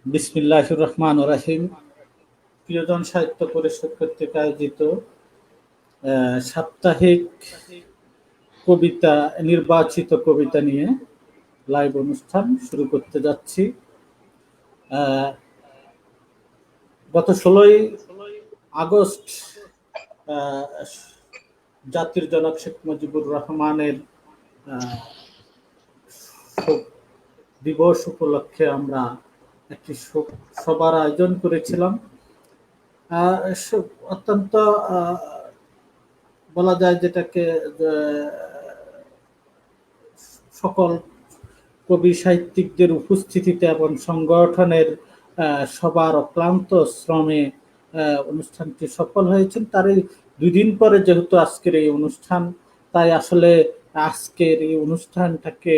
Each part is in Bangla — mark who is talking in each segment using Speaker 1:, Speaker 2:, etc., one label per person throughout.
Speaker 1: বিসমিল্লাহির রহমানির রহিম। প্রিয়জন সাহিত্য পরিষদ কর্তৃক আয়োজিত সাপ্তাহিক কবিতা, নির্বাচিত কবিতা নিয়ে লাইভ অনুষ্ঠান শুরু করতে যাচ্ছি। গত 16ই আগস্ট জাতির জনক শেখ মুজিবুর রহমানের শোক দিবস উপলক্ষে আমরা একটি শোক সভার আয়োজন করেছিলাম। অত্যন্ত বলা যায় যেটাকে সকল কবি সাহিত্যিকদের উপস্থিতিতে এবং সংগঠনের সবার অক্লান্ত শ্রমে অনুষ্ঠানটি সফল হয়েছেন। তার এই 2 দিন পরে যেহেতু আজকের এই অনুষ্ঠান, তাই আসলে আজকের এই অনুষ্ঠানটাকে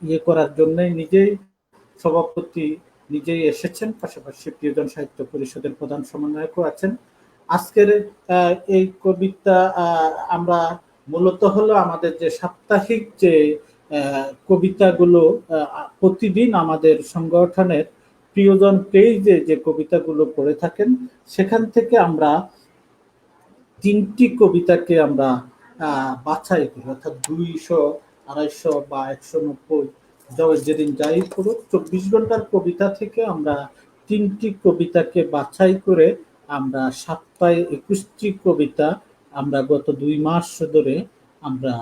Speaker 1: ইয়ে করার জন্য নিজেই সভাপতি নিজেই এসেছেন, পাশাপাশি প্রিয়জন সাহিত্য পরিষদের প্রধান সমন্বয়কও আছেন। আজকের এই কবিতা আমরা মূলত হলো আমাদের যে সাপ্তাহিক যে কবিতাগুলো প্রতিদিন আমাদের সংগঠনের প্রিয়জন পেজে যে কবিতাগুলো পড়ে থাকেন, সেখান থেকে আমরা 3টি কবিতাকে আমরা বাছাই করি, অর্থাৎ 200, 250 বা 190 যেদিন যাই করুক 24 ঘন্টার কবিতা থেকে আমরা 3টি কবিতাকে বাছাই করে আমরা সপ্তাহে 21টি কবিতা আমরা গত 2 মাস ধরে আমরা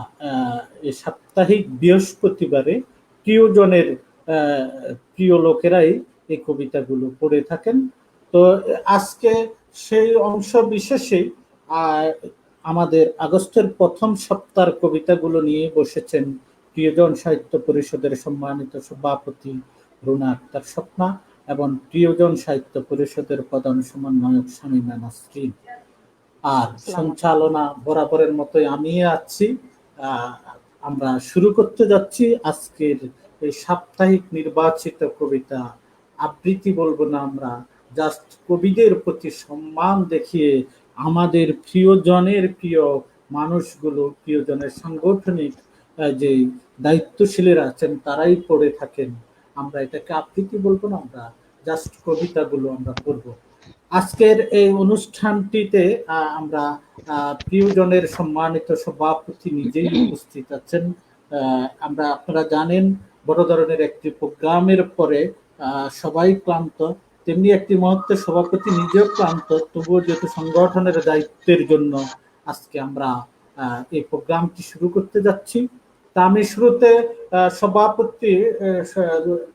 Speaker 1: এই সাপ্তাহিক বৃহস্পতিবারে প্রিয়জনের প্রিয় লোকেরাই এই কবিতাগুলো পড়ে থাকেন। তো আজকে সেই অংশ বিশেষে আমাদের আগস্টের প্রথম সপ্তাহের কবিতাগুলো নিয়ে বসেছেন প্রিয়জন সাহিত্য পরিষদের সম্মানিত সভাপতি রুনা আক্তার স্বপ্না এবং প্রিয়জন সাহিত্য পরিষদের প্রধান সমন্বয়ক শামীমা নাসরিন। আর সঞ্চালনা বরাবরের মতোই আমি আছি। আমরা শুরু করতে যাচ্ছি আজকের এই সাপ্তাহিক নির্বাচিত কবিতা। আবৃত্তি বলবো না, আমরা জাস্ট কবিদের প্রতি সম্মান দেখিয়ে আমাদের প্রিয়জনের প্রিয় মানুষগুলো, প্রিয়জনের সাংগঠনিক যে দায়িত্বশীলেরা আছেন তারাই পড়ে থাকেন, আমরা এটাকে আবৃত্তি বলবো না, আমরা জাস্ট কবিতাগুলো আমরা পড়বো। আজকের এই অনুষ্ঠানটিতে আমরা প্রিয়জনের সম্মানিত সভাপতি নিজেই উপস্থিত আছেন। আমরা আপনারা জানেন বড় ধরনের একটি প্রোগ্রামের পরে সবাই ক্লান্ত, তেমনি একটি মুহূর্তে সভাপতি নিজেও ক্লান্ত, তবুও যেহেতু সংগঠনের দায়িত্বের জন্য আজকে আমরা এই প্রোগ্রামটি শুরু করতে যাচ্ছি। তা আমি শুরুতে সভাপতি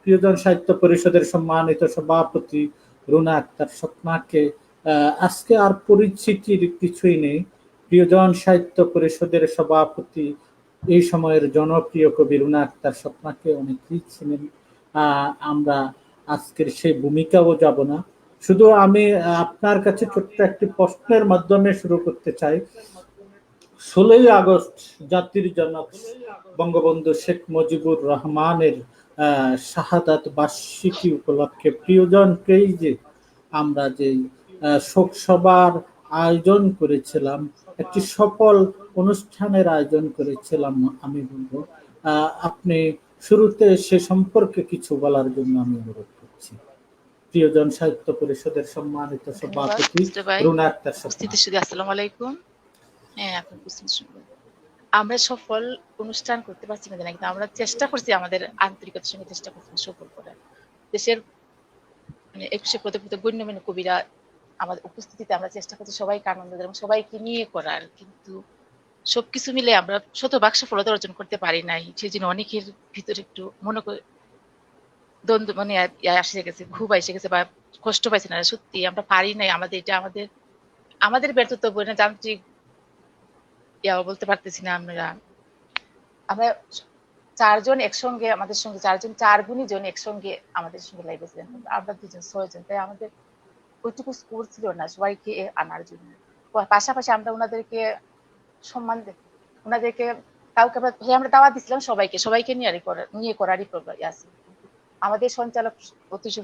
Speaker 1: প্রিয়জন সাহিত্য পরিষদের সম্মানিত সভাপতি রুনা আক্তার স্বপ্নাকে, আজকে আর পরিচিতির কিছুই নেই, প্রিয়জন সাহিত্য পরিষদের সভাপতি এই সময়ের জনপ্রিয় কবি রুনা আক্তার স্বপ্নাকে অনেকেই ছিলেন। আমরা আজকের সেই ভূমিকাও যাব না, শুধু আমি আপনার কাছে ছোট্ট একটি প্রশ্নের মাধ্যমে শুরু করতে চাই। 16ই আগস্ট জাতির জনক বঙ্গবন্ধু শেখ মুজিবুর রহমানের শাহাদাত বার্ষিকী উপলক্ষে প্রিয়জনকেই যে আমরা যে শোক সভার আয়োজন করেছিলাম, একটি সফল অনুষ্ঠানের আয়োজন করেছিলাম, আমি বলবো আপনি শুরুতে সে সম্পর্কে কিছু বলার জন্য আমি অনুরোধ করছি। প্রিয়জন সাহিত্য পরিষদের সম্মানিত সভাপতি রুনা আক্তার স্বপ্না।
Speaker 2: আসসালামু আলাইকুম। হ্যাঁ, আপনি আমরা সফল অনুষ্ঠান করতে পারছি না জানি, কিন্তু আমরা চেষ্টা করছি, আমাদের আন্তরিকতার সঙ্গে চেষ্টা করছি সফল করার। দেশের মানে 21শে পদে গণ্যমান্য কবিরা আমাদের উপস্থিতিতে আমরা চেষ্টা করছি সবাইকে আনন্দ দেওয়ার এবং সবাইকে নিয়ে করার, কিন্তু সবকিছু মিলে আমরা শতভাগ সফলতা অর্জন করতে পারি নাই। সেই জন্য অনেকের ভিতরে একটু মনে করে দ্বন্দ্ব মানে এসে গেছে, খুব এসে গেছে বা কষ্ট পাইছে না। সত্যি আমরা পারি নাই, আমাদের এটা আমাদের ব্যর্থতা বলে যান্ত্রিক বলতে পারতেছি না। আমরা 4 জন একসঙ্গে, আমাদের সঙ্গে 4 জন, 4 গুণী জন একসঙ্গে আমাদের সঙ্গে লাইভে ছিলেন, আমরা 2 জন 6 জন, তাই আমাদের ওইটুকু স্কোর ছিল না সবাইকে আনার জন্য। পাশাপাশি আমরা ওনাদেরকে সম্মান ওনাদেরকে কাউকে আমরা দাওয়াত দিছিলাম, সবাইকে নিয়ে করারই আছে। আমাদের সঞ্চালক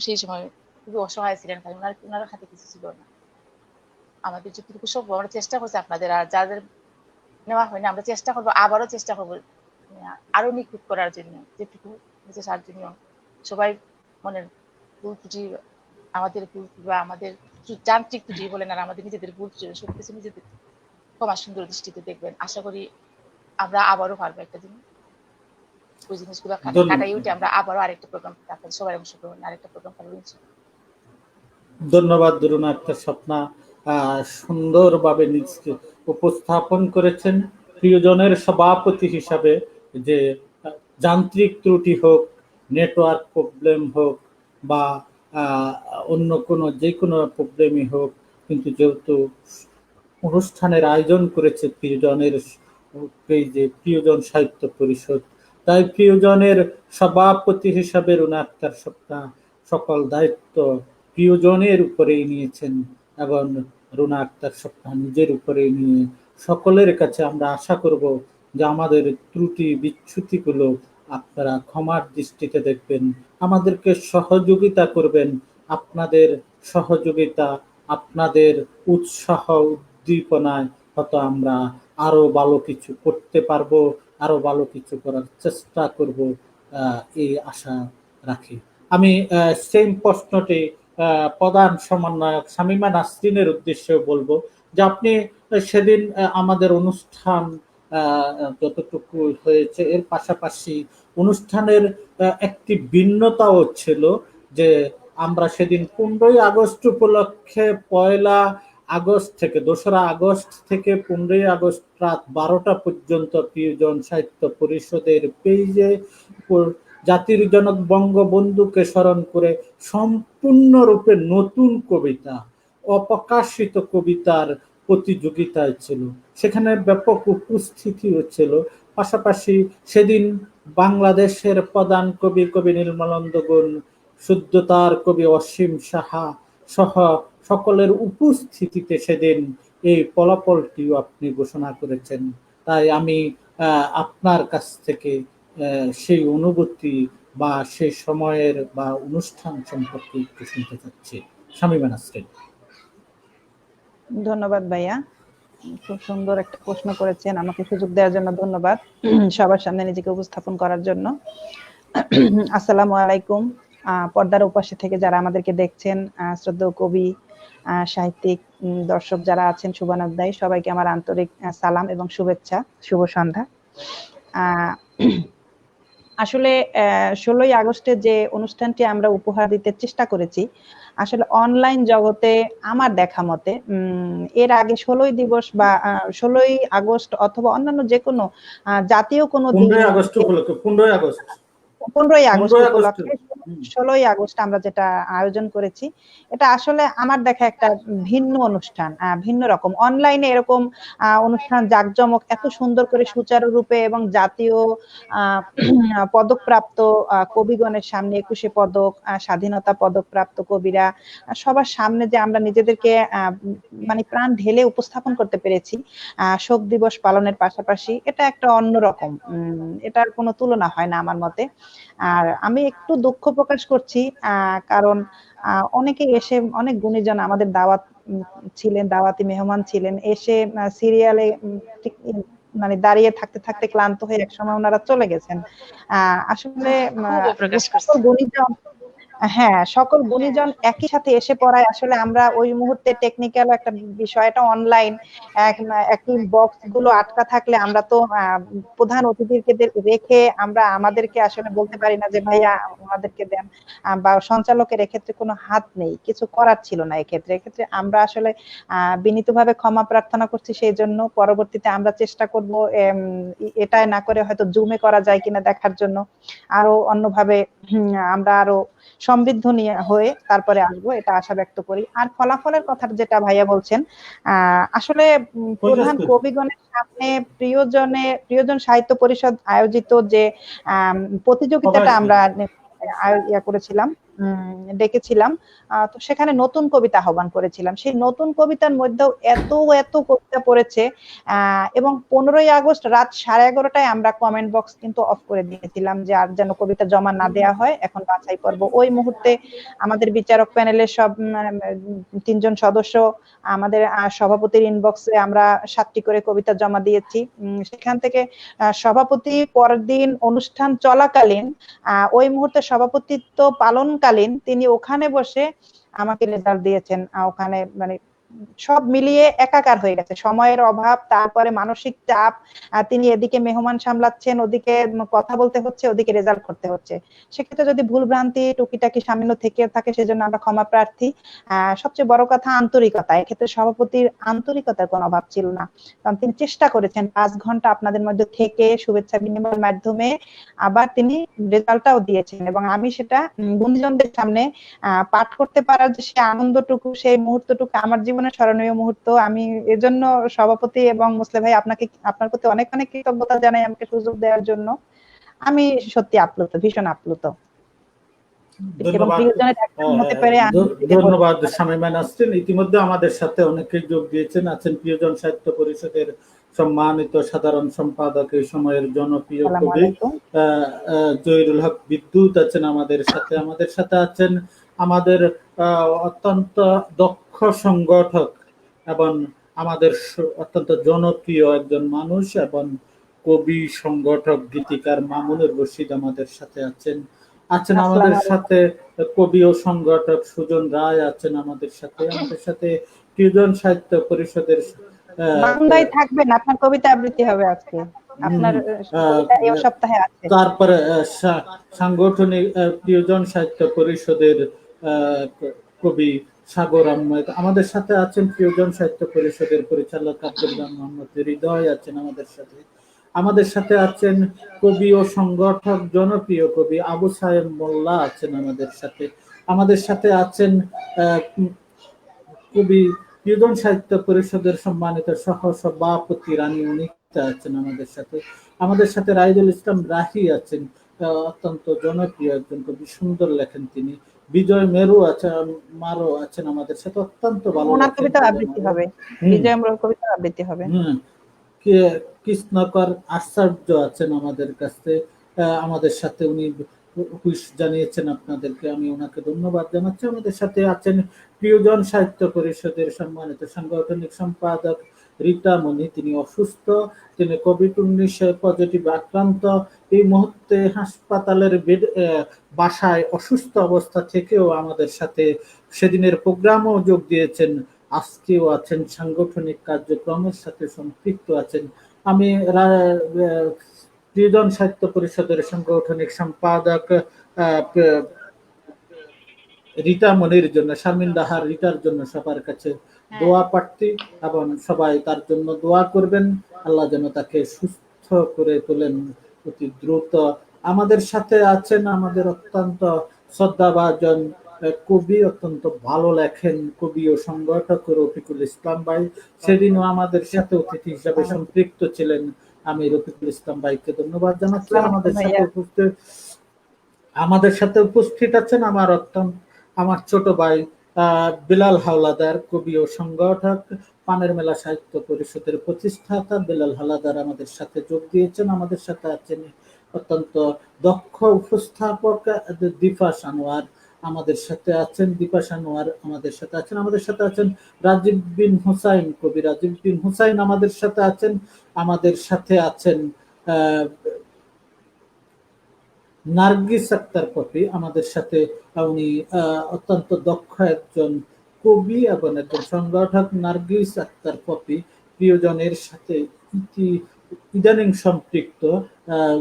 Speaker 2: সেই সময় খুবই অসহায় ছিলেন, কারণ ওনার হাতে কিছু ছিল না। আমাদের যতটুকু সব আমরা চেষ্টা করছি আপনাদের, আর যাদের নেওয়া হয়নি আমরা আবারও চেষ্টা করবো আরো নিখুঁত করার জন্য, যেটুকু সার জন্য সবাই মনের ভুল ত্রুটি, আমাদের ভুল বা আমাদের যান্ত্রিক ত্রুটি বলেন আর আমাদের নিজেদের ভুল ত্রুটি সবকিছু নিজেদের ক্ষমা সুন্দর দৃষ্টিতে দেখবেন। আশা করি আমরা আবারও পারবো একটা দিন ওই জিনিসগুলো কাটাই উঠে আমরা আবারও আরেকটা প্রোগ্রাম আপনাদের সবাই অংশগ্রহণ আরেকটা প্রোগ্রাম পারবো।
Speaker 1: ধন্যবাদ দরুনা আক্তার স্বপ্না, সুন্দরভাবে নিজকে উপস্থাপন করেছেন প্রিয়জনের সভাপতি হিসাবে। যে যান্ত্রিক ত্রুটি হোক, নেটওয়ার্ক প্রবলেম হোক বা অন্য যে কোনো প্রবলেমই হোক, কিন্তু যেহেতু অনুষ্ঠানের আয়োজন করেছে প্রিয়জনের পেজে প্রিয়জন সাহিত্য পরিষদ, তাই প্রিয়জনের সভাপতি হিসাবে রুনা আক্তার স্বপ্না সকল দায়িত্ব প্রিয়জনের উপরেই নিয়েছেন এবং রুনা আক্তার স্বপ্না নিজের উপরেই নিয়ে সকলের কাছে আমরা আশা করব যে আমাদের ত্রুটি বিচ্যুতিগুলো আপনারা ক্ষমার দৃষ্টিতে দেখবেন, আমাদেরকে সহযোগিতা করবেন। আপনাদের সহযোগিতা, আপনাদের উৎসাহ উদ্দীপনায় হয়তো আমরা আরো ভালো কিছু করতে পারবো, আরো ভালো কিছু করার চেষ্টা করব, এই আশা রাখি। আমি সেম প্রশ্নটি প্রধান সমন্বয়ক শামীমা নাসরিনের উদ্দেশ্যে বলবো যে আপনি সেদিন আমাদের অনুষ্ঠান যতটুকু হয়েছে এর পাশাপাশি অনুষ্ঠানের একটি ভিন্নতাও ছিল যে আমরা সেদিন 15ই আগস্ট উপলক্ষে 1লা আগস্ট থেকে 2রা আগস্ট থেকে 15ই আগস্ট রাত 12টা পর্যন্ত প্রিয়জন সাহিত্য পরিষদের পেজে জাতির জনক বঙ্গবন্ধুকে স্মরণ করে সম্পূর্ণরূপে নতুন কবিতা, অপ্রকাশিত কবিতার প্রতিযোগিতায় ছিল। সেখানে ব্যাপক উপস্থিতিও ছিল। পাশাপাশি সেদিন বাংলাদেশের প্রধান কবি নির্মলানন্দ গুণ, শুদ্ধতার কবি অসীম সাহা সহ সকলের উপস্থিতিতে সেদিন এই ফলাফলটিও আপনি ঘোষণা করেছেন। তাই আমি আপনার কাছ থেকে সেই অনুভূতি বা সেই সময়ের বা অনুষ্ঠান সম্পর্কে একটু শুনতে চাচ্ছি। শামীমা নাসরিন।
Speaker 3: ধন্যবাদ ভাইয়া, খুব সুন্দর একটা প্রশ্ন করেছেন, আমাকে সুযোগ দেওয়ার জন্য ধন্যবাদ সবার সামনে নিজেকে উপস্থাপন করার জন্য। আসসালামু আলাইকুম। পর্দার ওপাশে থেকে যারা আমাদেরকে দেখছেন, শ্রদ্ধেয় কবি, সাহিত্যিক, দর্শক যারা আছেন, শুভানুধ্যায়ী সবাইকে আমার আন্তরিক সালাম এবং শুভেচ্ছা, শুভ সন্ধ্যা। আসলে 16ই আগস্টে যে অনুষ্ঠানটি আমরা উপহার দিতে চেষ্টা করেছি, আসলে অনলাইন জগতে আমার দেখা মতে এর আগে 16ই দিবস বা 16ই আগস্ট অথবা অন্যান্য যে কোনো জাতীয় কোনো
Speaker 1: 15ই আগস্ট উপলক্ষে 15ই আগস্ট
Speaker 3: 15ই আগস্ট উপলক্ষে 16ই আগস্ট আমরা যেটা আয়োজন করেছি, এটা আসলে আমার দেখা একটা ভিন্ন অনুষ্ঠান, ভিন্ন রকম। অনলাইনে এরকম অনুষ্ঠান জাঁকজমক এত সুন্দর করে সুচারুরূপে এবং জাতীয় পদকপ্রাপ্ত কবিগণের সামনে 21শে পদক, স্বাধীনতা পদকপ্রাপ্ত কবিরা সবার সামনে যে আমরা নিজেদেরকে মানে প্রাণ ঢেলে উপস্থাপন করতে পেরেছি শোক দিবস পালনের পাশাপাশি, এটা একটা অন্যরকম, এটার কোনো তুলনা হয় না আমার মতে। আর আমি একটু দুঃখ প্রকাশ করছি কারণ অনেকে এসে, অনেক গুণীজন আমাদের দাওয়াত ছিলেন, দাওয়াতি মেহমান ছিলেন, এসে সিরিয়ালে মানে দাঁড়িয়ে থাকতে থাকতে ক্লান্ত হয়ে একসময় ওনারা চলে গেছেন। আসলে গুণীজন, হ্যাঁ, সকল গুণীজন একই সাথে এসে পড়ায় আসলে আমরা ওই মুহূর্তে টেকনিক্যাল একটা বিষয়টা অনলাইন একই বক্স গুলো আটকা থাকলে আমরা তো প্রধান অতিথিকে রেখে আমরা আমাদেরকে আসলে বলতে পারি না যে ভাইয়া আমাদেরকে দেন, বা সঞ্চালকের এক্ষেত্রে কোনো হাত নেই, কিছু করার ছিল না। এক্ষেত্রে আমরা আসলে বিনীতভাবে ক্ষমা প্রার্থনা করছি। সেই জন্য পরবর্তীতে আমরা চেষ্টা করব এটাই না করে হয়তো জুমে করা যায় কিনা দেখার জন্য, আরো অন্যভাবে আমরা আরো সমৃদ্ধ নিয়ে হয়ে তারপরে আসবো, এটা আশা ব্যক্ত করি। আর ফলাফলের কথা যেটা ভাইয়া বলছেন, আসলে প্রধান কবিগণের সামনে প্রিয়জন সাহিত্য পরিষদ আয়োজিত যে প্রতিযোগিতাটা আমরা করেছিলাম, ডেকেছিলাম। তো সেখানে নতুন কবিতা আহ্বান করেছিলাম। সেই নতুন কবিতার মধ্যেও এত কবিতা পড়েছে, এবং 15ই আগস্ট রাত 11:30টায় আমরা কমেন্ট বক্স কিন্তু অফ করে দিয়েছিলাম যে আর যেন কবিতা জমা না দেওয়া হয়, এখন বাছাই পর্ব। ওই মুহূর্তে আমাদের বিচারক প্যানেলের সব 3জন সদস্য, আমাদের সভাপতির ইনবক্সে আমরা 7টি করে কবিতা জমা দিয়েছি। সেখান থেকে সভাপতি পরের দিন অনুষ্ঠান চলাকালীন, ওই মুহূর্তে সভাপতিত্ব পালনকালীন তিনি ওখানে বসে আমাকে রেজাল্ট দিয়েছেন। ওখানে মানে সব মিলিয়ে একাকার হয়ে গেছে, সময়ের অভাব, তারপরে মানসিক চাপ, তিনি এদিকে মেহমান সামলাচ্ছেন, ওদিকে কথা বলতে হচ্ছে, ওদিকে রেজাল্ট করতে হচ্ছে। সেক্ষেত্রে যদি ভুল ভ্রান্তি টুকিটাকি সামান্য থেকে থাকে সেজন্য আমরা ক্ষমা প্রার্থী। সবচেয়ে বড় কথা আন্তরিকতা, এক্ষেত্রে সভাপতির আন্তরিকতার কোনো অভাব ছিল না, কারণ তিনি চেষ্টা করেছেন 5 ঘন্টা আপনাদের মধ্যে থেকে শুভেচ্ছা বিনিময়ের মাধ্যমে আবার তিনি রেজাল্টটাও দিয়েছেন, এবং আমি সেটা বন্ধুজনদের সামনে পাঠ করতে পারার যে সে আনন্দটুকু, সেই মুহূর্তটুকু আমার জীবনে স্মরণীয় মুহূর্ত। আমি এজন্য সভাপতি এবং মুসলে ভাই আপনার প্রতি অনেক কৃতজ্ঞতা জানাই আমাকে সুযোগ দেওয়ার জন্য। আমি সত্যি আপ্লুত, ভীষণ আপ্লুত।
Speaker 1: ধন্যবাদ। ধন্যবাদ শামীমা নাসরিন। ইতিমধ্যে আমাদের সাথে অনেকেই যোগ দিয়েছেন। আছেন প্রিয়জন সাহিত্য পরিষদের সম্মানিত সাধারণ সম্পাদক, এই সময়ের জনপ্রিয় কবি জহিরুল হক বিদ্যুৎ আছেন আমাদের সাথে। আমাদের সাথে আছেন আমাদের অত্যন্ত দক্ষ সংগঠক এবং আমাদের অত্যন্ত জনপ্রিয় একজন মানুষ এবং কবি, সংগঠক, গীতিকার মামুনুর রশিদ আমাদের সাথে আছেন। আমাদের সাথে কবি ও সংগঠক সুজন রায় আছেন আমাদের সাথে। আমাদের সাথে প্রিয়জন সাহিত্য পরিষদের
Speaker 3: থাকবেন, আপনার কবিতা আবৃত্তি হবে আজকে, আপনার এই সপ্তাহে আছে।
Speaker 1: তারপরে সাংগঠনিক প্রিয়জন সাহিত্য পরিষদের কবি সাগর আহমেদ আমাদের সাথে আছেন। প্রিয়জন সাহিত্য পরিষদের পরিচালক আব্দুল্লাহ মোহাম্মদ হৃদয় আছেন আমাদের সাথে। আমাদের সাথে আছেন কবি ও সংগঠক জনপ্রিয় কবি আবু সাহেব মোল্লা আছেন আমাদের সাথে। আমাদের সাথে আছেন কবি প্রিয়জন সাহিত্য পরিষদের সম্মানিত সহ সভাপতি রানী অনিতা আছেন আমাদের সাথে। আমাদের সাথে রাইদুল ইসলাম রাহি আছেন, অত্যন্ত জনপ্রিয় একজন কবি, সুন্দর লেখেন তিনি। বিজয় মেরু মারো আছেন আমাদের সাথে, অত্যন্ত ভালো
Speaker 3: কবিতা আবৃত্তি হবে। বিজয় মেরু কবিতা আবৃত্তি হবে।
Speaker 1: কৃষ্ণকর আচার্য আছেন আমাদের কাছে, আমাদের সাথে উনি হুইশ জানিয়েছেন আপনাদেরকে, আমি ওনাকে ধন্যবাদ জানাচ্ছি। আমাদের সাথে আছেন প্রিয়জন সাহিত্য পরিষদের সম্মানিত সাংগঠনিক সম্পাদক রীতা মণি, তিনি অসুস্থ, তিনি কোভিড-19 পজিটিভ আক্রান্ত। এই মুহূর্তে হাসপাতালের বাসায় অসুস্থ অবস্থা থেকেও আমাদের সাথে সেদিনের প্রোগ্রামও যোগ দিয়েছেন, আজকেও আছেন, সাংগঠনিক কার্যক্রমের সাথে সম্পৃক্ত আছেন। আমি প্রিয়জন সাহিত্য পরিষদের সাংগঠনিক সম্পাদক রীতা মনির জন্য, শারমিন দাহার রীতার জন্য সবার কাছে দোয়া প্রার্থী, এবং সবাই তার জন্য দোয়া করবেন, আল্লাহ যেন তাকে সুস্থ করে তোলেন অতি দ্রুত। আমাদের সাথে আছেন আমাদের অত্যন্ত শ্রদ্ধাভাজন কবি, অত্যন্ত ভালো লেখেন কবি ও সংগঠক রফিকুল ইসলাম ভাই। সেদিনও আমাদের সাথে অতিথি হিসাবে সম্পৃক্ত ছিলেন, আমি রফিকুল ইসলাম ভাইকে ধন্যবাদ জানাচ্ছি। আমাদের সাথে উপস্থিত আছেন আমার ছোট ভাই বিলাল হাওলাদার, কবি ও সংগঠক, পানের মেলা সাহিত্য পরিষদের প্রতিষ্ঠাতা বিলাল হাওলাদার আমাদের সাথে যোগ দিয়েছেন। আমাদের সাথে আছেন অত্যন্ত দক্ষ উপস্থাপক দীপাশ আনোয়ার, আমাদের সাথে আছেন আমাদের সাথে আছেন রাজীব বিন হুসাইন, কবি রাজীব বিন হুসাইন আমাদের সাথে আছেন। আমাদের সাথে আছেন নার্গিস আক্তার পপি, আমাদের সাথে উনি অত্যন্ত দক্ষ একজন কবি এবং একজন সংগঠক। নার্গিস আক্তার পপি প্রিয়জনের সাথে ইদানিং সম্পৃক্ত,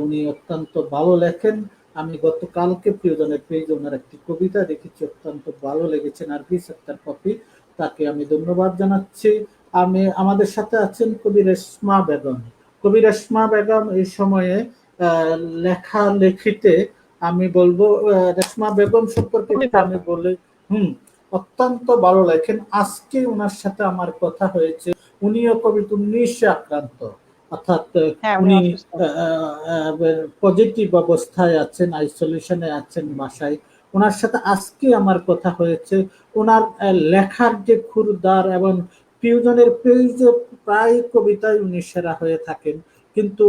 Speaker 1: উনি অত্যন্ত ভালো লেখেন। আমি গতকালকে প্রিয়জনের পেজে ওনার একটি কবিতা দেখেছি, অত্যন্ত ভালো লেগেছে। নার্গিস আক্তার পপি, তাকে আমি ধন্যবাদ জানাচ্ছি। আমাদের সাথে আছেন কবি রেশমা বেগম। এই সময়ে লেখালেখিতে আমি বলবো রেশমা বেগম সম্পর্কে আমি বলি, অত্যন্ত ভালো লেখেন। আজকে ওনার সাথে আমার কথা হয়েছে, উনিও কোভিড-19 আক্রান্ত, অর্থাৎ উনি পজিটিভ অবস্থায় আছেন, আইসোলেশনে আছেন বাসায়। ওনার সাথে আজকে আমার কথা হয়েছে। ওনার লেখার যে ক্ষুরদার এবং প্রিয়জনের পেজে প্রায় কবিতায় উনি সেরা হয়ে থাকেন। কিন্তু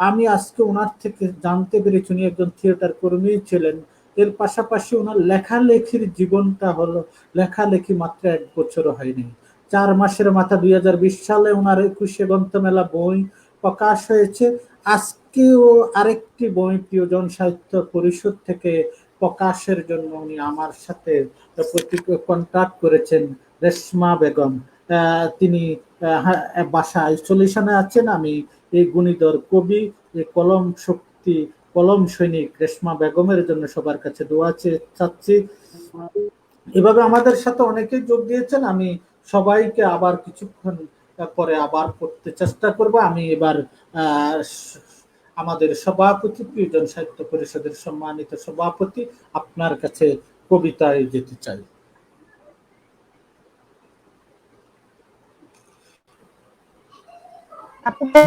Speaker 1: আমি আজকে ওনার থেকে জানতে পেরেছি উনি একজন থিয়েটার কর্মী ছিলেন। এর পাশাপাশি ওনার লেখালেখির জীবনটা হলো, লেখালেখি মাত্র 1 বছরও হয়নি, 4 মাসের মাথা 2020 সালে ওনার 21শে গ্রন্থমেলা বই প্রকাশ হয়েছে। আজকেও আরেকটি বই প্রিয়জন সাহিত্য পরিষদ থেকে প্রকাশের জন্য উনি আমার সাথে কন্ট্যাক্ট করেছেন। রেশমা বেগম, তিনি বাসা আইসোলেশনে আছেন। আমি এই গুণীধর কবি, এই কলম শক্তি, কলম সৈনিক রেশমা বেগমের জন্য সবার কাছে দোয়া চাচ্ছি। এভাবে আমাদের সাথে অনেকেই যোগ দিয়েছেন। আমি সবাইকে আবার কিছুক্ষণ পরে আবার করতে চেষ্টা করব। আমি এবার আমাদের সভাপতি, প্রিয়জন সাহিত্য পরিষদের সম্মানিত সভাপতি, আপনার কাছে কবিতায় যেতে চাই।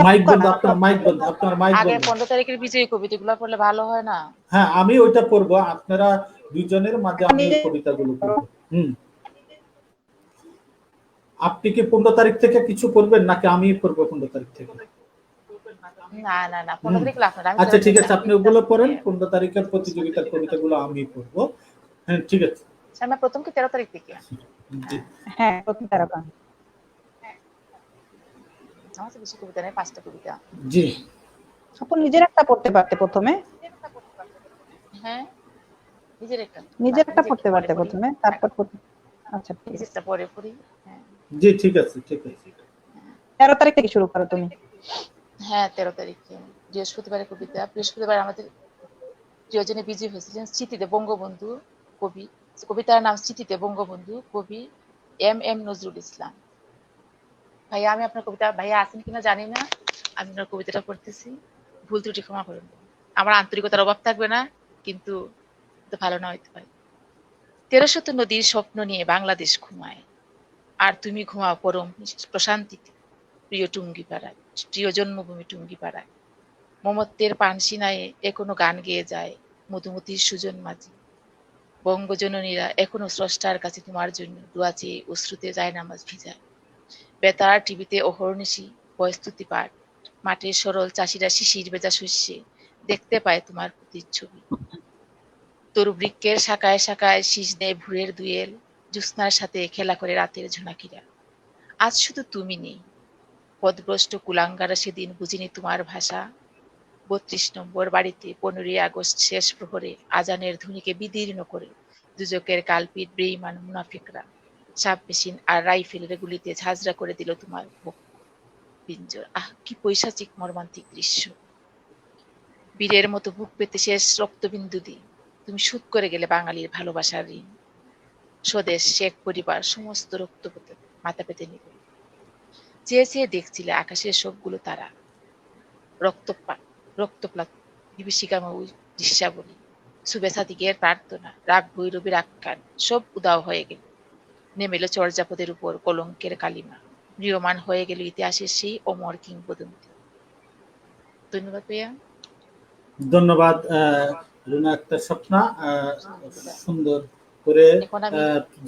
Speaker 1: মাইক বন্ধ, আপনার মাইক বন্ধ, আপনার মাইক
Speaker 2: আগে
Speaker 1: বন্ধ।
Speaker 2: 15 তারিখের বিজয়ী কবিতাগুলো পড়লে ভালো হয় না?
Speaker 1: হ্যাঁ, আমি ওইটা পড়বো, আপনারা দুজনের মাঝে আমি কবিতাগুলো পড়বো। আপনি কি 15 তারিখ থেকে কিছু করবেন নাকি আমি পড়বো 15 তারিখ থেকে?
Speaker 2: না না না, 15 তারিখ লাগবে না।
Speaker 1: আচ্ছা ঠিক আছে, আপনি ওগুলো পড়েন। 15 তারিখের প্রতিযোগিতার কবিতাগুলো আমি পড়বো। হ্যাঁ ঠিক আছে।
Speaker 2: আমরা প্রথম কি 13 তারিখ থেকে?
Speaker 3: হ্যাঁ, প্রথম তারকা।
Speaker 2: আমার তো বেশি কবিতা নেই, 5টা কবিতা।
Speaker 1: জি,
Speaker 3: আপনি নিজের একটা পড়তে পারতে প্রথমে।
Speaker 2: হ্যাঁ, নিজের একটা
Speaker 3: পড়তে পারতে প্রথমে, তারপর আচ্ছা ঠিক আছে,
Speaker 2: নিজেরটা পরে পড়ি। হ্যাঁ
Speaker 1: জি ঠিক আছে, ঠিক আছে।
Speaker 3: 13 তারিখ থেকে শুরু করো তুমি।
Speaker 2: হ্যাঁ, 13 তারিখে বৃহস্পতিবারের কবিতা। বৃহস্পতিবার আমাদের প্রিয়জনে বিজয়ী হয়েছিলেন স্মৃতিতে বঙ্গবন্ধু কবি। কবিতার নাম স্মৃতিতে বঙ্গবন্ধু, কবি এম নজরুল ইসলাম। ভাইয়া, আমি আপনার কবিতা, ভাইয়া আছেন কিনা জানি না, আমি আপনার কবিতাটা পড়তেছি, ভুল ত্রুটি ক্ষমা করুন। আমার আন্তরিকতার অভাব থাকবে না, কিন্তু ভালো না হইতে পারে। 13শত নদীর স্বপ্ন নিয়ে বাংলাদেশ ঘুমায়, আর তুমি ঘুমাও পরম প্রশান্তিতে প্রিয় টুঙ্গিপাড়ায়, প্রিয় জন্মভূমি টুঙ্গিপাড়ায়। মমত্বের পানসিনায় এখনো গান গেয়ে যায় মধুমতির সুজন মাঝি। বঙ্গজননীরা এখনো স্রষ্টার কাছে তোমার জন্য দোয়া চেয়ে অশ্রুতে যায় নামাজ ভিজায়। বেতার টিভিতে অহর্নিশি বয়স্তুতি পাঠ, মাঠের সরল চাষিরা শিশির ভেজা শস্যে দেখতে পায় তোমার প্রতিচ্ছবি। তরু বৃক্ষের শাখায় শাখায় শীষ দেয় ভোরের দুয়েল, জ্যোৎস্নার সাথে খেলা করে রাতের ঝোনাকিরা। আজ শুধু তুমি নেই, পদভ্রষ্ট কুলাঙ্গারা সেদিন বুঝিনি তোমার ভাষা। 32 নম্বর বাড়িতে 15ই আগস্ট শেষ প্রহরে আজানের ধ্বনিকে বিদীর্ণ করে দুজকের কালপিট বেঈমান মুনাফিকরা সাব মেশিন আর রাইফেলের গুলিতে ঝাঁঝরা করে দিল তোমার বুক পিঞ্জর। আহ, কি পৈশাচিক মর্মান্তিক দৃশ্য! বীরের মতো বুক পেতে শেষ রক্তবিন্দু দিয়ে তুমি শোধ করে গেলে বাঙালির ভালোবাসার ঋণ। স্বদেশ, শেখ পরিবার সমস্ত রক্ত পেতে মাথা পেতে নিবে। চেয়ে চেয়ে দেখছিলে আকাশের সবগুলো তারা, রক্তপ্লাত বিভীষিকাময় দৃশ্যাবলী, শুভেচ্ছাদিগের প্রার্থনা, রাগ ভৈরবীর আখ্যান সব উদাও হয়ে গেল। নেমে এলো চর্যাপদের উপর কলঙ্কের কালিমা, ম্রিয়মান হয়ে গেল ইতিহাসের সেই অমর কিংবদন্তি। ধন্যবাদ ভাইয়া।
Speaker 1: ধন্যবাদ রুনা আক্তার স্বপ্না, সুন্দর করে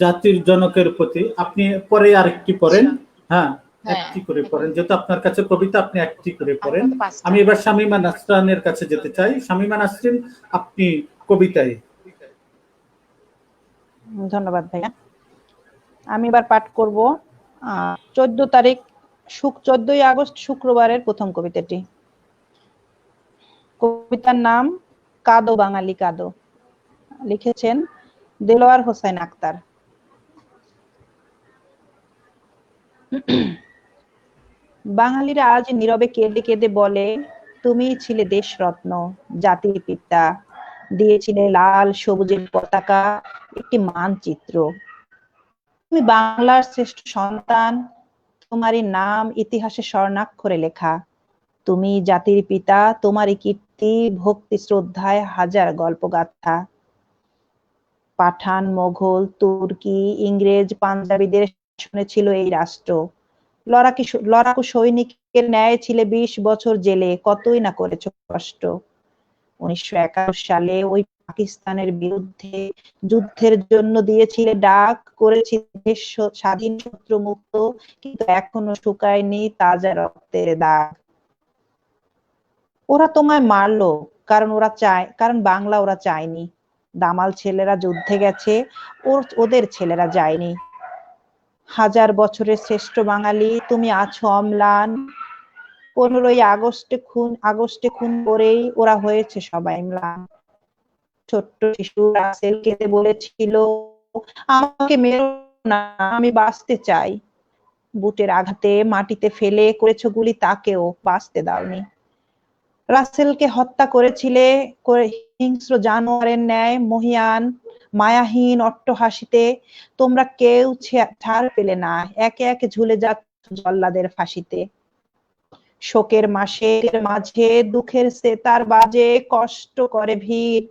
Speaker 1: জাতির জনকের প্রতি। আপনি পরে আরেকটি পড়েন। হ্যাঁ, একটি করে পড়েন, যেহেতু আপনার কাছে কবিতা, আপনি একটি করে পড়েন। আমি এবার শামীমা নাসরিনের কাছে যেতে চাই। শামীমা নাসরিন, আপনি কবিতায়।
Speaker 3: ধন্যবাদ ভাইয়া। আমি এবার পাঠ করব 14 তারিখ 14ই আগস্ট শুক্রবারের প্রথম কবিতাটি। কবিতার নাম কাদো বাঙালি কাদো, লিখেছেন দেলোয়ার হোসেন আক্তার। বাঙালিরা আজ নীরবে কেঁদে কেঁদে বলে, তুমি ছিলে দেশরত্ন, জাতির পিতা, দিয়েছিলে লাল সবুজের পতাকা, একটি মানচিত্র। তুমি বাংলার শ্রেষ্ঠ সন্তান, তোমারই নাম ইতিহাসে স্বর্ণাক্ষরে লেখা। তুমি জাতির পিতা, তোমারই কীর্তি ভক্তি শ্রদ্ধায় হাজার গল্পগাথা। পাঠান, মোগল, তুর্কি, ইংরেজ, পাঞ্জাবিদের শুনেছিল এই রাষ্ট্র। লড়াকু সৈনিকের ন্যায় ছিলে 20 বছর জেলে, কতই না করেছ কষ্ট। 1971 সালে ওই পাকিস্তানের বিরুদ্ধে যুদ্ধের জন্য দিয়েছিলে ডাক, করেছি দেশ স্বাধীন শত্রু মুক্ত, কিন্তু এখনো শুকায়নি তাজা রক্তের দাগ। ওরা তোমায় মারলো কারণ বাংলা ওরা চায়নি। দামাল ছেলেরা যুদ্ধে গেছে, ওদের ছেলেরা যায়নি। 1000 বছরের শ্রেষ্ঠ বাঙালি তুমি আছো অম্লান। 15ই আগস্টে খুন করেই ওরা হয়েছে সবাই ম্লান। ছোট্ট শিশু রাসেল কেঁদে বলেছিল, আমাকে মেরো না, আমি বাঁচতে চাই। বুটের আঘাতে মাটিতে ফেলে করেছো গুলি, তাকেও বাঁচতে দাওনি। রাসেলকে হত্যা করেছিলে হিংস্র জানোয়ারের ন্যায়, মহিয়ান মায়াহীন অট্টহাসিতে। তোমরা কেউ ছাড় পেলে না, একে একে ঝুলে যাচ্ছ জল্লাদের ফাঁসিতে। শোকের মাঝে দুঃখের সেতার বাজে, কষ্ট করে ভিড়।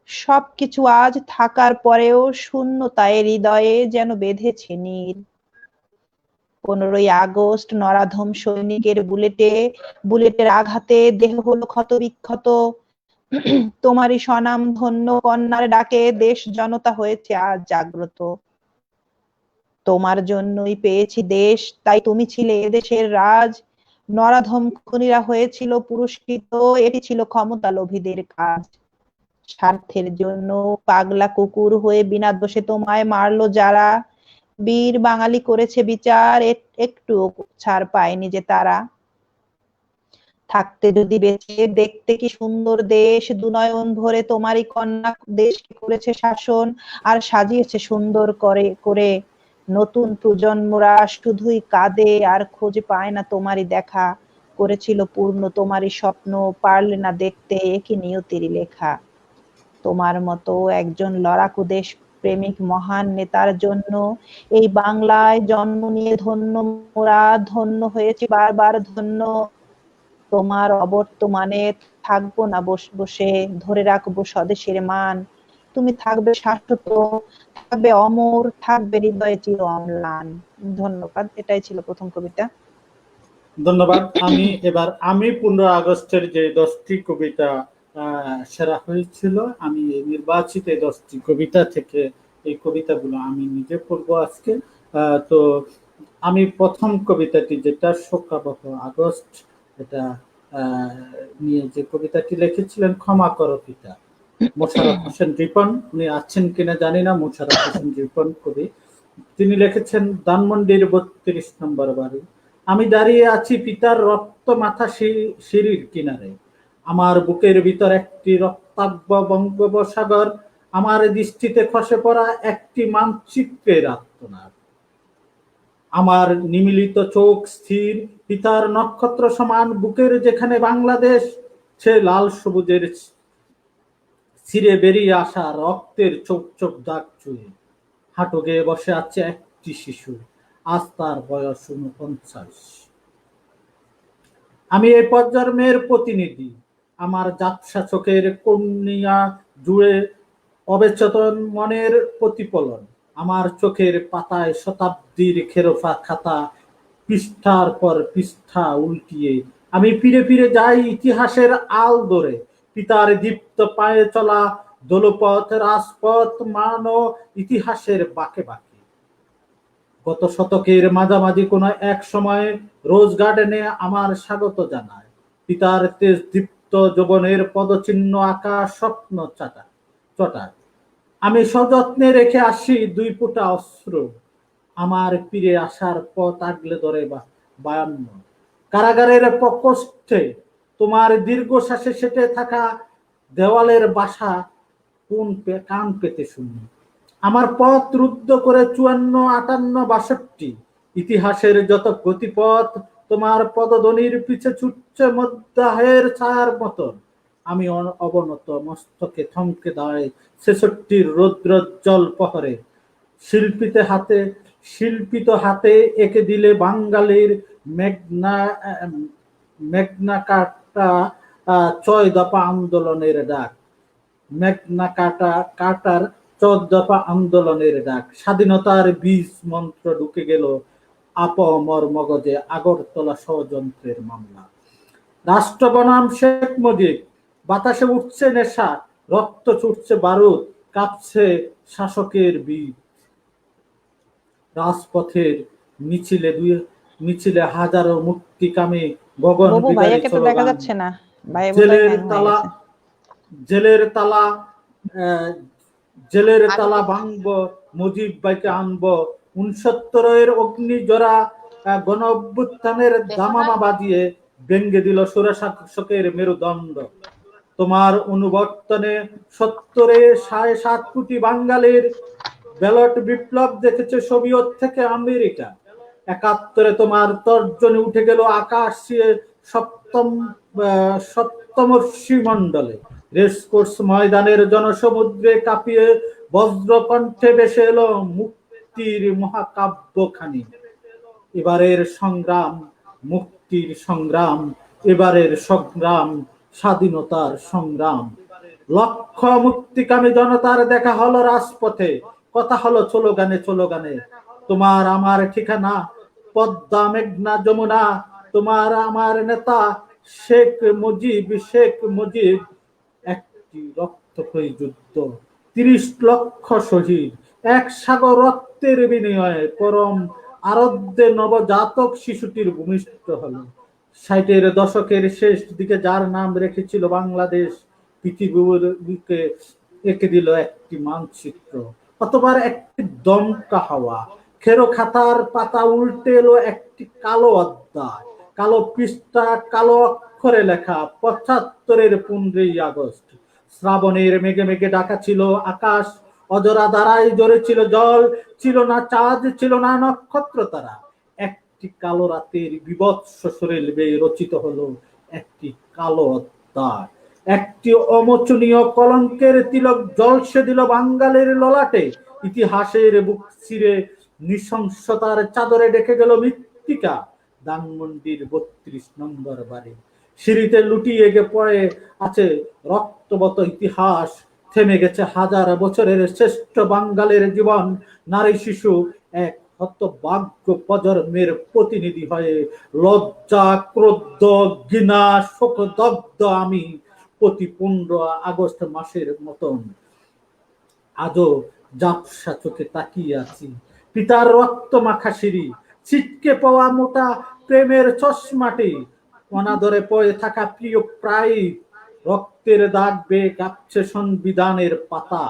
Speaker 3: সবকিছু আজ থাকার পরেও শূন্যতায় হৃদয়ে যেন বেঁধেছে নীড়। 15ই আগস্ট নরাধম সৈনিকের বুলেটের আঘাতে দেহ হলো ক্ষত বিক্ষত। তোমারই স্বনাম ধন্য কন্যার ডাকে দেশ জনতা হয়েছে আজ জাগ্রত। তোমার জন্যই পেয়েছি দেশ, তাই তুমি ছিলে এদেশের রাজ। নরাধম খুনীরা হয়েছিল পুরস্কৃত, এটি ছিল ক্ষমতা লোভীদের কাজ। স্বার্থের জন্য পাগলা কুকুর হয়ে বিনা দোষে তোমায় মারলো যারা। বীর বাঙালি করেছে বিচার, একটু ছাড় পায়নি যে তারা। থাকতে যদি বেঁচে দেখতে কি সুন্দর দেশ, দুনয়ন ভরে তোমারই কন্যা দেশকে করেছে শাসন, আর সাজিয়েছে সুন্দর করে। নতুন প্রজন্মরা শুধুই কাঁদে আর খোঁজে পায় না তোমারই দেখা। করেছিল পূর্ণ তোমারই স্বপ্ন, পারলে না দেখতে একই নিয়তিরই লেখা। তোমার মতো একজন লড়াকু দেশ প্রেমিক মহান নেতার জন্য এই বাংলায় জন্ম নিয়ে ধন্য মোরা, ধন্য হয়েছি বারবার ধন্য। তোমার অবর্তমানে থাকবো না বসে, ধরে রাখবো স্বদেশের মান। তুমি থাকবে শাশ্বত, থাকবে অমর, থাকবে হৃদয়ে চির অম্লান। ধন্যবাদ। এটাই ছিল প্রথম কবিতা।
Speaker 1: ধন্যবাদ। আমি 15 আগস্টের যে 10টি কবিতা সেরা হয়েছিল, আমি নির্বাচিত 10টি কবিতা থেকে এই কবিতাগুলো আমি নিজে পড়বো আজকে। তো আমি প্রথম কবিতাটি, যেটা শোকাবহ আগস্ট, এটা নিয়ে যে কবিতাটি লিখেছিলেন, ক্ষমা করো পিতা, মোশাররফ হোসেন রিপন। উনি আছেন কিনা জানি না, মোশাররফ হোসেন রিপন কবি। তিনি লিখেছেন, ধানমন্ডির 32 নম্বর বাড়ি। আমি দাঁড়িয়ে আছি পিতার রক্ত মাথা সিঁড়ির কিনারে। আমার বুকের ভিতর একটি রক্তাব্য বঙ্গোপসাগর, আমার দৃষ্টিতে খসে পড়া একটি মানচিত্রের আত্মনাদ। আমার নিমিলিত চোখ স্থির পিতার নক্ষত্র সমান বুকের যেখানে বাংলাদেশ, সে লাল সবুজের ছিঁড়ে বেরিয়ে আসা রক্তের চোখ চোখ দাগ চুয়ে হাঁটু গেয়ে বসে আছে একটি শিশু, আজ তার বয়স 49। আমি এই প্রজন্মের প্রতিনিধি, আমার ঝাপসা চোখের কর্নিয়া জুড়ে অবচেতন মনের প্রতিফলন। আমার চোখের পাতায় শতাব্দীর খেরফা খাতা, পৃষ্ঠার পর পৃষ্ঠা উল্টিয়ে আমি ফিরে ফিরে যাই ইতিহাসের আল ধরে। পিতার দীপ্ত পায়ে চলা দোলপথ রাজপথ মানো ইতিহাসের বাঁকে বাঁকে। গত শতকের মাঝামাঝি কোন এক সময় রোজ গার্ডেনে আমার স্বাগত জানায়। পিতার তেজ দীপ্ত যৌবনের পদচিহ্ন আঁকা স্বপ্ন চটায়। আমি সযত্নে রেখে আসি 2 ফোঁটা অশ্রু, আমার ফিরে আসার পথ আগলে ধরে 52। কারাগারের প্রকোষ্ঠে তোমার দীর্ঘশ্বাসে সেটে থাকা দেওয়ালের বাসা কান পেতে শুনি। আমার পথ রুদ্ধ করে 54, 58, 62। ইতিহাসের যত গতিপথ তোমার পদধ্বনির পিছে ছুটছে মধ্যাহের ছায়ার মতন। আমি অবনত মস্তকে থমকে দাঁড়াই 66 রৌদ্রোজ্জ্বল প্রহরে। শিল্পিত হাতে এঁকে দিলে বাঙালির মেঘনা কাটা 6 দফা আন্দোলনের ডাক। মেঘনা কাটার 14 দফা আন্দোলনের ডাক। স্বাধীনতার বীজ মন্ত্র ঢুকে গেল আপমর মগজে, আগরতলা ষড়যন্ত্রের মামলা। রাষ্ট্র বনাম শেখ মুজিব, বাতাসে উঠছে নেশা, রক্ত ছুটছে বারুদ, কাঁপছে শাসকের বিষ। রাজপথের মিছিলে হাজারো মুক্তিকামী গগন
Speaker 3: ববু
Speaker 1: বিদারী
Speaker 3: ভাইয়াকে তো দেখা
Speaker 1: স্লোগান।
Speaker 3: যাচ্ছে না, ভাইয়া বোধহয়
Speaker 1: জেলের
Speaker 3: হ্যাং হয়ে
Speaker 1: তালা
Speaker 3: গেছে।
Speaker 1: জেলের তালা আহ, জেলের
Speaker 2: আমি
Speaker 1: তালা
Speaker 2: দেখছি।
Speaker 1: ভাঙব, মুজিব বাইকে আনব, 69 অগ্নিজোড়া গণ অভ্যুত্থানের
Speaker 2: দেখো না,
Speaker 1: দামামা বাজিয়ে ভেঙ্গে দিল স্বৈরশাসকের মেরুদণ্ড। তোমার অনুবর্তনে 70-7.5 কোটি বাঙালির ব্যালট বিপ্লব দেখেছে সোভিয়েত থেকে আমেরিকা। 71 তোমার তর্জনী উঠে গেল আকাশ ছুঁয়ে সপ্তমর্ষি মণ্ডলে। রেসকোর্স ময়দানের জনসমুদ্রে কাঁপিয়ে বজ্রকণ্ঠে ভেসে এলো মুক্তির মহাকাব্যখানি। এবারের সংগ্রাম মুক্তির সংগ্রাম, এবারের সংগ্রাম স্বাধীনতার সংগ্রাম। লক্ষ মুক্তিকামী জনতার দেখা হলো রাজপথে, কথা হলো স্লোগানে স্লোগানে। তোমার আমার ঠিকানা পদ্মা মেঘনা যমুনা, তোমার আমার নেতা শেখ মুজিব, শেখ মুজিব। একটি রক্তক্ষয়ী যুদ্ধ, 30 লক্ষ শহীদ, এক সাগর রক্তের বিনিময়ে পরম আরাধ্যে নবজাতক শিশুটির ভূমিষ্ঠ হলো। 60-এর দশকের শেষ দিকে যার নাম রেখেছিল বাংলাদেশ, পৃথিবীর বুকে এঁকে দিল একটি মানচিত্র। অতবার একটি দমকা হাওয়া, খেরো খাতার পাতা উল্টে এলো একটি কালো অধ্যায়, কালো পৃষ্ঠা, কালো অক্ষরে লেখা 75-এর 15ই আগস্ট। শ্রাবণের মেঘে মেঘে ঢাকা ছিল আকাশ, অজরা ধারায় জোরে ছিল জল, ছিল না চাঁদ, ছিল না নক্ষত্র তারা। একটি কালো রাতের বিভৎস শরীর বেয়ে রচিত হলো একটি কালো অধ্যায়। একটি অমোচনীয় কলঙ্কের তিলক জলসে দিল বাঙালির ললাটে। ইতিহাসের বুক চিরে নৃশংসতার চাদরে ডেকে গেল মৃত্তিকা। ধানমন্ডির 32 নম্বর বাড়ি সিঁড়িতে লুটিয়ে পড়ে আছে রক্তবত ইতিহাস। থেমে গেছে হাজার বছরের শ্রেষ্ঠ বাঙালির জীবন। নারী শিশু এক হতভাগ্য প্রজন্মের প্রতিনিধি হয়ে লজ্জা, ক্রোধ, ঘৃণা, শোকদগ্ধ আমি প্রতি 15 আগস্ট মাসের মতন আজও ঝাপসা চোখে তাকিয়ে আছি। পিতার রক্ত মাখা সিঁড়ি, ছিটকে পাওয়া মোটা প্রেমের চশমাটি, অনাদরে পড়ে থাকা প্রিয় প্রায়, রক্তের দাগ বেয়ে কাঁপছে সংবিধানের পাতা,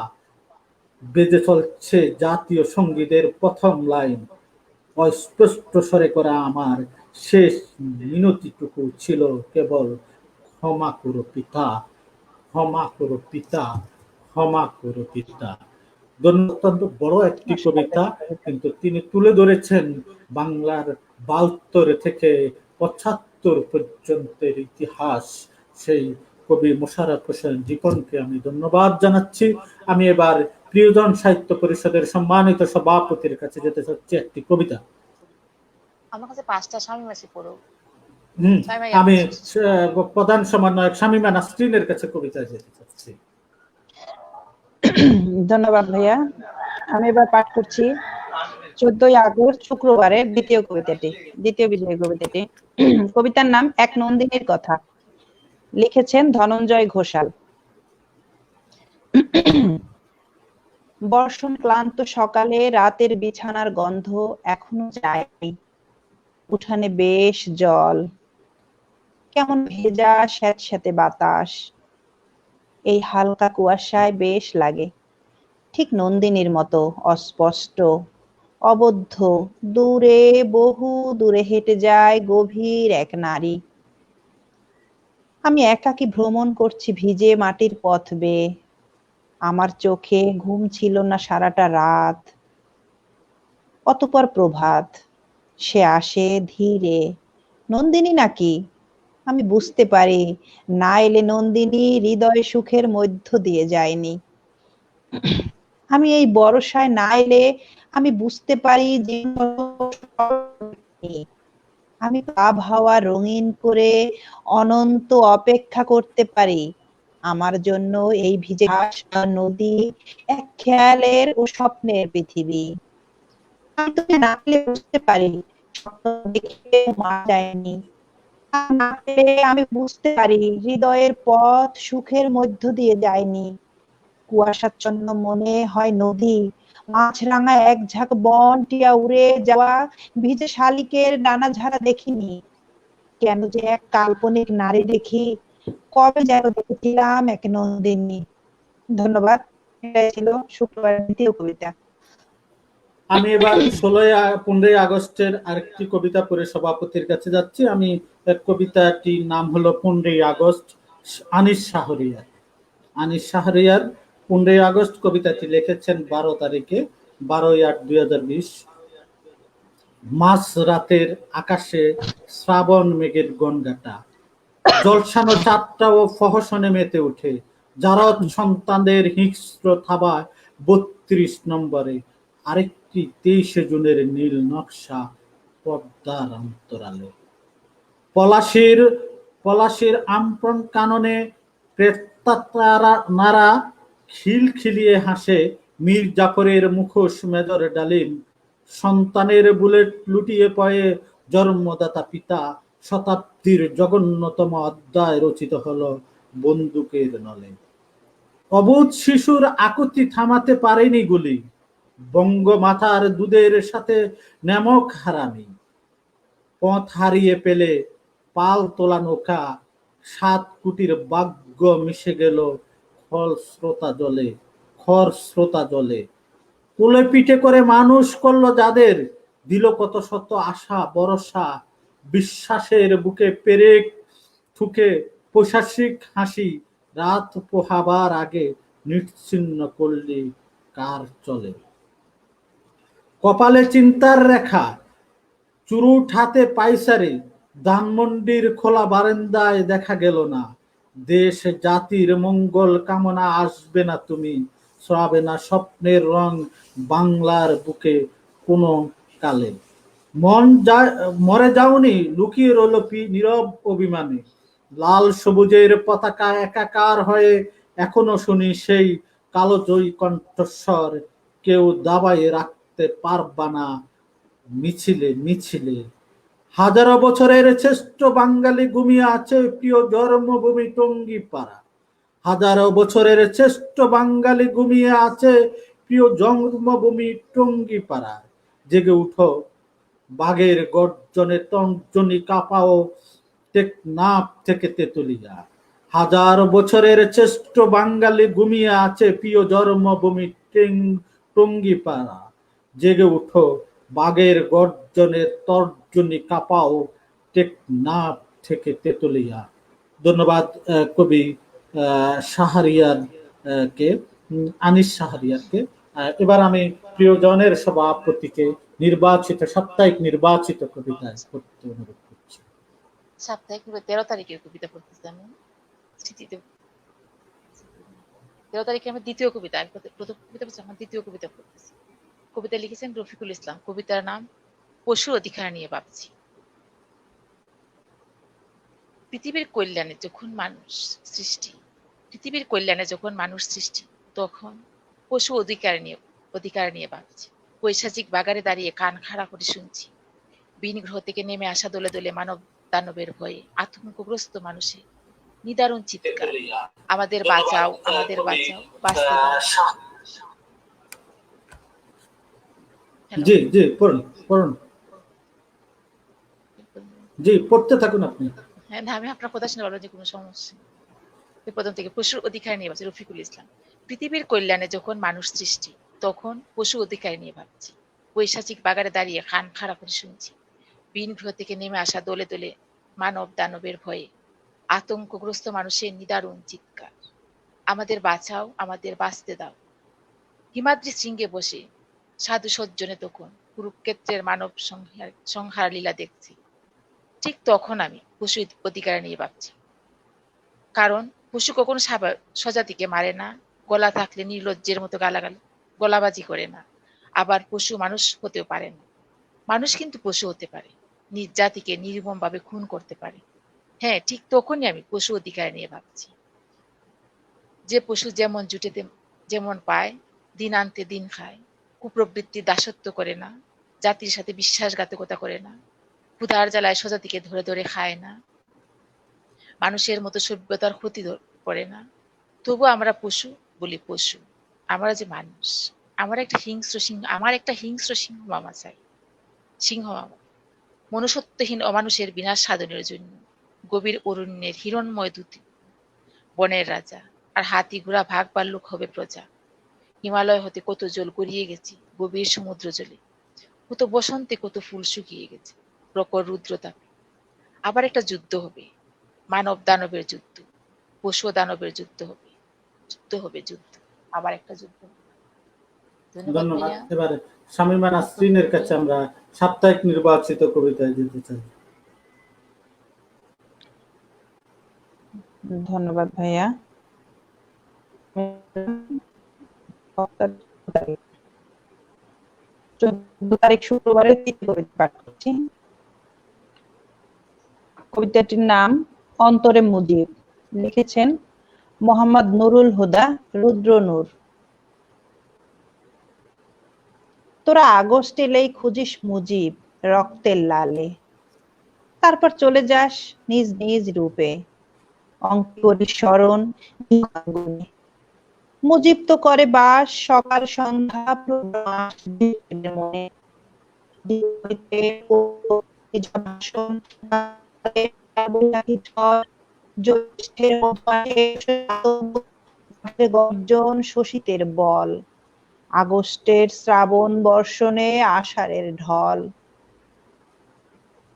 Speaker 1: বেজে চলছে জাতীয় সঙ্গীতের প্রথম লাইন। অস্পষ্ট স্বরে করা আমার শেষ মিনতিটুকু ছিল কেবল, ক্ষমা করো পিতা, ক্ষমা করো পিতা, ক্ষমা করো পিতা। অত্যন্ত বড় একটি কবিতা, কিন্তু তিনি তুলে ধরেছেন বাংলার 72 থেকে 75 পর্যন্তের ইতিহাস। সেই কবি মোশাররফ হোসেন জীবনকে আমি ধন্যবাদ জানাচ্ছি। আমি এবার প্রিয়জন সাহিত্য পরিষদের সম্মানিত সভাপতির কাছে যেতে চাচ্ছি একটি কবিতা।
Speaker 2: আমার কাছে 5টা স্বামী মাসি পড়ো।
Speaker 1: আমি প্রধান সমন্বয়ক শামীমা নাসরিনের কাছে কবিতা যেতে চাচ্ছি।
Speaker 3: ধন্যবাদ ভাইয়া। আমি এবার পাঠ করছি 14ই আগস্ট শুক্রবারের দ্বিতীয় বিজয়ী কবিতাটি। কবিতার নাম এক নন্দিনীর কথা, লিখেছেন ধনঞ্জয় ঘোষাল। বর্ষণ ক্লান্ত সকালে রাতের বিছানার গন্ধ এখনো যায়নি। উঠানে বেশ জল, কেমন ভেজা স্যাঁতস্যাঁতে বাতাস, এই হালকা কুয়াশায় বেশ লাগে। ঠিক নন্দিনীর মতো অস্পষ্ট, অবদ্ধ, দূরে, বহু দূরে হেঁটে যায় গভীর এক নারী। আমি একাকী ভ্রমণ করছি ভিজে মাটির পথ বেয়ে। আমার চোখে ঘুম ছিল না সারাটা রাত। অতঃপর প্রভাত, সে আসে ধীরে। নন্দিনী নাকি? আমি বুঝতে পারি, না এলে নন্দিনী হৃদয় সুখের মধ্য দিয়ে যায়নি। আমি এই বর্ষায় না এলে আমি বুঝতে পারি যে আমি আবহাওয়া রঙিন করে অনন্ত অপেক্ষা করতে পারি। আমার জন্য এই ভিজে ঘাস আর নদী এক খেয়ালের ও স্বপ্নের পৃথিবী। আমি তোকে না পেলে বুঝতে পারি স্বপ্ন দেখে মারা যায়নি, না পেলে আমি বুঝতে পারি হৃদয়ের পথ সুখের মধ্য দিয়ে যায়নি। কুয়াশাচ্ছন্ন মনে হয় নদী, মাছরাঙা এক ঝাঁক বন টিয়া উড়ে যাওয়া ভিজে শালিকের ডানা ঝাড়া দেখিনি। কেন যে এক কাল্পনিক নারী দেখি, কবে যেন দেখেছিলাম এক নন্দিনী। ধন্যবাদ। এটাই ছিল শুক্রবারের দ্বিতীয় কবিতা।
Speaker 1: আমি এবার 15ই আগস্টের আরেকটি কবিতা পড়ে সভাপতির কাছে যাচ্ছি। আমি কবিতাটির নাম হলো 15ই আগস্ট, আনিস শাহরিয়ার। আনিস শাহরিয়ার 15ই আগস্ট কবিতাটি লিখেছেন 12 তারিখে, 12/8/2020। মাঝ রাতের আকাশে শ্রাবণ মেঘের গনগাটা, জলসানো চাঁদটা ও ফহসনে মেতে উঠে, জারদ সন্তানদের হিংস্র থাবায় 32 নম্বরে আরেকটি 23শে জুনের নীল নকশা পদ্মার অন্তরালে। পলাশির আমন্ত্রণ কাননে প্রেতাত্মারা খিলখিলিয়ে হাসে, মীর জাফরের মুখোশ মেজর ডালিম, সন্তানের বুলেট লুটিয়ে পড়ে জন্মদাতা পিতা, শতাব্দীর জঘন্যতম অধ্যায় রচিত হলো বন্দুকের নলে। অবুঝ শিশুর আকুতি থামাতে পারেনি গুলি, বঙ্গমাতার দুধের সাথে নেমক হারামি। পথ হারিয়ে পেলে পাল তোলা নৌকা, 7 কোটির ভাগ্য মিশে গেল খর স্রোতা জলে। কোলে পিঠে করে মানুষ করলো যাদের, দিল কত শত আশা ভরসা, বিশ্বাসের বুকে পেরেক ঠুকে পৈশাচিক হাসি, রাত পোহাবার আগে নিশ্চিহ্ন করলি কার চলে। কপালে চিন্তার রেখা, চুরুট হাতে পাইসারে, ধানমন্ডির খোলা বারান্দায় দেখা গেল না। দেশ জাতির মঙ্গল কামনা আসবে না তুমি, ছড়াবে না স্বপ্নের রং বাংলার বুকে কোনো কালে। মরে যাওনি, লুকিয়ে রইল নীরব অভিমানে, লাল সবুজের পতাকা একাকার হয়ে এখনো শুনি সেই কালোজয়ী কণ্ঠস্বর, কেউ দাবায় রাখতে পারবা না মিছিলে মিছিলে। হাজারো বছরের শ্রেষ্ঠ বাঙালি ঘুমিয়ে আছে প্রিয় জন্মভূমি টঙ্গিপাড়া। হাজারো বছরের শ্রেষ্ঠ বাঙালি ঘুমিয়ে আছে প্রিয় জন্মভূমি টঙ্গিপাড়া। জেগে উঠো, বাঘের গর্জনে তর্জনী কাঁপাও টেকনাফ থেকে তেতুলিয়া। হাজার বছরের শ্রেষ্ঠ বাঙালি ঘুমিয়ে আছে প্রিয় জন্মভূমি টঙ্গিপাড়া। জেগে উঠো, বাঘের গর্জনে তর্জনী কাঁপাও টেকনাফ থেকে তেতুলিয়া। ধন্যবাদ কবি শাহরিয়ার কে, আনিস শাহরিয়ারকে। এবার আমি প্রিয়জনের সভাপতিকে সাপ্তাহিক নির্বাচিত কবিতায় পড়তে অনুরোধ করছি।
Speaker 2: সাপ্তাহিক 13 তারিখের কবিতা পড়তেছি আমি। 13 তারিখে আমার দ্বিতীয় কবিতা, প্রথম কবিতা পড়ছি, আমার দ্বিতীয় কবিতা পড়তেছি। কবিতা লিখেছেন রফিকুল ইসলাম। কবিতার নাম পশু অধিকার নিয়ে ভাবছি। পৃথিবীর কল্যাণে যখন মানুষ সৃষ্টি, তখন পশু অধিকার নিয়ে ভাবছি। পৈশাচিক বাগারে দাঁড়িয়ে কান খাড়া করে শুনছি, ভিন গ্রহ থেকে নেমে আসা দলে দলে মানব দানবের ভয়ে আতঙ্কগ্রস্ত মানুষের নিদারুণ চিৎকার, আমাদের বাঁচাও, আমাদের বাঁচাও, বাঁচতে দাও।
Speaker 1: জি জি, পড়ুন। জি, পড়তে থাকুন আপনি।
Speaker 2: হ্যাঁ, আমি আপনার কথা শুনে ভাবলাম যে কোনো সমস্যা। প্রথম থেকে পশুর অধিকার নিয়ে ভাবছি, রফিকুল ইসলাম। পৃথিবীর কল্যাণে যখন মানুষ সৃষ্টি, তখন পশু অধিকার নিয়ে ভাবছি। পৈশাচিক বাগারে দাঁড়িয়ে কান খাড়া করে শুনছি, ভিন গ্রহ থেকে নেমে আসা দলে দলে মানব দানবের ভয়ে আতঙ্কগ্রস্ত মানুষের নিদারুণ চিৎকার, আমাদের বাঁচাও, আমাদের বাঁচতে দাও। হিমাদ্রি শৃঙ্গে বসে সাধু সজ্জনে তখন কুরুক্ষেত্রের মানব সংহার লীলা দেখছি। ঠিক তখন আমি পশু অধিকার নিয়ে ভাবছি। কারণ পশু কখনো স্বজাতিকে মারে না, গলা থাকলে নির্লজ্জের মতো গলাবাজি করে না। আবার পশু মানুষ হতেও পারে না, মানুষ কিন্তু পশু হতে পারে, নিজ জাতিকে নির্মম ভাবে খুন করতে পারে। হ্যাঁ, ঠিক তখনই আমি পশু অধিকার নিয়ে ভাবছি। যে পশু যেমন জুটেতে যেমন পায়, দিন আনতে দিন খায়, কুপ্রবৃত্তি দাসত্ব করে না, জাতির সাথে বিশ্বাসঘাতকতা করে না, ক্ষুধার জ্বালায় স্বজাতিকে ধরে ধরে খায় না, মানুষের মতো সভ্যতার ক্ষতি করে না, তবু আমরা পশু বলি পশু। আমরা যে মানুষ, আমার একটা হিংস্র সিংহ মামা চাই, সিংহ মামা মনুষ্যত্বহীন অমানুষের বিনাশ সাধনের জন্য। গভীর অরণ্যের হিরণময় দূতি, বনের রাজা, আর হাতি ঘোড়া ভাগ ভাল্লুক হবে প্রজা। হিমালয় হতে কত জল গড়িয়ে গেছে গভীর সমুদ্র জলে, কত বসন্তে কত ফুল শুকিয়ে গেছে প্রখর রুদ্রতাপে। আবার একটা যুদ্ধ হবে, মানব দানবের যুদ্ধ, পশু ও দানবের যুদ্ধ হবে, যুদ্ধ, আবার একটা যুদ্ধ হবে। ধন্যবাদ
Speaker 1: ধন্যবাদ।
Speaker 2: ভাইয়া।
Speaker 1: এবারে শামীমা নাসরিনের কাছে আমরা সাপ্তাহিক নির্বাচিত কবিতায় যেতে চাই।
Speaker 3: ধন্যবাদ ভাইয়া। 14 তারিখ শুক্রবারের তৃতীয় কবিতা পাঠ করছি। কবিতাটির নাম অন্তরে মুজিব, লিখেছেন মোহাম্মদ নুরুল হুদা, রুদ্র নূর। তোরা আগস্ট এলেই খুঁজিস মুজিব রক্তের লালে, তারপর চলে যাস নিজ নিজ রূপে, অঙ্কে করিস স্মরণ মুজিব তো করে বাস সকাল সন্ধ্যা মনে। গর্জন শোষিতের বল, আগস্টের শ্রাবণ বর্ষণে আষাঢ়ের ঢল।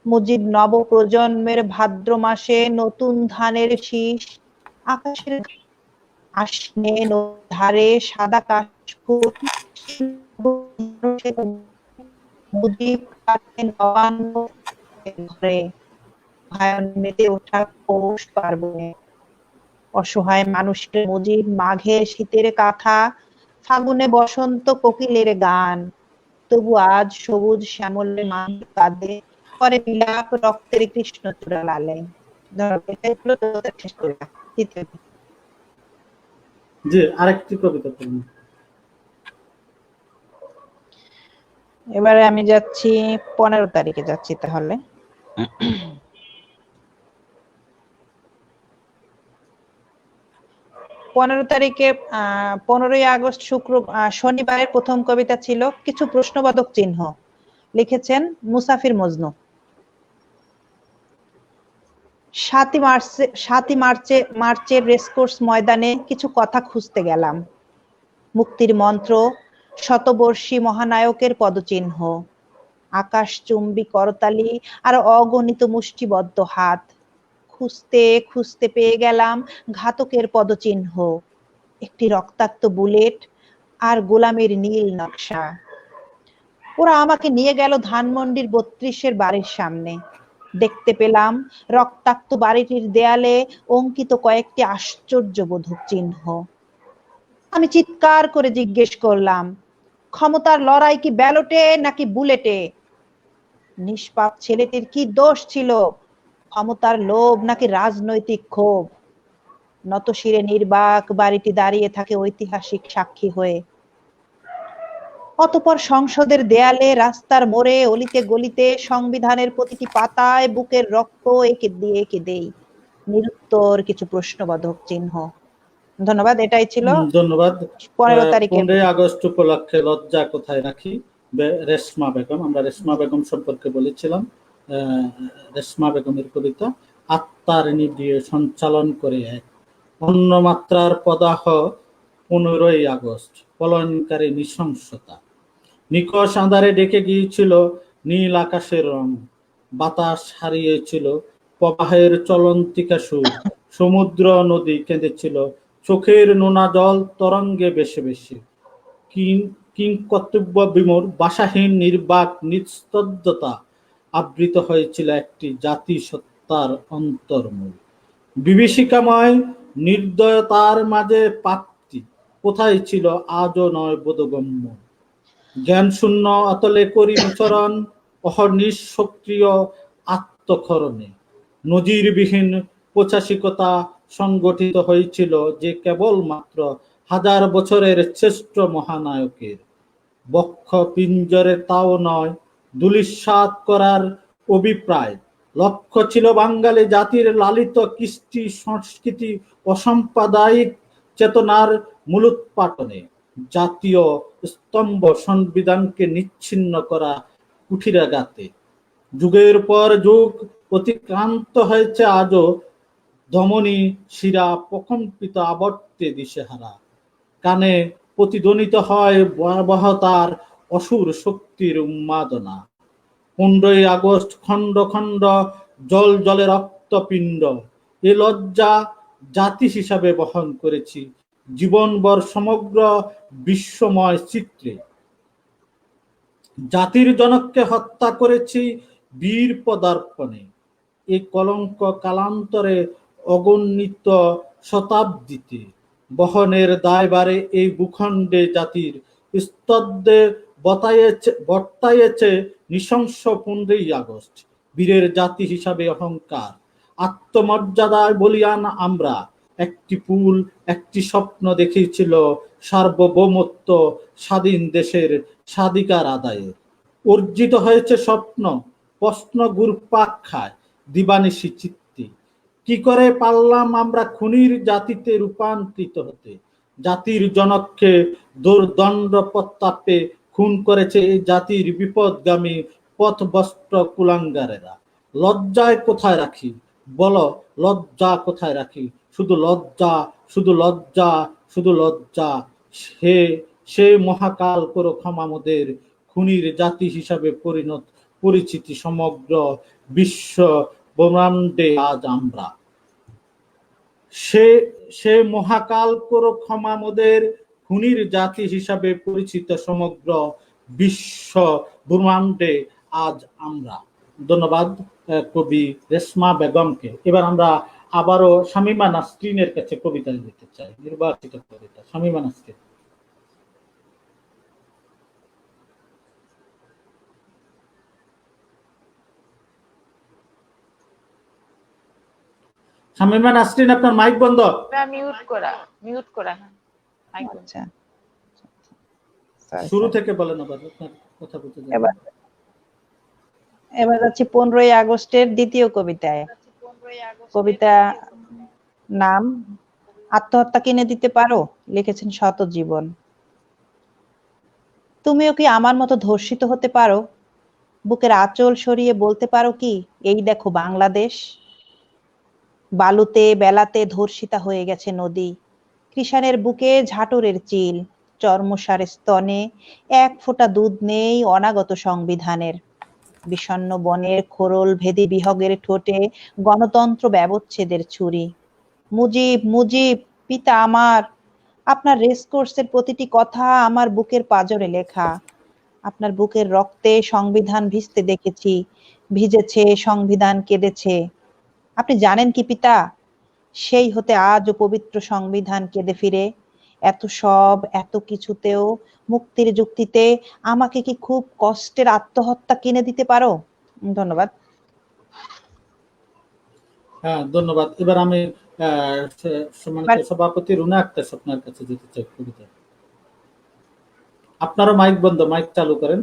Speaker 3: মুজিব নব প্রজন্মের ভাদ্র মাসে নতুন ধানের শীষ, আকাশের আসনে ধারে সাদা কাশফুল। মুজিব নবান্ন ঘরে মেতে ওঠা পৌষ পার্বণে। অসহায় মানুষের মুজিব মাঘে শীতের কাঁথা, ফাগুনে বসন্ত কোকিলের গান। তবু আজ সবুজ শ্যামলে মাটি কাঁদে, করে বিলাপ রক্তের কৃষ্ণচূড়া লালে।
Speaker 1: জি, আরেকটি কবিতা পড়ুন।
Speaker 3: এবারে আমি যাচ্ছি 15 তারিখে যাচ্ছি তাহলে। 15 তারিখে 15ই আগস্ট শনিবারের প্রথম কবিতা ছিল কিছু প্রশ্নবোধক চিহ্ন, লিখেছেন মুসাফির মজনু। 7ই মার্চের রেসকোর্স ময়দানে কিছু কথা খুঁজতে গেলাম। মুক্তির মন্ত্র, শতবর্ষী মহানায়কের পদচিহ্ন, আকাশচুম্বী করতালি আর অগণিত মুষ্টিবদ্ধ হাত। খুঁজতে খুঁজতে পেয়ে গেলাম ঘাতকের পদচিহ্ন, একটি রক্তাক্ত বুলেট আর গোলামের নীল নকশা। ওরা আমাকে নিয়ে গেল ধানমন্ডির 32-এর বাড়ির সামনে। দেখতে পেলাম রক্তাক্ত বাড়িটির দেয়ালে অঙ্কিত কয়েকটি আশ্চর্যবোধক চিহ্ন। আমি চিৎকার করে জিজ্ঞেস করলাম, ক্ষমতার লড়াই কি ব্যালটে নাকি বুলেটে? নিষ্পাপ ছেলেটির কি দোষ ছিল, ক্ষমতার লোভ নাকি রাজনৈতিক ক্ষোভ? নতশিরে নির্বাক বাড়িটি দাঁড়িয়ে থাকে ঐতিহাসিক সাক্ষী হয়ে। অতঃপর সংসদের দেয়ালে, রাস্তার মোড়ে, অলিতে গলিতে, সংবিধানের প্রতিটি পাতায় বুকের রক্ত এঁকে দেই নিরুত্তর কিছু প্রশ্নবোধক চিহ্ন। ধন্যবাদ। এটাই ছিল
Speaker 1: ধন্যবাদ।
Speaker 3: 15 তারিখে।
Speaker 1: 15 আগস্ট উপলক্ষে লজ্জা কোথায় রাখি, রেশমা বেগম। আমরা রেশমা বেগম সম্পর্কে বলেছিলাম। রেশমা বেগমের কবিতা। আত্মার নিবিয়ে সঞ্চালন করে এক অন্য মাত্রার পদাহ 15ই আগস্ট, পলায়নকারী নৃশংসতা। নিকষ আঁধারে ডেকে গিয়েছিল নীল আকাশের রং, বাতাস হারিয়েছিল প্রবাহের চলন্তিকা সুর, সমুদ্র নদী কেঁদেছিল চোখের নোনা জল তরঙ্গে বেশে বেশে। কিংকর্তব্য বিমূর বাসাহীন নির্বাক নিস্তব্ধতা আবৃত হয়েছিল একটি জাতি সত্তার অন্তর্মূল। বিভীষিকাময় নির্দয়তার মাঝে প্রাপ্তি কোথায় ছিল আজও নয় বোধগম্য। জ্ঞান শূন্য অতলে করি বিচরণ অহর্নিশ সক্রিয় আত্মক্ষরণে। নজিরবিহীন পৈশাচিকতা সংগঠিত হয়েছিল যে কেবলমাত্র 1000 বছরের শ্রেষ্ঠ মহানায়কের বক্ষ পিঞ্জরে, তাও নয় ধূলিসাৎ করার অভিপ্রায়। লক্ষ্য ছিল বাঙালি জাতির লালিত কৃষ্টি সংস্কৃতি ও সাম্প্রদায়িক চেতনার মূলোৎপাটনে। জাতীয় স্তম্ভ সংবিধানকে নিচ্ছিন্ন করা কুঠিরাঘাতে। যুগের পর যুগ অতিক্রান্ত হয়েছে, আজও ধমনী শিরা প্রকম্পিত, আবর্তে দিশেহারা। কানে প্রতিধ্বনিত হয় ভয়াবহতার অসুর শক্তির উন্মাদনা। 15ই আগস্ট খণ্ড খণ্ড জল জলে রক্তপিণ্ড, এ লজ্জা জাতি হিসাবে বহন করেছি জীবনভর সমগ্র বিশ্বময় চিত্রে। জাতির জনককে হত্যা করেছি বীর পদার্পণে। এই কলঙ্ক কালান্তরে অগণিত শতাব্দীতে বহনের দায়ভারে এই ভূখণ্ডে জাতির স্তব্ধে বর্তাইয়েছে নৃশংস 15ই আগস্ট। বীরের জাতি হিসাবে অহংকার, আত্মমর্যাদায় বলিয়ান আমরা। একটি ফুল, একটি স্বপ্ন দেখিয়েছিল সার্বভৌমত্ব, স্বাধীন দেশের স্বাধিকার আদায়ে। অর্জিত হয়েছে স্বপ্ন, প্রশ্ন ঘুরপাক খায় দিবানিশি চিত্তে। কি করে পারলাম আমরা খুনির জাতিতে রূপান্তরিত হতে? জাতির জনককে দুর্দণ্ড প্রতাপে খুন করেছে এই জাতির বিপদগামী পথভ্রষ্ট কুলাঙ্গারেরা। লজ্জায় কোথায় রাখি বলো, লজ্জা কোথায় রাখি? শুধু লজ্জা, শুধু লজ্জা, শুধু লজ্জা। সে মহাকাল করো ক্ষমা মোদের, খুনির জাতি হিসাবে পরিচিতি সমগ্র বিশ্ব ব্রহ্মাণ্ডে আজ আমরা। সে মহাকাল করো ক্ষমা মোদের, খুনির জাতি হিসাবে পরিচিত সমগ্র বিশ্ব ব্রহ্মাণ্ডে আজ আমরা। ধন্যবাদ কবি রেশমা বেগমকে। এবার আমরা আবারও শামীমা নাসরিনের কাছে কবিতা দিতে চাই, নির্বাচিত কবিতা। শামীমা নাসরিন। শামীমা নাসরিন, আপনার মাইক বন্ধ।
Speaker 2: মিউট করা। মাইক বন্ধ।
Speaker 3: আচ্ছা,
Speaker 1: শুরু থেকে বলেন আবার, আপনার কথা বলতে যান।
Speaker 3: এবার যাচ্ছি 15ই আগস্টের দ্বিতীয় কবিতায়। কবিতা নাম আত্মহত্যা কিনে দিতে পারো, লিখেছেন শত জীবন। তুমিও কি আমার মতো ধর্ষিত হতে পারো? বুকের আঁচল সরিয়ে বলতে পারো কি, এই দেখো বাংলাদেশ। বালুতে বেলাতে ধর্ষিতা হয়ে গেছে নদী, কৃষাণের বুকে ঝাটরের চিল, চর্মসারের স্তনে এক ফোঁটা দুধ নেই অনাগত সংবিধানের। বিষণ্ণ বনের খোরল ভেদি বিহগের ঠোঁটে গণতন্ত্র ব্যবচ্ছেদের ছুরি। মুজিব, মুজিব, পিতা আমার, আপনার রেসকোর্সের প্রতিটি কথা আমার বুকের পাঁজরে লেখা। আপনার বুকের রক্তে সংবিধান ভিজতে দেখেছি, ভিজেছে সংবিধান, কেঁদেছে। আপনি জানেন কি পিতা, সেই হতে আজও পবিত্র সংবিধান কেঁদে ফিরে। এত সব, এত কিছুতেও, মুক্তির যুক্তিতে আমাকে কি খুব কষ্টের আত্মহত্যা কিনে দিতে পারো? ধন্যবাদ।
Speaker 1: হ্যাঁ, ধন্যবাদ। এবার আমি সম্মানিত সভাপতি রুনা আক্তার স্বপ্নার কাছে যেতে চাই কবিতা। আপনারও মাইক বন্ধ, মাইক চালু করেন।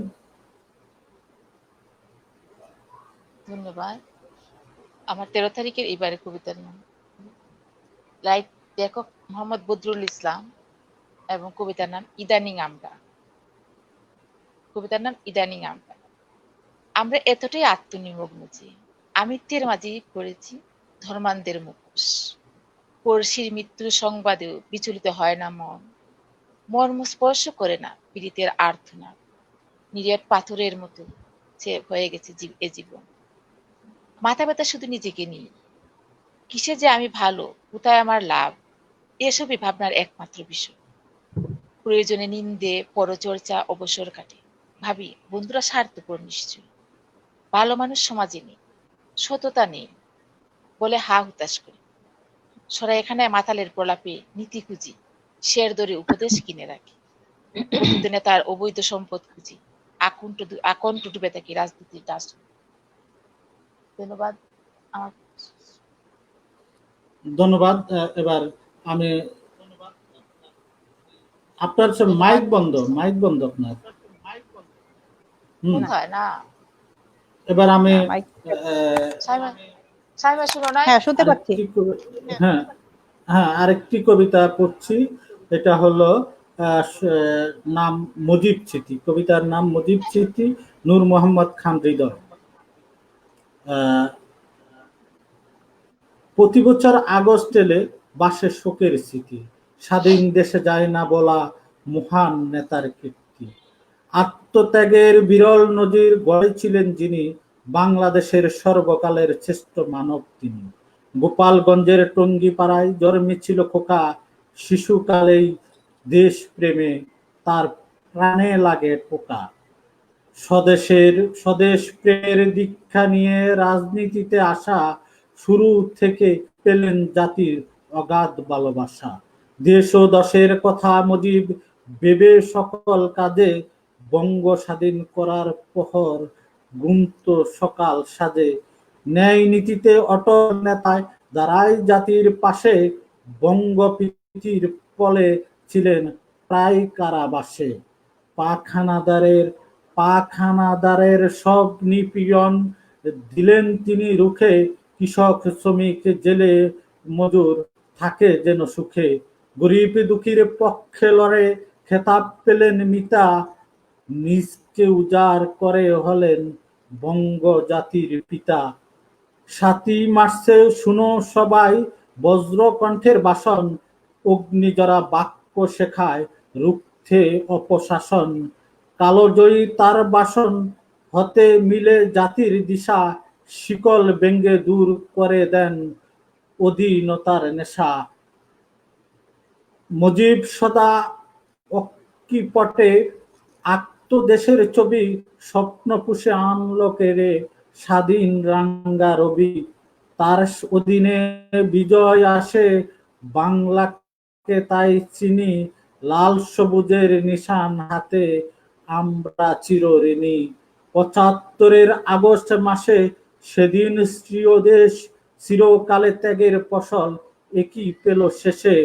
Speaker 2: ধন্যবাদ। আমার 13 তারিখের এবারে কবিতার নাম লেখক মোহাম্মদ বদরুল ইসলাম এবং কবিতার নাম ইদানিং আমরা। কবিতার নাম ইদানিং আমরা। আমরা এতটাই আত্মনিমগ্ন যে আমিত্বের মাঝে পড়েছি ধর্মান্ধের মুখোশ। পড়শির মৃত্যুর সংবাদেও বিচলিত হয় না মন, মর্ম স্পর্শ করে না পীড়িতের আর্তনাদ। নিরেট পাথরের মতো হয়ে গেছে এ জীবন। মাথা ব্যথা শুধু নিজেকে নিয়ে, কিসে যে আমি ভালো, কোথায় আমার লাভ, এসবই ভাবনার একমাত্র বিষয়। প্রয়োজনে নিন্দে পরচর্চা অবসর কাটে, ভাবি বন্ধুরা স্বার্থপর নিশ্চয়। ভালো মানুষ সমাজে নেই, সততা নেই বলে হা হুতাশ করি। সরা এখানে মাতালের প্রলাপে নীতি খুঁজি, শের দরে উপদেশ কিনে রাখি। কথিত নেতার অবৈধ সম্পদ খুঁজি, আকণ্ঠ ডুবে থাকি রাজনীতির দাস। ধন্যবাদ। আমার
Speaker 1: ধন্যবাদ। এবার আমি আপনার মাইক বন্ধ, মাইক বন্ধ আপনার।
Speaker 2: হয় না।
Speaker 1: এবার আমি
Speaker 3: মাইক।
Speaker 2: সাইমা সাইমা শুনো না?
Speaker 3: হ্যাঁ, শুনতে পাচ্ছি।
Speaker 1: হ্যাঁ হ্যাঁ, আরেকটি কবিতা পড়ছি। এটা হলো নাম মুজিব স্মৃতি, কবিতার নাম মুজিব স্মৃতি, নূর মোহাম্মদ খান হৃদয়। প্রতি বছর আগস্ট এলে বাসে শোকের স্মৃতি, স্বাধীন দেশে যায় না বলা মহান নেতার কীর্তি। আত্মত্যাগের বিরল নজির গড়েছিলেন যিনি, বাংলাদেশের সর্বকালের শ্রেষ্ঠ মানব তিনি। গোপালগঞ্জের টঙ্গিপাড়ায় জন্মেছিল খোকা, শিশুকালেই দেশ প্রেমে তার প্রাণে লাগে টোকা। স্বদেশ প্রেমের দীক্ষা নিয়ে রাজনীতিতে আসা, শুরু থেকে পেলেন জাতির অগাধ ভালোবাসা। দেশ ও দশের কথা মুজিব ভেবে সকল কাজে, বঙ্গ স্বাধীন করার প্রহর গুনত সকাল সাজে। ন্যায় নীতিতে অটল নেতায় দাঁড়ায় জাতির পাশে, বঙ্গ প্রীতির ফলে ছিলেন প্রায় কারাবাসে। পাখানাদারের সব নিপীড়ন দিলেন তিনি রুখে, কৃষক শ্রমিক জেলে মজুর থাকে যেন সুখে। গরিব দুঃখীর পক্ষে লড়ে খেতাব পেলেন মিতা, নিজকে উজাড় করে হলেন বঙ্গ জাতির পিতা। ৭ই মার্চে শুনো সবাই বজ্র কণ্ঠের ভাষণ, অগ্নিজরা বাক্য শেখায় রুখতে অপশাসন। কালজয়ী তার বাসন হতে মিলে জাতির দিশা, শিকল ভেঙে দূর করে দেন অধীনতার নেশা। মুজিব সদা অক্ষিপটে আঁকত দেশের ছবি, স্বপ্ন পুষে আনলো কেড়ে স্বাধীন রাঙ্গা রবি। তার অধীনে বিজয় আসে, বাংলাকে তাই চিনি, লাল সবুজের নিশান হাতে আমরা চিরঋণী। ৭৫-এর আগস্ট মাসে সেদিন স্ত্রীয় দেশ, চিরকালে ত্যাগের ফসল একই পেল শেষে।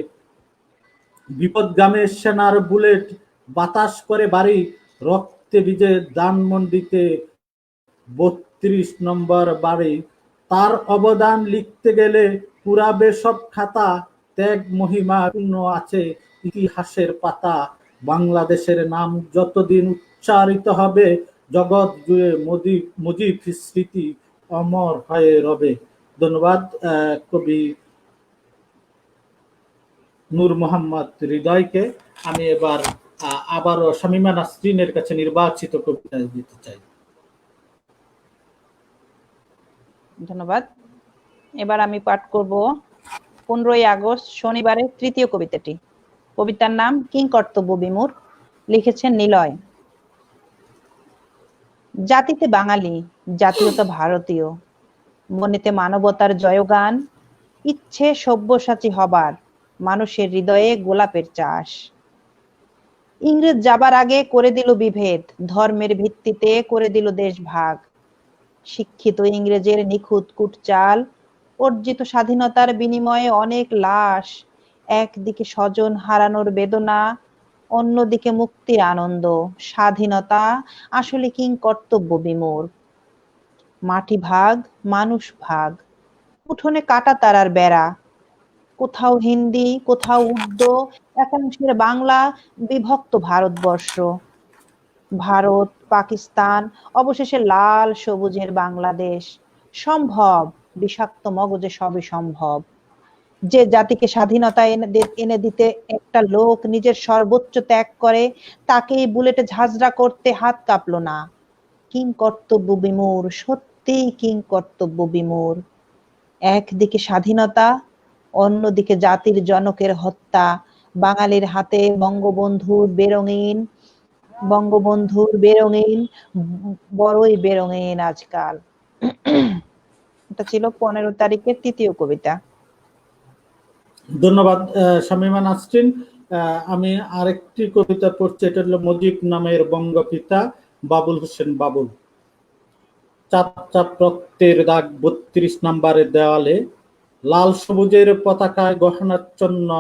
Speaker 1: বিপদগামী সেনার বুলেট বাতাস করে বাড়ি, রক্তে ভিজে ধানমন্ডিতে ৩২ নম্বর বাড়ি। তার অবদান লিখতে গেলে পুরাবে সব খাতা, ত্যাগ মহিমা পূর্ণ আছে ইতিহাসের পাতা। বাংলাদেশের নাম যতদিন উচ্চারিত হবে, জগৎ জুড়ে মুজিব স্মৃতি অমর হয়ে রবে। ধন্যবাদ কবি নূর মোহাম্মদ হৃদয়কে। আমি এবার আবারও শামীমা নাসরিনের কাছে নির্বাচিত কবিতা দিতে চাই।
Speaker 3: ধন্যবাদ। এবার আমি পাঠ করব 15ই আগস্ট শনিবারের তৃতীয় কবিতাটি। কবিতার নাম কিংকর্তব্য বিমূঢ়, লিখেছেন নিলয়। জাতিতে বাঙালি, জাতীয়তা ভারতীয়, মনেতে মানবতার জয়গান, ইচ্ছে সব্যসাচী হবার, মানুষের হৃদয়ে গোলাপের চাষ। ইংরেজ যাবার আগে করে দিল বিভেদ, ধর্মের ভিত্তিতে করে দিল দেশ ভাগ। শিক্ষিত ইংরেজের নিখুঁত কুটচাল, অর্জিত স্বাধীনতার বিনিময়ে অনেক লাশ। একদিকে স্বজন হারানোর বেদনা, অন্যদিকে মুক্তির আনন্দ। স্বাধীনতা আসলে কিংকর্তব্য বিমূঢ়। মাটি ভাগ, মানুষ ভাগ, উঠোনে কাটা তারার বেড়া। কোথাও হিন্দি, কোথাও উর্দু, একাংশের বাংলা, বিভক্ত ভারতবর্ষ। ভারত, পাকিস্তান, অবশেষে লাল সবুজের বাংলাদেশ। সম্ভব, বিষাক্ত মগজে সবই সম্ভব। যে জাতিকে স্বাধীনতা এনে দিতে একটা লোক নিজের সর্বোচ্চ ত্যাগ করে, তাকেই বুলেটে ঝাঁঝরা করতে হাত কাঁপলো না। কিংকর্তব্য বিমূঢ়, সত্যিই কিংকর্তব্য বিমূঢ়। একদিকে স্বাধীনতা, অন্যদিকে জাতির জনকের হত্যা। বাঙালির হাতে বঙ্গবন্ধুর বেরঙিন, বড়ই বেরঙিন আজকাল। এটা ছিল 15 তারিখের তৃতীয় কবিতা।
Speaker 1: ধন্যবাদ শামীমা নাসরিন। আমি আরেকটি কবিতা পড়ছি, এটা হলো মুজিব নামের বঙ্গপিতা বাবুল হোসেন বাবুল। চাপ চাপ রক্তের দাগ ৩২ নম্বরের দেওয়ালে, লাল সবুজের পতাকায় গহনাচ্ছন্ন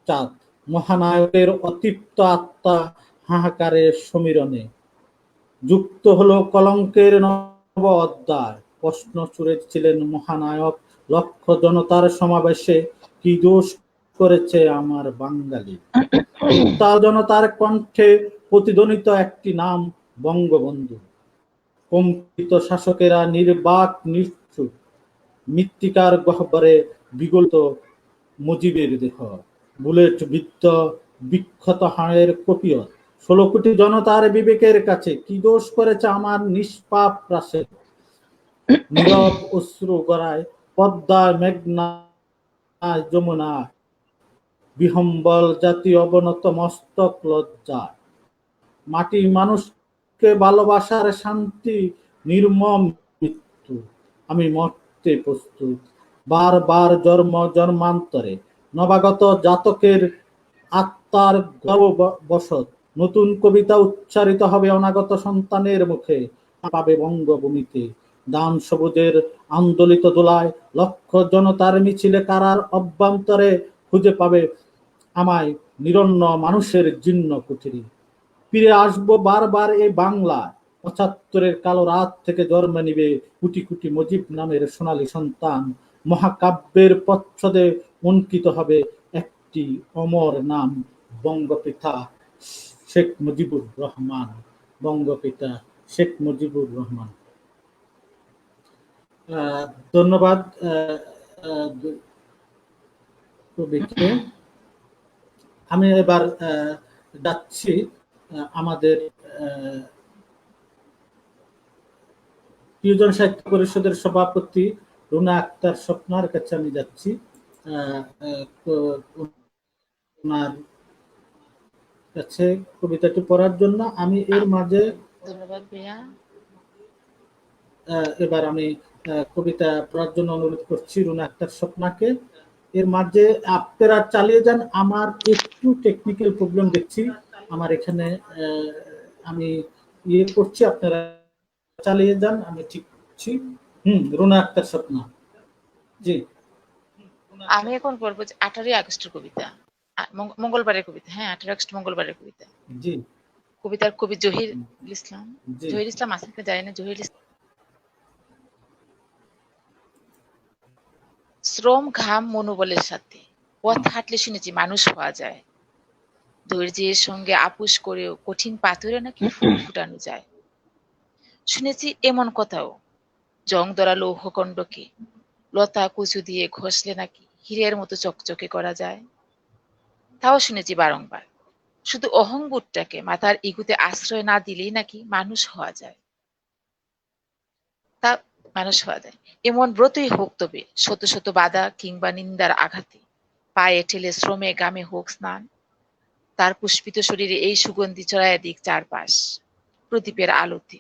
Speaker 1: চাঁদ, মহানায়কের অতৃপ্ত আত্মা হাহাকারে সমীরণে। যুক্ত হলো কলঙ্কের অধ্যায় প্রশ্ন ছুড়েছিলেন মহানায়ক, লক্ষ জনতার সমাবেশে কি দোষ করেছে আমার বাঙালি। উত্তাল জনতার কণ্ঠে প্রতিধ্বনিত একটি নাম, বঙ্গবন্ধু। কম্পিত শাসকেরা নির্বাক নিশ্চুপ, মৃত্তিকার গহ্বরে বিগলিত মুজিবের দেহ, বুলেট বিদ্ধ বিক্ষত হাড়ের কপিয়ত। 16 কোটি জনতার বিবেকের কাছে কি দোষ করেছে আমার নিষ্পাপ রাসে। নীরব অশ্রু গড়ায় পদ্মায়, মেঘনায়, যমুনায়, বিহম্বল জাতি অবনত মস্তক লজ্জায়। মাটি মানুষকে ভালোবাসার শান্তি, নির্মম মৃত্যু। আমি মরতে প্রস্তুত, বারবার জন্ম জন্মান্তরে। নবাগত জাতকের আত্মার গর্ববশত নতুন কবিতা উচ্চারিত হবে অনাগত সন্তানের মুখে, পাবে বঙ্গভূমিতে। দান সবুজের আন্দোলিত দোলায় লক্ষ জনতার মিছিলে কারার অভ্যন্তরে খুঁজে পাবে আমায় নিরন্ন মানুষের জীর্ণ কুঠিরে। ফিরে আসবো বারবার এই বাংলায়, 75-এর কালো রাত থেকে জন্ম নিবে কোটি কোটি মুজিব নামের সোনালী সন্তান। মহাকাব্যের প্রচ্ছদে অঙ্কিত হবে একটি অমর নাম, বঙ্গপিতা শেখ মুজিবুর রহমান। বঙ্গপিতা শেখ মুজিবুর রহমান। ধন্যবাদ কবিকে। আমি এবার যাচ্ছি আমাদের প্রিয়জন সাহিত্য পরিষদের সভাপতি রুনা আক্তার স্বপ্নার কাছে আমি যাচ্ছি ওনার কাছে কবিতাটি পড়ার জন্য। আমি এর মাঝে
Speaker 2: ধন্যবাদ ভাইয়া।
Speaker 1: এবার আমি কবিতা পড়ার জন্য অনুরোধ করছি রুনা আক্তার স্বপ্নাকে। এর মাঝে আপনারা চালিয়ে যান, আমার একটু টেকনিক্যাল প্রবলেম দেখছি আমার এখানে, আমি ইয়ে করছি, আপনারা চালিয়ে যান, আমি ঠিক করছি। রুনা আক্তার স্বপ্না জি।
Speaker 2: আমি এখন পড়বো 18 আগস্টের কবিতা, মঙ্গলবারের কবিতা। হ্যাঁ, 18 আগস্ট মঙ্গলবারের কবিতা।
Speaker 1: জি।
Speaker 2: কবিতার কবি জহির ইসলাম।
Speaker 1: জি।
Speaker 2: জহির ইসলাম আসলে যায় না, জহির ইসলাম। শ্রম ঘাম মনোবলের সাথে পথ হাঁটলে শুনেছি মানুষ হওয়া যায়। ধৈর্যের সঙ্গে আপোষ করেও কঠিন পাথরে নাকি ফুল ফুটানো যায়। শুনেছি এমন কথাও, জং ধরা লৌহখণ্ডকে লতা কুচু দিয়ে ঘষলে নাকি হীরের মতো চকচকে করা যায়। তাও শুনেছি বারংবার, শুধু অহংবোধটাকে মাথার ইগুতে আশ্রয় না দিলেই নাকি মানুষ হওয়া যায়। তা মানুষ হওয়া যায় এমন ব্রতই হোক, তবে শত শত বাধা কিংবা নিন্দার আঘাতে পায়ে ঠেলে শ্রমে গামে হোক স্নান। তার পুষ্পিত শরীরে এই সুগন্ধি ছড়ায় দিক চারপাশ প্রদীপের আলোতে।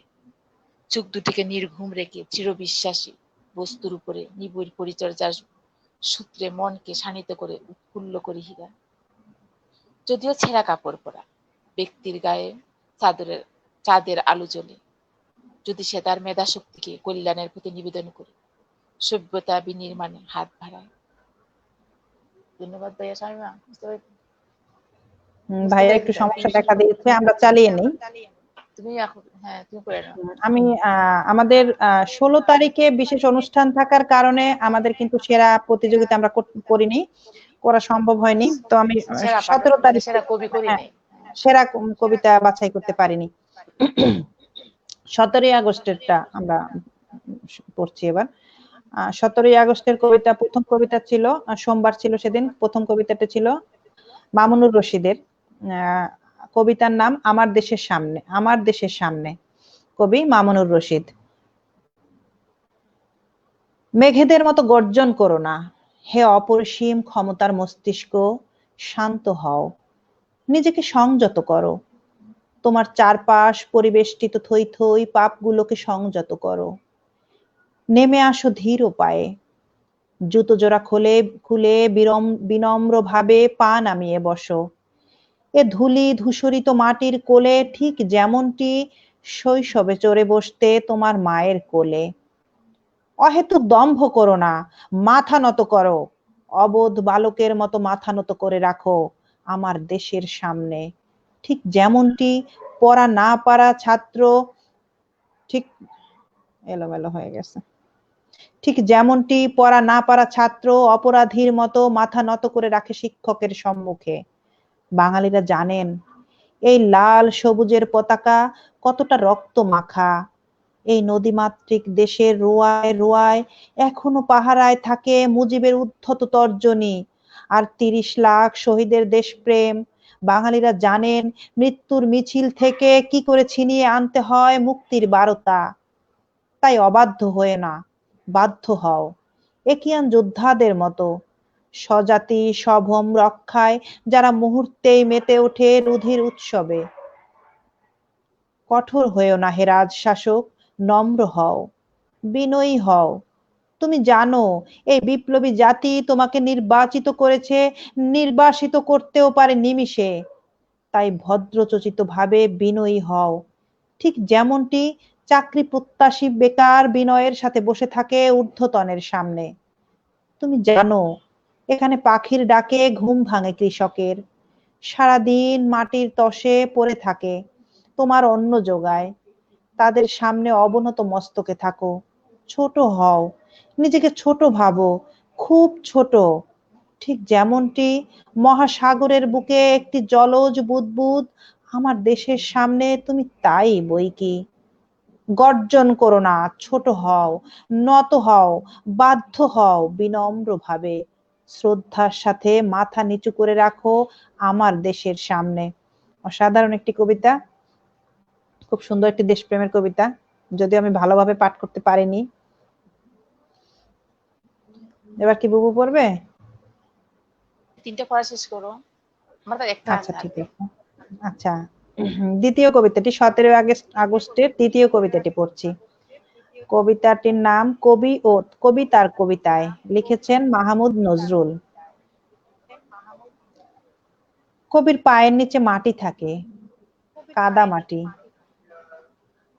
Speaker 2: চোখ দুটিকে নির্ঘুম রেখে চিরবিশ্বাসী বস্তুর উপরে নিবিড় পরিচর্যার সূত্রে মনকে শানিত করে উৎফুল্ল করে হীরা। যদিও ছেঁড়া কাপড় পরা ব্যক্তির গায়ে চাঁদের আলো জ্বলে, যদি সে তার মেধা শক্তিকে কল্যাণের প্রতি নিবেদন করে সভ্যতা বিনির্মাণে হাত বাড়ায়। ধন্যবাদ ভাইয়া। শামিমা,
Speaker 3: ভাইয়া একটু সমস্যা দেখা দিয়েছে, আমরা চালিয়ে নিই।
Speaker 2: তুমি এখন, হ্যাঁ তুমি করে নাও।
Speaker 3: আমি আমাদের 16 তারিখে বিশেষ অনুষ্ঠান থাকার কারণে আমাদের কিন্তু সেরা প্রতিযোগিতা আমরা করিনি, করা সম্ভব হয়নি। তো আমি 17 তারিখ
Speaker 2: সেরা কবি করিনি,
Speaker 3: সেরা কবিতা বাছাই করতে পারিনি। 17 আগস্টেরটা আমরা পড়ছি এবার। 17 আগস্টের কবিতা, প্রথম কবিতা ছিল, সোমবার ছিল সেদিন, প্রথম কবিতাটা ছিল মামুনুর রশিদের। কবিতার নাম আমার দেশের সামনে। আমার দেশের সামনে, কবি মামুনুর রশিদ। মেঘেদের মতো গর্জন করো না, হে অপরিসীম ক্ষমতার মস্তিষ্ক, শান্ত হও, নিজেকে সংযত করো, তোমার চারপাশ পরিবেষ্টিত থই থই পাপগুলোকে সংযত করো। নেমে আসো ধীর পায়ে, জুতো জোড়া খুলে বিনম্র ভাবে পা নামিয়ে বসো। এ ধুলি ধূসরিত মাটির কোলে, ঠিক যেমনটি শৈশবে চড়ে বসতে তোমার মায়ের কোলে। অহেতুক দম্ভ করো না, মাথা নত করো, অবোধ বালকের মতো মাথা নত করে রাখো আমার দেশের সামনে। ঠিক যেমনটি পড়া না পারা ছাত্র, ঠিক এলোমেলো হয়ে গেছে। ঠিক যেমনটি পড়া না পারা ছাত্র অপরাধীর মতো মাথা নত করে রাখে শিক্ষকের সম্মুখে, বাঙালিরা জানেন এই লাল সবুজের পতাকা কতটা রক্ত মাখা। এই নদীমাতৃক দেশের রোয়ায় রোয়ায় এখনো পাহারায় থাকে মুজিবের উদ্ধত তর্জনী আর ৩০ লাখ শহীদের দেশপ্রেম। বাঙালিরা জানেন মৃত্যুর মিছিল থেকে কি করে ছিনিয়ে আনতে হয় মুক্তির বারতা। তাই অবাধ্য হয়ে না, বাধ্য হও একিয়ান যোদ্ধাদের মতো, স্বজাতি স্বভোম রক্ষায় যারা মুহূর্তেই মেতে ওঠে রুধির উৎসবে। কঠোর হয়েও না হে রাজ শাসক, নম্র হও, বিনয়ী হও। তুমি জানো এই বিপ্লবী জাতি তোমাকে নির্বাচিত করেছে, নির্বাসিত করতেও পারে নিমিষে। তাই ভদ্রচচিত ভাবে বিনয়ী হও, ঠিক যেমনটি চাকরি প্রত্যাশী বেকার বিনয়ের সাথে বসে থাকে ঊর্ধ্বতনের সামনে। তুমি জানো এখানে পাখির ডাকে ঘুম ভাঙে কৃষকের, সারাদিন মাটির তসে পড়ে থাকে, তোমার অন্ন যোগায়। তাদের সামনে অবনত মস্তকে থাকো, ছোট হও, নিজেকে ছোট ভাবো, খুব ছোট। ঠিক যেমনটি মহাসাগরের বুকে একটি জলজ বুদবুদ, আমার দেশের সামনে তুমি তাই বই কি। গর্জন করো না, ছোট হও, নত হও, বাধ্য হও বিনম্র ভাবে, শ্রদ্ধার সাথে মাথা নিচু করে রাখো আমার দেশের সামনে। অসাধারণ একটি কবিতা, খুব সুন্দর একটি দেশপ্রেমের কবিতা, যদিও আমি ভালোভাবে পাঠ করতে পারিনি। এবার কি বুবু পড়বে?
Speaker 2: 3টা পড়া শেষ করো, আমার তো একটা
Speaker 3: আচ্ছা
Speaker 2: আছে
Speaker 3: ঠিক আছে। আচ্ছা, দ্বিতীয় কবিতাটি 17 আগস্টের দ্বিতীয় কবিতাটি পড়ছি। কবিতাটির নাম কবি ও কবিতার কবিতায়, লিখেছেন মাহমুদ নজরুল। কবির পায়ের নিচে মাটি থাকে, কাদা মাটি,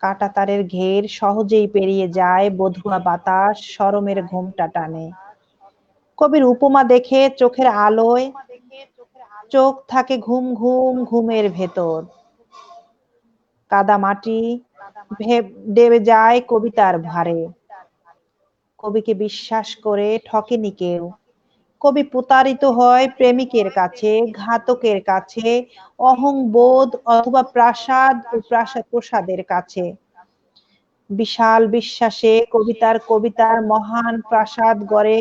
Speaker 3: কাটা তারের ঘের সহজেই পেরিয়ে যায় বধুয়া বাতাস শরমের ঘোমটা টানে। কবির উপমা দেখে চোখের আলোয় চোখ থাকে ঘুম ঘুম ঘুমের ভেতর। কাদা মাটি দেবে যায় কবিতার ভারে, কবিকে বিশ্বাস করে ঠকেনি কেউ। কবি প্রতারিত হয় প্রেমিকের কাছে, ঘাতকের কাছে, অহংবোধ অথবা প্রাসাদ ও প্রসাদের কাছে। বিশাল বিশ্বাসে কবিতার মহান প্রাসাদ গড়ে,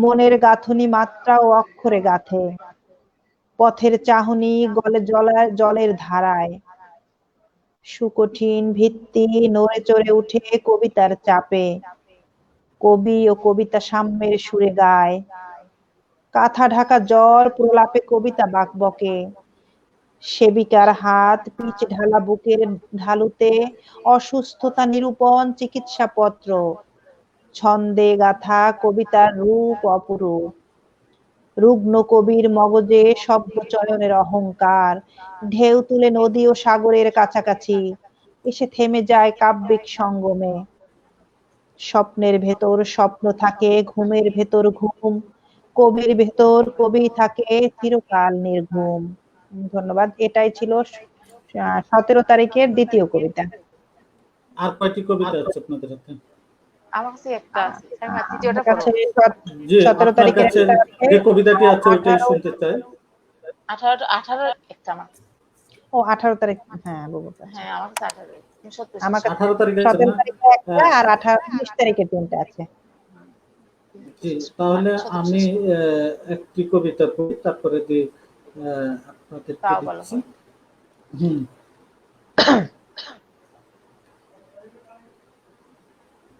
Speaker 3: মনের গাঁথুনি মাত্রা ও অক্ষরে গাঁথে। পথের চাহনি গলে জলের ধারায়, সুকঠিন ভিত্তি নড়ে চড়ে উঠে কবিতার চাপে। কবি ও কবিতা সাম্যের সুরে গায়, কাঁথা ঢাকা জ্বর প্রলাপে কবিতা বাকবকে। সেবিকার হাত পিচ ঢালা বুকের ঢালুতে অসুস্থতা নিরূপণ চিকিৎসাপত্র। ছন্দে গাথা কবিতার রূপ অপরূপ। রুগ্ন কবির মগজে শব্দ চয়নের অহংকার, ঢেউ তুলে নদী ও সাগরের কাছাকাছি এসে থেমে যায় কাব্যিক সঙ্গমে। স্বপ্নের ভেতর স্বপ্ন থাকে, ঘুমের ভেতর ঘুম, কবির ভেতর কবি থাকে চিরকাল নির্ঘুম। ধন্যবাদ। এটাই ছিল 17 তারিখের দ্বিতীয় কবিতা।
Speaker 1: আর কয়টি কবিতা আছে আপনাদের হাতে?
Speaker 2: আমার কাছে একটা আছে, আমি তৃতীয়টা
Speaker 3: আমার কাছে
Speaker 2: পড়ো।
Speaker 1: জি,
Speaker 3: 17
Speaker 1: আপনার
Speaker 3: তারিখের
Speaker 1: কাছে
Speaker 3: একটা আছে,
Speaker 1: যে কবিতাটি আছে ওইটাই
Speaker 3: 18
Speaker 1: শুনতে চাই।
Speaker 2: 18 একটা আমার,
Speaker 3: ও 18 তারিখ, হ্যাঁ বুবু কাছে।
Speaker 2: হ্যাঁ আমার কাছে 18, তুমি 17
Speaker 3: আমার
Speaker 2: শেষ
Speaker 3: কাছে
Speaker 1: 18 তারিখে আছে
Speaker 3: 17
Speaker 1: না?
Speaker 3: তারিখে একটা আর 19 তারিখে তিনটা আছে।
Speaker 1: জি, তাহলে
Speaker 2: 17
Speaker 1: আমি
Speaker 2: শেষ করো।
Speaker 1: একটি কবিতা পড়ি, তারপরে দিয়ে আপনাদেরকে
Speaker 2: তাও ভালো
Speaker 1: দিচ্ছি।
Speaker 2: হয়।
Speaker 1: হুম।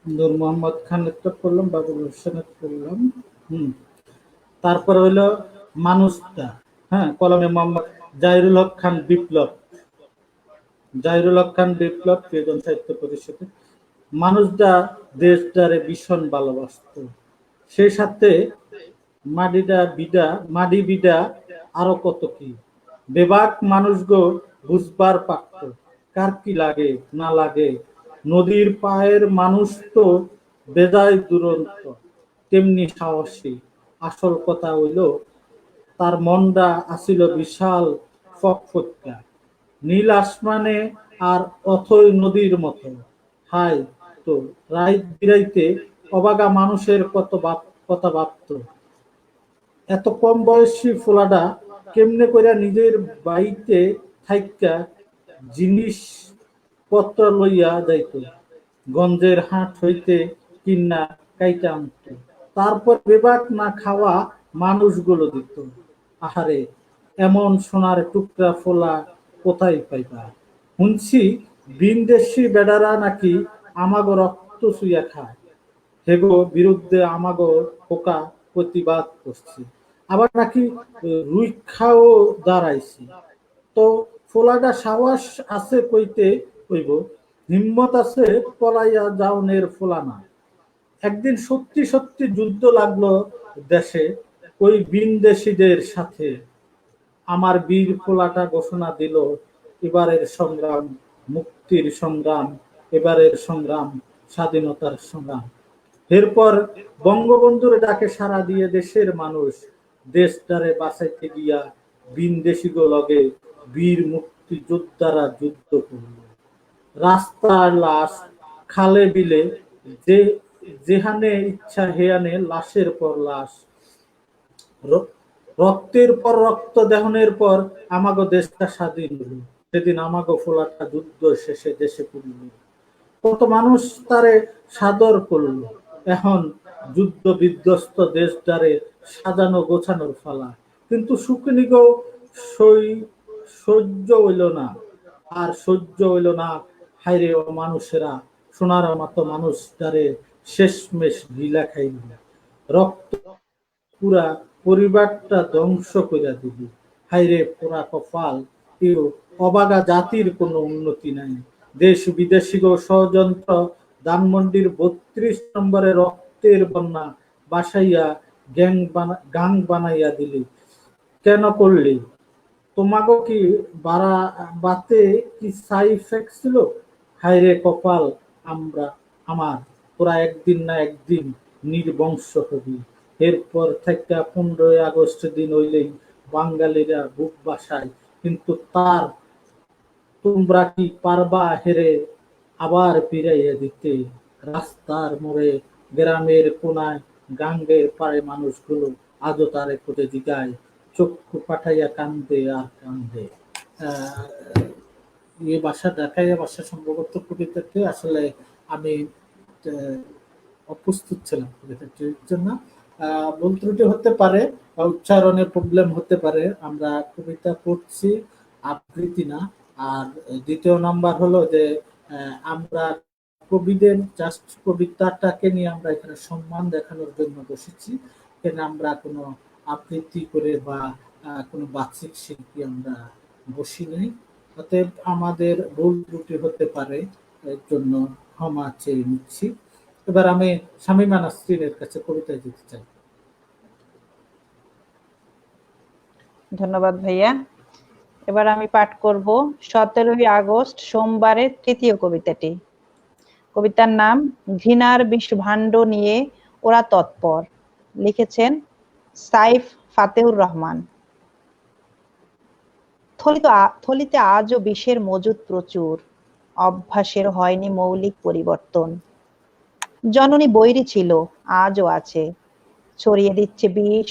Speaker 1: নূর মোহাম্মদ খানেরটা পড়লাম, বাবুল হোসেনের পড়লাম। হুম। তারপরে হইলো মানুষটা, হ্যাঁ, কলমে মোহাম্মদ জাহিরুল হক খান বিপ্লব। জাহিরুল হক খান বিপ্লব, প্রিয়জন সাহিত্য পরিষদে। মানুষটা দেশটারে ভীষণ ভালোবাসত, সেই সাথে মাডি বিডা আরো কত কি। বেবাক মানুষ গো বুঝবার পারত কার কি লাগে না লাগে। নদীর পায়ের মানুষ তো বেজায় দুরন্ত, তেমনি সাহসী। আসল কথা হইল তার মনটা আসিল বিশাল ফটফটকা, নীল আসমানে আর অথই নদীর মতো। হায় করত, রাইত বিরাইতে অবাগা মানুষের কথা ভাবত। এত কম বয়সী ফোলাডা কেমনে কইরা নিজের বাড়িতে থাইকা জিনিস পত্র লইয়া যাইত, গঞ্জের হাট হইতে কিন্না কাইটা আনত, তারপর বেবাক না খাওয়া মানুষগুলো দিত। আহারে, এমন সোনার টুকরা ফোলা কোথায় পাইবা? শুনছি বিনদেশি বেডারা নাকি আমাগো রক্ত চুইয়া খায়, হেগো বিরুদ্ধে আমাগো পোকা প্রতিবাদ করছি, আবার নাকি রুইখাও দাঁড়াইছি। তো ফোলাটা সাহস আছে কইতে হইব, হিম্মত আছে পলাইয়া যাওনের ফোলা না। একদিন সত্যি সত্যি যুদ্ধ লাগলো দেশে ওই বিনদেশীদের সাথে। আমার বীর ফোলাটা ঘোষণা দিল, এবারের সংগ্রাম মুক্তির সংগ্রাম, এবারের সংগ্রাম স্বাধীনতার সংগ্রাম। এরপর বঙ্গবন্ধুর ডাকে সাড়া দিয়ে দেশের মানুষ দেশটারে বাঁচাইতে গিয়া বিনদেশিগো লগে বীর মুক্তিযোদ্ধারা যুদ্ধ করল। রাস্তার লাশ, খালে বিলে, যে যেখানে ইচ্ছা হেয়ানে লাশের পর লাশ, রক্তের পর রক্ত দেহনের পর আমাগো দেশটা স্বাধীন হলো। সেদিন আমাগো ফোলাটা যুদ্ধ শেষে দেশে পড়ল, কত মানুষ তারে সাদর করল। এখন যুদ্ধ বিধ্বস্ত দেশটারে সাজানো গোছানোর ফালা, কিন্তু শুকনিগো সহ্য হইল না, আর সহ্য হইল না। হাইরে ও মানুষেরা, সোনার মতো মানুষটারে শেষমেশ গিলা খাইল, রক্ত পুরা পরিবারটা ধ্বংস কইরা দিবি। হাইরে পোড়া কপাল, কেউ অবাগা জাতির কোনো উন্নতি নাই। দেশ বিদেশি ষড়যন্ত্র ধানমন্ডির ৩২ নম্বরে রক্তের বন্যা বাসাইয়া গাং বানাইয়া দিলি। কেন করলি? তোমাগো কি বাতে কি সাই এফেক্ট ছিল? হাইরে কপাল আমার, তোরা একদিন না একদিন নির্বংশ হবি। এরপর থেকে 15ই আগস্ট দিন হইলেই বাঙালিরা বুক বাসায়, কিন্তু তোমরা কি পারবা হেরে আবার ফিরাইয়া দিতে? রাস্তার মোড়ে, গ্রামের কোনায়, গাঙ্গের পাড়ে মানুষগুলো আজও তারে খুঁজে জিগায়, চক্ষু পাঠাইয়া কান্দে আর কান্দে। এই ভাষা ঢাকাইয়া ভাষা সম্ভবত কবিতাটি আসলে আমি অপ্রস্তুত ছিলাম কবিতাটির জন্য। ভুল ত্রুটি হতে পারে, উচ্চারণের প্রবলেম হতে পারে। আমরা কবিতা পড়ছি, আবৃত্তি না। আর দ্বিতীয় নাম্বার হলো যে আমরা কবিদের জাস্ট কবিতাটাকে নিয়ে আমরা এখানে সম্মান দেখানোর জন্য বসেছি, এখানে আমরা কোনো আবৃত্তি করে বা কোনো বাচিক শিল্পী আমরা বসি নাই। অতএব আমাদের ভুল ত্রুটি হতে পারে, এর জন্য ক্ষমা চেয়ে নিচ্ছি। এবার আমি শামীমা নাসরিনের কাছে কবিতায় যেতে চাই।
Speaker 3: ধন্যবাদ ভাইয়া। এবার আমি পাঠ করব 17ই আগস্ট সোমবারের তৃতীয় কবিতাটি। কবিতার নাম ঘৃণার বিষভাণ্ড নিয়ে ওরা তৎপর, লিখেছেন সাইফ ফাতেহুর রহমান। থলিতে আজও বিষের মজুদ প্রচুর, অভ্যাসের হয়নি মৌলিক পরিবর্তন। জননী বৈরী ছিল, আজও আছে, ছড়িয়ে দিচ্ছে বিষ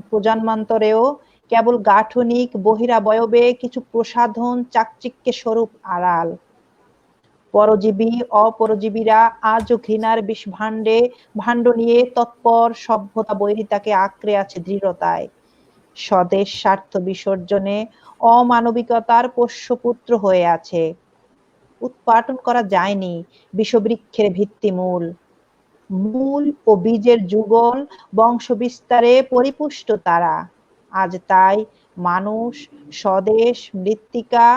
Speaker 3: প্রজন্মান্তরেও, কেবল গাঠনিক বহিরাবয়বে কিছু প্রসাধন চাকচিক্যে স্বরূপ আড়াল। পরজীবী অপরজীবীরা আজও ঘৃণার ভাণ্ড নিয়ে তৎপর, সভ্যতা বৈরিতাকে আঁকড়ে আছে দৃঢ়তায়। স্বদেশ স্বার্থ বিসর্জনে অমানবিকতার পোষ্যপুত্র হয়ে আছে। উৎপাটন করা যায়নি বিষবৃক্ষের ভিত্তিমূল, মূল ও বীজের যুগল বংশ বিস্তারে পরিপুষ্ট তারা। আজ তাই মানুষ, স্বদেশ, মৃত্তিকা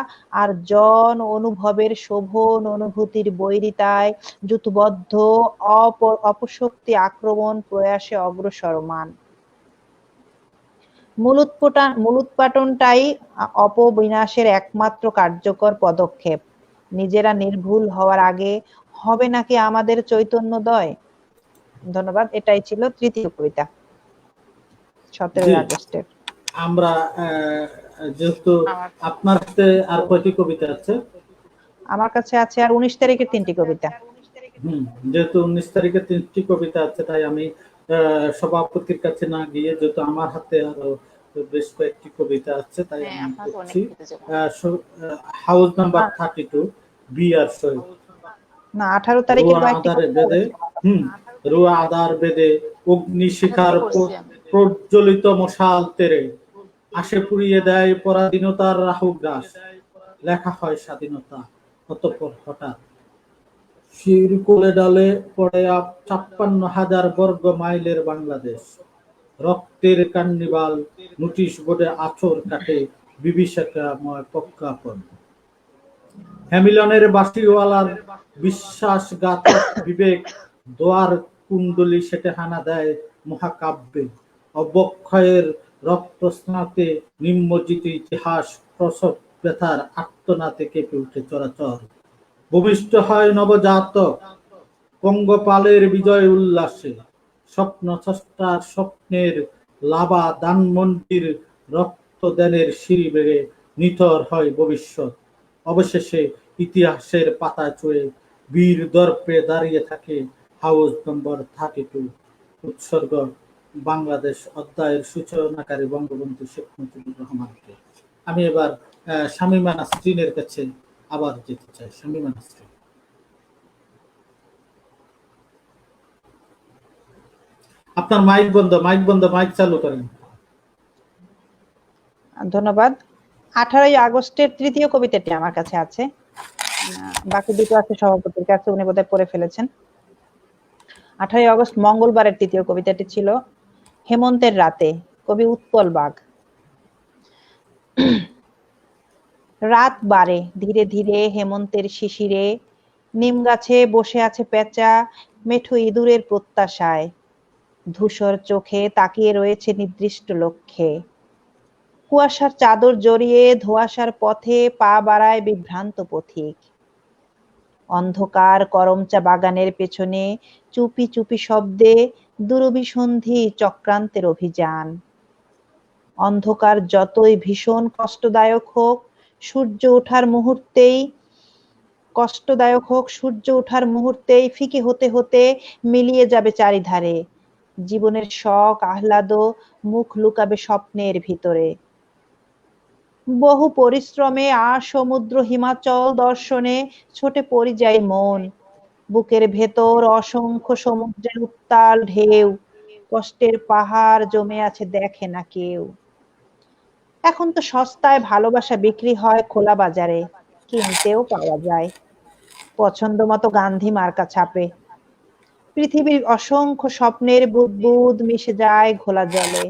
Speaker 3: আর জন অনুভবের শোভন অনুভূতির বৈরিতায় যুথবদ্ধ অপশক্তি আক্রমণ প্রয়াসে অগ্রসরমান। মূলোৎপাটনটাই অপবিনাশের একমাত্র কার্যকর পদক্ষেপ। নিজেরা নির্ভুল হওয়ার আগে হবে নাকি আমাদের চৈতন্যোদয়। ধন্যবাদ। এটাই ছিল তৃতীয় কবিতা 17ই আগস্টের।
Speaker 1: আমরা যেহেতু আপনার কাছে আর কয়টি কবিতা আছে?
Speaker 3: আমার কাছে আছে আর 19 তারিখের 3টি কবিতা।
Speaker 1: যেহেতু 19 তারিখে 3টি কবিতা আছে, তাই আমি সভাপতির কাছে না গিয়ে, যেহেতু আমার হাতে আরো বেশ কয়েকটি কবিতা আছে, তাই
Speaker 2: হ্যাঁ,
Speaker 1: আমি
Speaker 2: আপনার তো অনেক
Speaker 1: পড়ছি।
Speaker 2: কবিতা জমা।
Speaker 1: হাউস নাম্বার
Speaker 3: না
Speaker 1: 32, বি আর শহীদ।
Speaker 3: না 18 তারিখের
Speaker 1: রুয়া
Speaker 3: কয়েকটি
Speaker 1: আধারে
Speaker 3: কবিতা
Speaker 1: বেদে,
Speaker 3: রয়েছে।
Speaker 1: রুয়া আধার বেদে অগ্নিশিখার
Speaker 2: থেকে পড়ছি আমি।
Speaker 1: প্রজ্বলিত মশাল তেরে আসে পুড়িয়ে দেয় পরাধীনতার রাহু গ্রাস। লেখা হয় স্বাধীনতা, অতঃপর হঠাৎ শির কোলে ডালে পড়ে 56,000 বর্গ মাইলের বাংলাদেশ। রক্তের কার্নিভাল, নোটিশ বোর্ডে আছর কাটে বিভীষিকাময় প্রজ্ঞাপন। হ্যামিলনের বাঁশিওয়ালার বিশ্বাসঘাতক বিবেক দোয়ার কুণ্ডলী সেটে হানা দেয় মহাকাব্যে। অবক্ষয়ের রক্তস্নাতে নিম্নজিত ইতিহাস প্রসব ব্যথার আর্তনাদে কেঁপে উঠে চরাচর। ভূমিষ্ঠ হয় নবজাতক পঙ্গপালের বিজয় উল্লাসে। স্বপ্নস্রষ্টার স্বপ্নের লাভা ধানমন্ডির রক্তদানের সিঁড়ি বেড়ে নিথর হয় ভবিষ্যৎ। অবশেষে ইতিহাসের পাতা ছুঁয়ে বীর দর্পে দাঁড়িয়ে থাকে হাউস নম্বর 32। উৎসর্গ বাংলাদেশ অধ্যায়ের সূচনাকারী বঙ্গবন্ধু শেখ মুজিবুর রহমানকে। আমি এবার শামীমা নাসরিনের কাছে আবার যেতে চাই। শামীমা নাসরিন, আপনার মাইক বন্ধ, মাইক বন্ধ, মাইক চালু করেন।
Speaker 3: ধন্যবাদ। 18ই আগস্টের তৃতীয় কবিতাটি আমার কাছে আছে, বাকি দুটো আছে সভাপতির কাছে, উনি বোধহয় পড়ে ফেলেছেন। 18ই আগস্ট মঙ্গলবারের তৃতীয় কবিতাটি ছিল হেমন্তের রাতে, কবি উৎপল বাগ। রাত বাড়ে ধীরে ধীরে হেমন্তের শিশিরে, নিম গাছে বসে আছে পেঁচা মেঠো ইঁদুরের প্রত্যাশায়, ধূসর চোখে তাকিয়ে রয়েছে নির্দিষ্ট লক্ষ্যে। কুয়াশার চাদর জড়িয়ে ধোঁয়াশার পথে পা বাড়ায় বিভ্রান্ত পথিক। অন্ধকার করমচা বাগানের পেছনে চুপি চুপি শব্দে দুরভিসন্ধি চক্রান্তের অভিযান। অন্ধকার যতই ভীষণ কষ্টদায়ক হোক, সূর্য ওঠার মুহূর্তেই ফিকে হতে হতে মিলিয়ে যাবে চারিধারে। জীবনের শখ আহ্লাদ মুখ লুকাবে স্বপ্নের ভিতরে। বহু পরিশ্রমে আর সমুদ্র হিমাচল দর্শনে ছোটে পরিযায়ী মন। বুকের ভেতর অসংখ্য সমুদ্রের উত্তাল ঢেউ, কষ্টের পাহাড় জমে আছে দেখে না কেউ। এখন তো সস্তায় ভালোবাসা বিক্রি হয় খোলা বাজারে, কিনতেও পাওয়া যায় পছন্দ মতো গান্ধী মার্কা ছাপে। পৃথিবীর অসংখ্য স্বপ্নের বুদবুদ মিশে যায় ঘোলা জলে।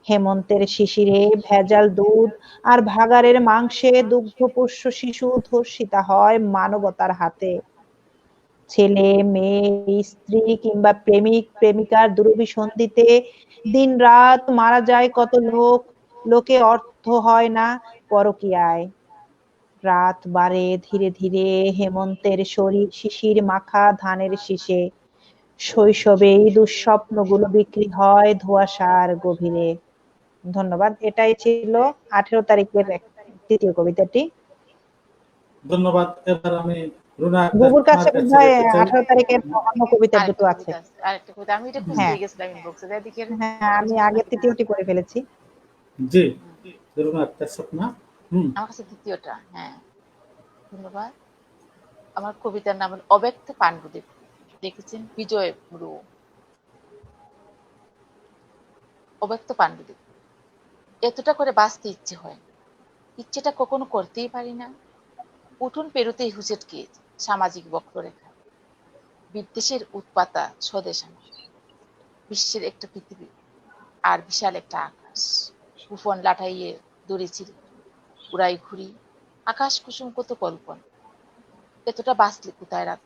Speaker 3: হেমন্তের শিশিরে ভেজাল দুধ আর ভাগাড়ের মাংসে দুগ্ধপোষ্য শিশু ধর্ষিতা হয় মানবতার হাতে। ছেলে মেয়ে স্ত্রী কিংবা প্রেমিক প্রেমিকার দুরভিসন্ধিতে দিন রাত মারা যায় কত লোক, লোকে অর্থ হয় না পরকীয়ায়। রাত বাড়ে ধীরে ধীরে হেমন্তের শিশির মাখা ধানের শীষে, শৈশবে এই দুঃস্বপ্নগুলো বিক্রি হয় ধোঁয়াশার গভীরে। ধন্যবাদ। এটাই ছিল 18 তারিখের তৃতীয় কবিতাটি।
Speaker 1: ধন্যবাদ। এবার আমি রুনা
Speaker 3: বুবুর কাছে
Speaker 1: আপনার কাছে
Speaker 3: বোধহয়
Speaker 1: যেতে চাই।
Speaker 3: 18 তারিখের অন্য কবিতা দুটো আছে।
Speaker 2: আরেকটা কবিতা আমি এটা খুঁজতে
Speaker 3: হ্যাঁ
Speaker 2: গেছিলাম ইনবক্সে, দেখি
Speaker 3: হ্যাঁ, আমি আগে তৃতীয়টি পড়ে ফেলেছি।
Speaker 1: জি, রুনা আক্তার স্বপ্না।
Speaker 2: আমার কাছে দ্বিতীয়টা। হ্যাঁ, ধন্যবাদ। আমার কবিতার নাম হল অব্যক্ত পাণ্ডুদেব, লিখেছেন বিজয় মুরু। অব্যক্ত পাণ্ডুদেব। এতটা করে বাঁচতে ইচ্ছে হয়, ইচ্ছেটা কখনো করতেই পারি না। উঠোন পেরুতেই হুঁচটকে সামাজিক বক্ররেখা। বিদ্বেষের উৎপাতা স্বদেশ আমার, বিশ্বের একটা পৃথিবী আর বিশাল একটা আকাশ। কুফন লাঠাইয়ে দড়ি ছিঁড়ে উড়াই ঘুরি, আকাশ কুসুম কত কল্পন। এতটা বাঁচলে কোথায় রাখ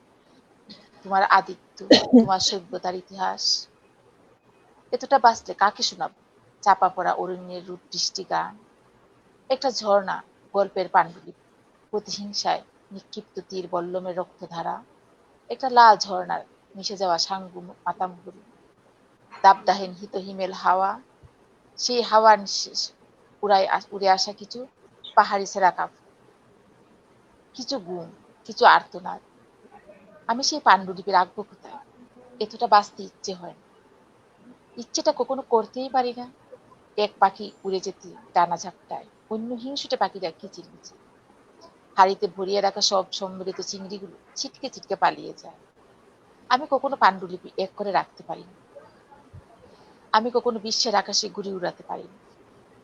Speaker 2: তোমার আদিত্য, তোমার সভ্যতার ইতিহাস। এতটা বাঁচলে কাকে শোনাব চাপা পড়া অরণ্যের রূপ দৃষ্টি গান। একটা ঝর্ণা গল্পের পাণ্ডুলিপি, প্রতিহিংসায় নিক্ষিপ্ত তীর বল্লমের রক্তধারা। একটা লাল ঝর্ণার মিশে যাওয়া সাঙ্গু মাতামহুরি, দাবদাহেন হিত হিমেল হাওয়া। সেই হাওয়ার নিঃশেষ উড়ে আসা কিছু পাহাড়ি ছেঁড়া কাপড়, কিছু গুম, কিছু আর্তনাদ। আমি সেই পাণ্ডুলিপি রাখবো কোথায়? এতটা বাঁচতে ইচ্ছে হয় না, ইচ্ছেটা কখনো করতেই পারি না। এক পাখি উড়ে যেতে ডানা ঝাপটায়, অন্য হিংসুটে পাখিরা কিচিরমিচির। হাড়িতে ভরিয়ে রাখা সব সম্মিলিত চিংড়িগুলো ছিটকে ছিটকে পালিয়ে যায়। আমি কখনো পাণ্ডুলিপি এক করে রাখতে পারি না। আমি কখনো বিশ্বের আকাশে ঘুড়ি উড়াতে পারি না।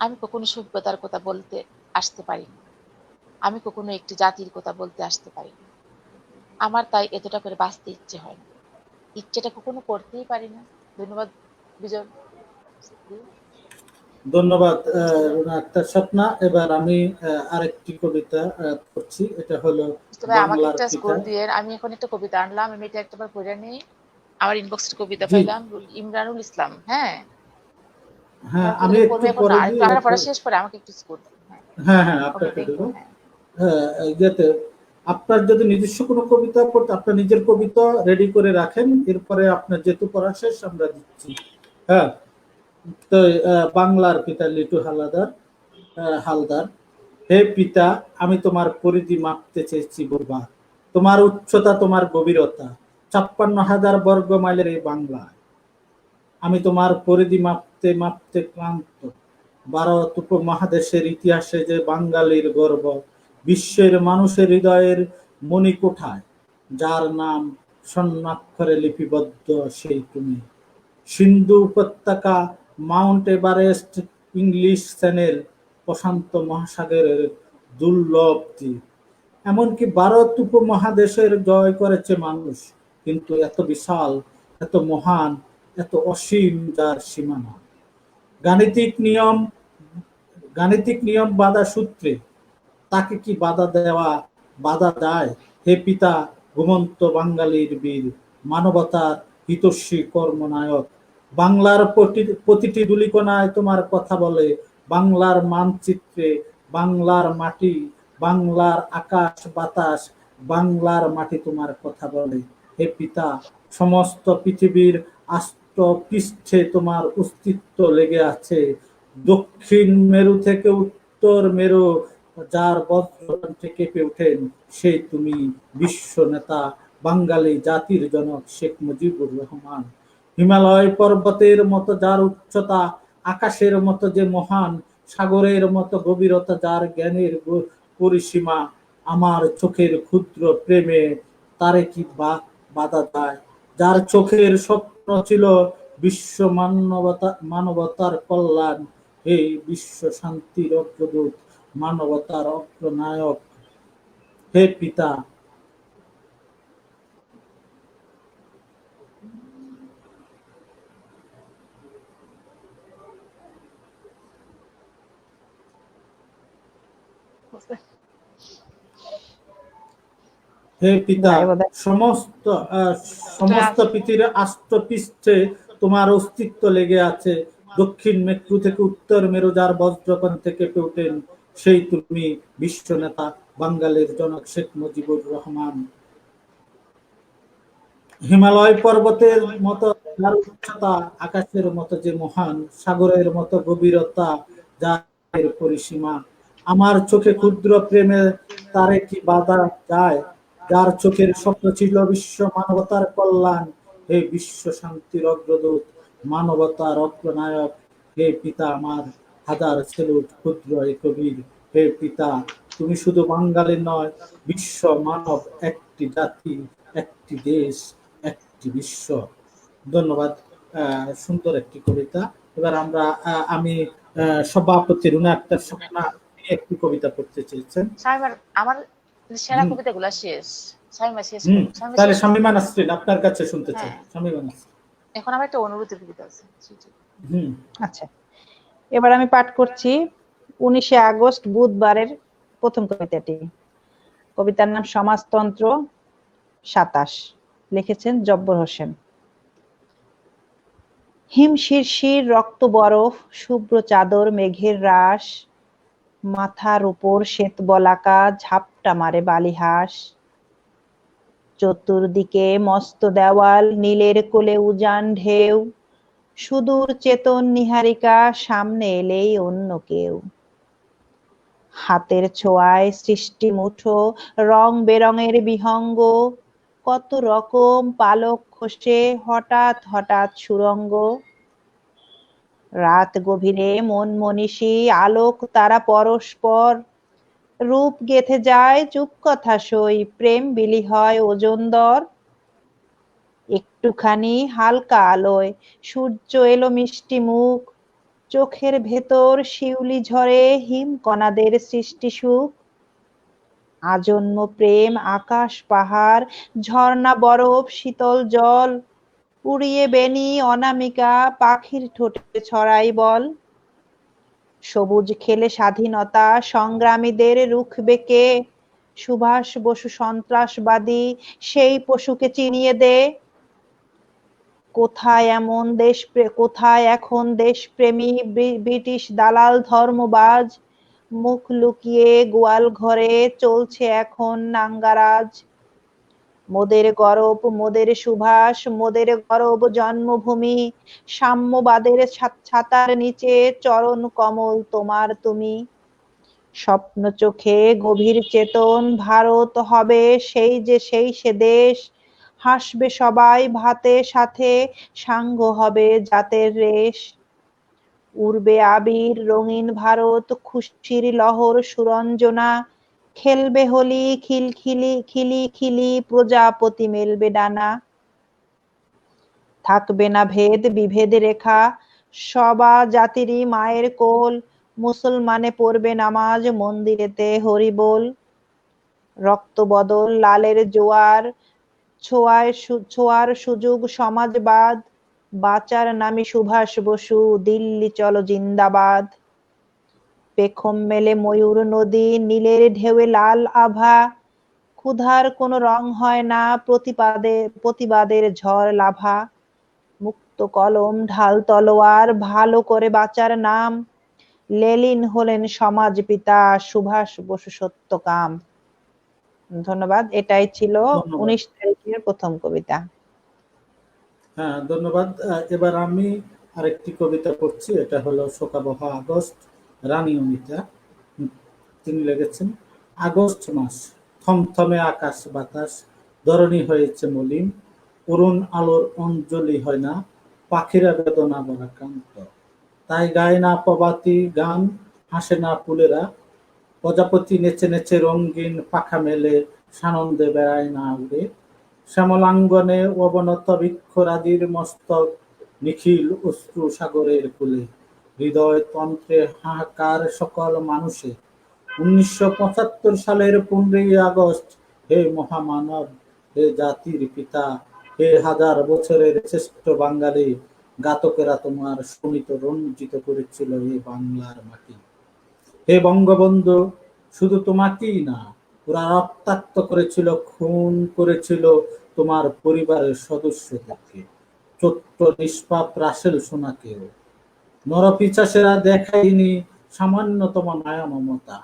Speaker 2: আমি কখনো সভ্যতার কথা বলতে আসতে পারি না। আমি কখনো একটি জাতির কথা বলতে আসতে পারি না। আমার তাই এতটা করে বাঁচতে ইচ্ছে হয় না, ইচ্ছেটা কখনো করতেই পারি না। ধন্যবাদ বিজন।
Speaker 1: ধন্যবাদ রুনা আক্তার স্বপ্না। এবার আমি আরেকটি কবিতা পড়ছি, এটা হলো
Speaker 2: তবে আমাকে
Speaker 1: বাংলার
Speaker 2: একটা
Speaker 1: পিতা।
Speaker 2: স্কোর দিয়ে, আমি এখন একটা কবিতা আনলাম, আমি এটা একটাবার পড়ে নিই। আমার ইনবক্সে কবিতা
Speaker 1: জি,
Speaker 2: পাইলাম, ইমরানুল ইসলাম। হ্যাঁ,
Speaker 1: হ্যাঁ
Speaker 2: এবার
Speaker 1: আমি
Speaker 2: কবিতা
Speaker 1: একটু
Speaker 2: পড়বে এখন
Speaker 1: পরে
Speaker 2: না, একটু
Speaker 1: দিয়ে
Speaker 2: আপনারা পড়া শেষ করে আমাকে একটু স্কোর দিন। হ্যাঁ,
Speaker 1: হ্যাঁ হ্যাঁ
Speaker 2: ওকে,
Speaker 1: আপনাকে
Speaker 2: থ্যাংক
Speaker 1: দেবো।
Speaker 2: ইউ। হ্যাঁ,
Speaker 1: হ্যাঁ, যাতে আপনার যদি নিজস্ব কোনো কবিতা পড়তে, আপনার নিজের কবিতা রেডি করে রাখেন, এরপরে আপনার যেহেতু পড়া শেষ আমরা দিচ্ছি। হ্যাঁ, তো বাংলার পিতা লিটু হালদার। হে পিতা, আমি তোমার পরিধি মাপতে চেয়েছি বহুবার, তোমার উচ্চতা, তোমার গভীরতা, ৫৬,০০০ বর্গ মাইলের এই বাংলায়। আমি তোমার পরিধি মাপতে মাপতে ক্লান্ত। ভারত উপমহাদেশের ইতিহাসে যে বাঙালির গর্ব, বিশ্বের মানুষের হৃদয়ের মণিকোঠায় যার নাম স্বর্ণাক্ষরে লিপিবদ্ধ, সেই তুমি। সিন্ধু উপত্যকা, মাউন্ট এভারেস্ট, ইংলিশ চ্যানেল, প্রশান্ত মহাসাগরের দুর্লভ দ্বীপ, এমনকি ভারত উপমহাদেশের জয় করেছে মানুষ, কিন্তু এত বিশাল, এত মহান, এত অসীম যার সীমানা। গাণিতিক নিয়ম গাণিতিক নিয়ম বাধা সূত্রে তাকে কি বাধা দেয়? হে পিতা, ঘুমন্ত বাঙালির বীর, মানবতার হিতৈষী কর্মনায়ক, বাংলার প্রতিটি ধূলিকণায় তোমার কথা বলে, বাংলার মানচিত্রে, বাংলার মাটি, বাংলার আকাশ বাতাস, বাংলার মাটি তোমার কথা বলে। হে পিতা, সমস্ত পৃথিবীর আষ্ট পৃষ্ঠে তোমার অস্তিত্ব লেগে আছে। দক্ষিণ মেরু থেকে উত্তর মেরু যার বজ্রকণ্ঠে কেঁপে ওঠেন, সেই তুমি। বিশ্ব নেতা, বাঙালি জাতির জনক শেখ মুজিবুর রহমান। হিমালয় পর্বতের মতো যার উচ্চতা, আকাশের মতো যে মহান, সাগরের মতো গভীরতা যার জ্ঞানের পরিসীমা, আমার চোখের ক্ষুদ্র প্রেমে তারে কি বাধা দেয়? যার চোখের স্বপ্ন ছিল বিশ্ব মানবতার কল্যাণ, এই বিশ্ব শান্তির অগ্রদূত, মানবতার অগ্রনায়ক, হে পিতা। হে পিতা,
Speaker 3: যাই বোধহয়।
Speaker 1: সমস্ত সমস্ত পৃথিবীর আষ্টপৃষ্ঠে তোমার অস্তিত্ব লেগে আছে। দক্ষিণ মেরু থেকে উত্তর মেরু যার বজ্রকণ্ঠে কেঁপে ওঠেন, সেই তুমি। বিশ্ব নেতা, বাঙালির জনক শেখ মুজিবুর রহমান। হিমালয় পর্বতের মতো যার উচ্চতা, আকাশের মতো যে মহান, সাগরের মতো গভীরতা যার পরিসীমা, আমার চোখে ক্ষুদ্র প্রেমে তারে কি বাধা যায়? যার চোখের স্বপ্ন ছিল বিশ্ব মানবতার কল্যাণ, হে বিশ্ব শান্তির অগ্রদূত, মানবতার অগ্রনায়ক, হে পিতা আমার, হাজার সেলুট ক্ষুদ্র এ কবির। হে পিতা, তুমি শুধু বাঙালি নয়, বিশ্ব মানব, একটি জাতি, একটি দেশ, একটি বিশ্ব। ধন্যবাদ। সুন্দর একটি কবিতা। এবার আমি সভাপতি রুনা আক্তার স্বপ্না একটি কবিতা পড়তে চেয়েছেন।
Speaker 2: শামিমার, আমার সেরা কবিতাগুলো শেষ। শামিমা শেষ
Speaker 1: হুম,
Speaker 2: করুন। শামিমা
Speaker 1: তাহলে
Speaker 2: শেষ করুন।
Speaker 1: শামীমা নাসরিন আপনার কাছে শুনতে চাই।
Speaker 2: হ্যাঁ,
Speaker 1: শামীমা নাসরিন।
Speaker 2: এখন আমার একটা অনুরোধের কবিতা আছে।
Speaker 1: হুম,
Speaker 3: আচ্ছা, এবার আমি পাঠ করছি 19শে আগস্ট বুধবারের প্রথম কবিতাটি। কবিতার নাম সমাজতন্ত্র 27, লিখেছেন জব্বর হোসেন। হিমশিরশির রক্ত বরফ, শুভ্র চাদর মেঘের রাশ, মাথার উপর শ্বেতবলাকা ঝাপটা মারে বালিহাঁস। চতুর্দিকে মস্ত দেওয়াল, নীলের কোলে উজান ঢেউ, সুদূর চেতন নীহারিকা, সামনে এলেই অন্য কেউ। হাতের ছোঁয়ায় সৃষ্টি মুঠো রং বেরঙের বিহঙ্গ, কত রকম পালক খসে হঠাৎ হঠাৎ সুরঙ্গ, রাত গভীরে মন মনীষী আলোক তারা পরস্পর, রূপ গেথে যায় চুপ কথা সই, প্রেম বিলি হয় ওজন দর। একটুখানি হালকা আলোয় সূর্য এলো মিষ্টি মুখ, চোখের ভেতর শিউলি ঝরে হিম কণাদের সৃষ্টি সুখ। আজন্ম প্রেম আকাশ পাহাড় ঝর্ণা বরফ শীতল জল, উড়িয়ে বেনি অনামিকা পাখির ঠোঁটে ছড়াই বল। সবুজ খেলে স্বাধীনতা সংগ্রামীদের রুখবে কে, সুভাষ বসু সন্ত্রাসবাদী সেই পশুকে চিনিয়ে দে। কোথায় এখন দেশপ্রেমী ব্রিটিশ দালাল ধর্মবাজ, মুখ লুকিয়ে গোয়াল ঘরে চলছে এখন নাঙ্গারাজ। মোদের গরব মোদের সুভাষ মোদের গরব জন্মভূমি, সাম্যবাদের ছাতার নিচে চরণ কমল তোমার তুমি। স্বপ্ন চোখে গভীর চেতন ভারত হবে সেই সে দেশ, হাসবে সবাই ভাতে সাথে সাঙ্গ হবে জাতের রেশ। উড়বে আবির রঙিন ভারত খুশির লহর সুরঞ্জনা, খেলবে হোলি খিলি প্রজাপতি মেলবে ডানা। থাকবে না ভেদ বিভেদ রেখা সবা জাতিরই মায়ের কোল, মুসলমানে পড়বে নামাজ মন্দিরেতে হরি বল। রক্ত বদল লালের জোয়ার ছোঁয়ার সুযোগ সমাজবাদ, বাঁচার নামে সুভাষ বসু দিল্লি চলো জিন্দাবাদ। পেখম মেলে ময়ূর নদী নীলের ঢেউয়ে লাল আভা, ক্ষুধার কোনো রং হয় না প্রতিবাদের ঝড় লাভা। মুক্ত কলম ঢাল তলোয়ার ভালো করে বাঁচার নাম, লেলিন হলেন সমাজ পিতা সুভাষ বসু সত্যকাম। ধন্যবাদ। এটাই ছিল
Speaker 1: ধন্যবাদ।
Speaker 3: 19 তারিখের প্রথম কবিতা।
Speaker 1: হ্যাঁ, ধন্যবাদ। এবার আমি আরেকটি কবিতা পড়ছি। এটা হলো শোকাবহ আগস্ট, রানী অনিতা। তিনি লিখেছেন, আগস্ট মাস, থমথমে আকাশ বাতাস, ধরণী হয়েছে মলিন, অরুণ আলোর অঞ্জলি হয় না, পাখিরা বেদনা বরাক্রান্ত। তাই গায় না প্রভাতী গান, হাসে না ফুলেরা, প্রজাপতি নেচে নেচে রঙিন পাখা মেলে সানন্দে বেড়ায় না উড়ে। শ্যামলাঙ্গনে অবনত বৃক্ষরাজির মস্তক নিখিল অশ্রু সাগরের কূলে, হৃদয় তন্ত্রে হাহাকার সকল মানুষে। 1975 সালের 15ই আগস্ট, হে মহামানব, হে জাতির পিতা, হে হাজার বছরের শ্রেষ্ঠ বাঙালি, ঘাতকেরা তোমার সুমিত রঞ্জিত করেছিল এই বাংলার মাটি। হে বঙ্গবন্ধু, শুধু তোমাকেই না, ওরা রক্তাক্ত করেছিল, খুন করেছিল তোমার পরিবারের সদস্যদেরকে, ছোট্ট নিষ্পাপ রাসেল সোনাকেও। নরপিশাচেরা দেখায়নি সামান্যতম মায়া মমতা।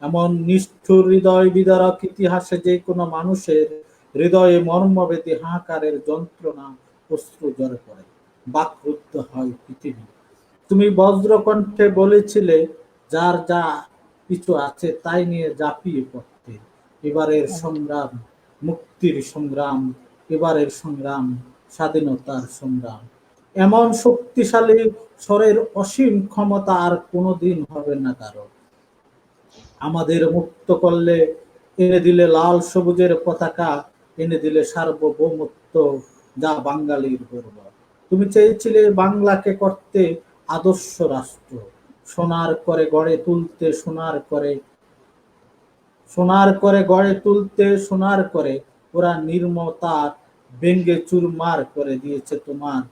Speaker 1: এমন নিষ্ঠুর হৃদয় বিদারক ইতিহাসে যে কোনো মানুষের হৃদয়ে মর্মবেদী হাহাকারের যন্ত্রণা অশ্রু ঝরে পড়ে, বাকরুদ্ধ হয় পৃথিবী। তুমি বজ্রকণ্ঠে বলেছিলে, যার যা কিছু আছে তাই নিয়ে ঝাঁপিয়ে পড়তে। এবারের সংগ্রাম মুক্তির সংগ্রাম, এবারের সংগ্রাম স্বাধীনতার সংগ্রাম। এমন শক্তিশালী স্বরের অসীম ক্ষমতা আর কোনোদিন হবে না কারো। আমাদের মুক্ত করলে, এনে দিলে লাল সবুজের পতাকা, এনে দিলে সার্বভৌমত্ব, যা বাঙালির গর্ব। তুমি চেয়েছিলে বাংলাকে করতে আদর্শ রাষ্ট্র, সোনার করে গড়ে তুলতে, সোনার করে ওরা নির্মতা ব্যঙ্গে চুরমার করে দিয়েছে তোমার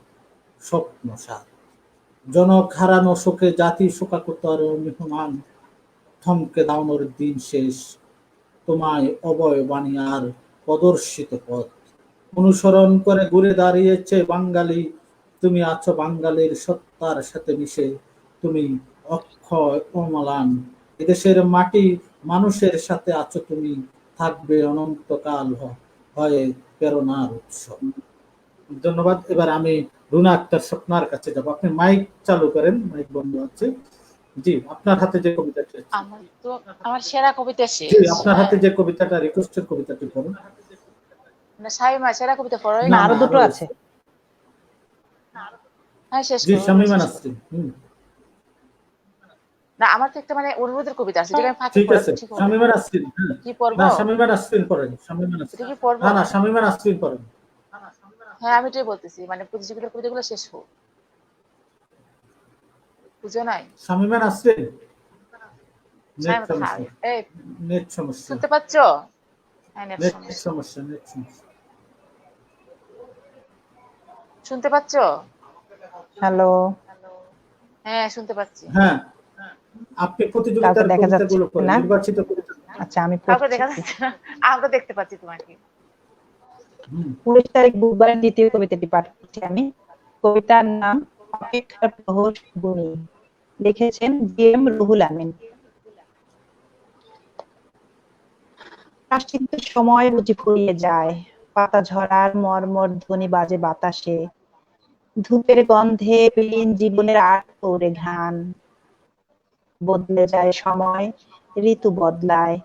Speaker 1: স্বপ্ন সাথ। জনক হারানো শোকে জাতি শোকাকুতর মেহমান, থমকে দাওনোর দিন শেষ, তোমায় অবয় বাণী আর প্রদর্শিত পথ অনুসরণ করে ঘুরে দাঁড়িয়েছে বাঙালি। তুমি আছো বাঙালির সত্তার সাথে মিশে, তুমি অক্ষয় অম্লান। এদেশের মাটি মানুষের সাথে আছো তুমি, থাকবে অনন্তকাল হয়ে প্রেরণার উৎস। ধন্যবাদ। এবার আমি রুনা আক্তার স্বপ্নার কাছে যাব। আপনি মাইক চালু করেন, মাইক বন্ধ আছে। জি, আপনার হাতে যে কবিতাটি আছে।
Speaker 2: আমার সেরা কবিতা
Speaker 1: জি,
Speaker 2: শেষ।
Speaker 1: আপনার হাতে যে কবিতাটা রিকোয়েস্টের কবিতাটি পড়ুন।
Speaker 2: না শামিমা সেরা কবিতা পড়োই
Speaker 3: না
Speaker 1: না
Speaker 3: আরো
Speaker 1: না
Speaker 3: দুটো
Speaker 1: আরো
Speaker 3: আছে।
Speaker 2: হ্যাঁ শেষ
Speaker 1: জি
Speaker 2: করো
Speaker 1: শামীমা
Speaker 2: শেষ করো।
Speaker 1: নাসরিন
Speaker 2: না আমার তো একটা মানে অনুরোধের কবিতা আছে যেটা আমি ফাঁকে
Speaker 1: ঠিক
Speaker 2: পড়া
Speaker 1: আছে
Speaker 2: ঠিক হবে
Speaker 1: শামীমা
Speaker 2: না।
Speaker 1: নাসরিন
Speaker 2: কি
Speaker 1: না
Speaker 2: পড়বো?
Speaker 1: শামীমা নাসরিন পড়েন শামীমা
Speaker 2: এটা
Speaker 1: নাসরিন
Speaker 2: কি পড়বো?
Speaker 1: না না শামীমা নাসরিন পড়েন
Speaker 2: হ্যাঁ আমি এটাই বলতেছি মানে প্রতিযোগিতার কবিতাগুলো শেষ হোক, বুঝো নাই?
Speaker 1: শামীমা নাসরিন নেট
Speaker 2: শামিমা থাক।
Speaker 1: সমস্যা
Speaker 2: এই
Speaker 1: নেট সমস্যা
Speaker 2: শুনতে পাচ্ছ? হ্যাঁ নেট
Speaker 1: নেট
Speaker 2: সমস্যা।
Speaker 1: সমস্যা নেট সমস্যা
Speaker 2: শুনতে পাচ্ছ?
Speaker 3: হ্যালো,
Speaker 2: হ্যাঁ শুনতে পাচ্ছি।
Speaker 1: হ্যাঁ আপনি
Speaker 3: কাউকে
Speaker 1: প্রতিযোগিতার
Speaker 3: দেখা যাচ্ছে
Speaker 1: কবিতাগুলো পড়েন
Speaker 3: না?
Speaker 1: নির্বাচিত কবিতা
Speaker 3: আচ্ছা আমি
Speaker 2: কাউকে
Speaker 3: পড়ছি।
Speaker 2: দেখা যাচ্ছে না, আমরা দেখতে পাচ্ছি তোমাকে।
Speaker 3: 19 তারিখ বুধবারের দ্বিতীয় কবিতাটি পাঠ করছি আমি। কবিতার নাম অপেক্ষার প্রহর গুণী, লিখেছেন জি.এম. রুহুল আমিন। প্রাশ্চিত্যের সময় বুঝি ফুরিয়ে যায়, পাতা ঝরার মর্মর ধ্বনি বাজে বাতাসে, ধূপের গন্ধে বিলীন জীবনের আটপৌরে ঘ্রাণ। বদলে যায় সময়, ঋতু বদলায়,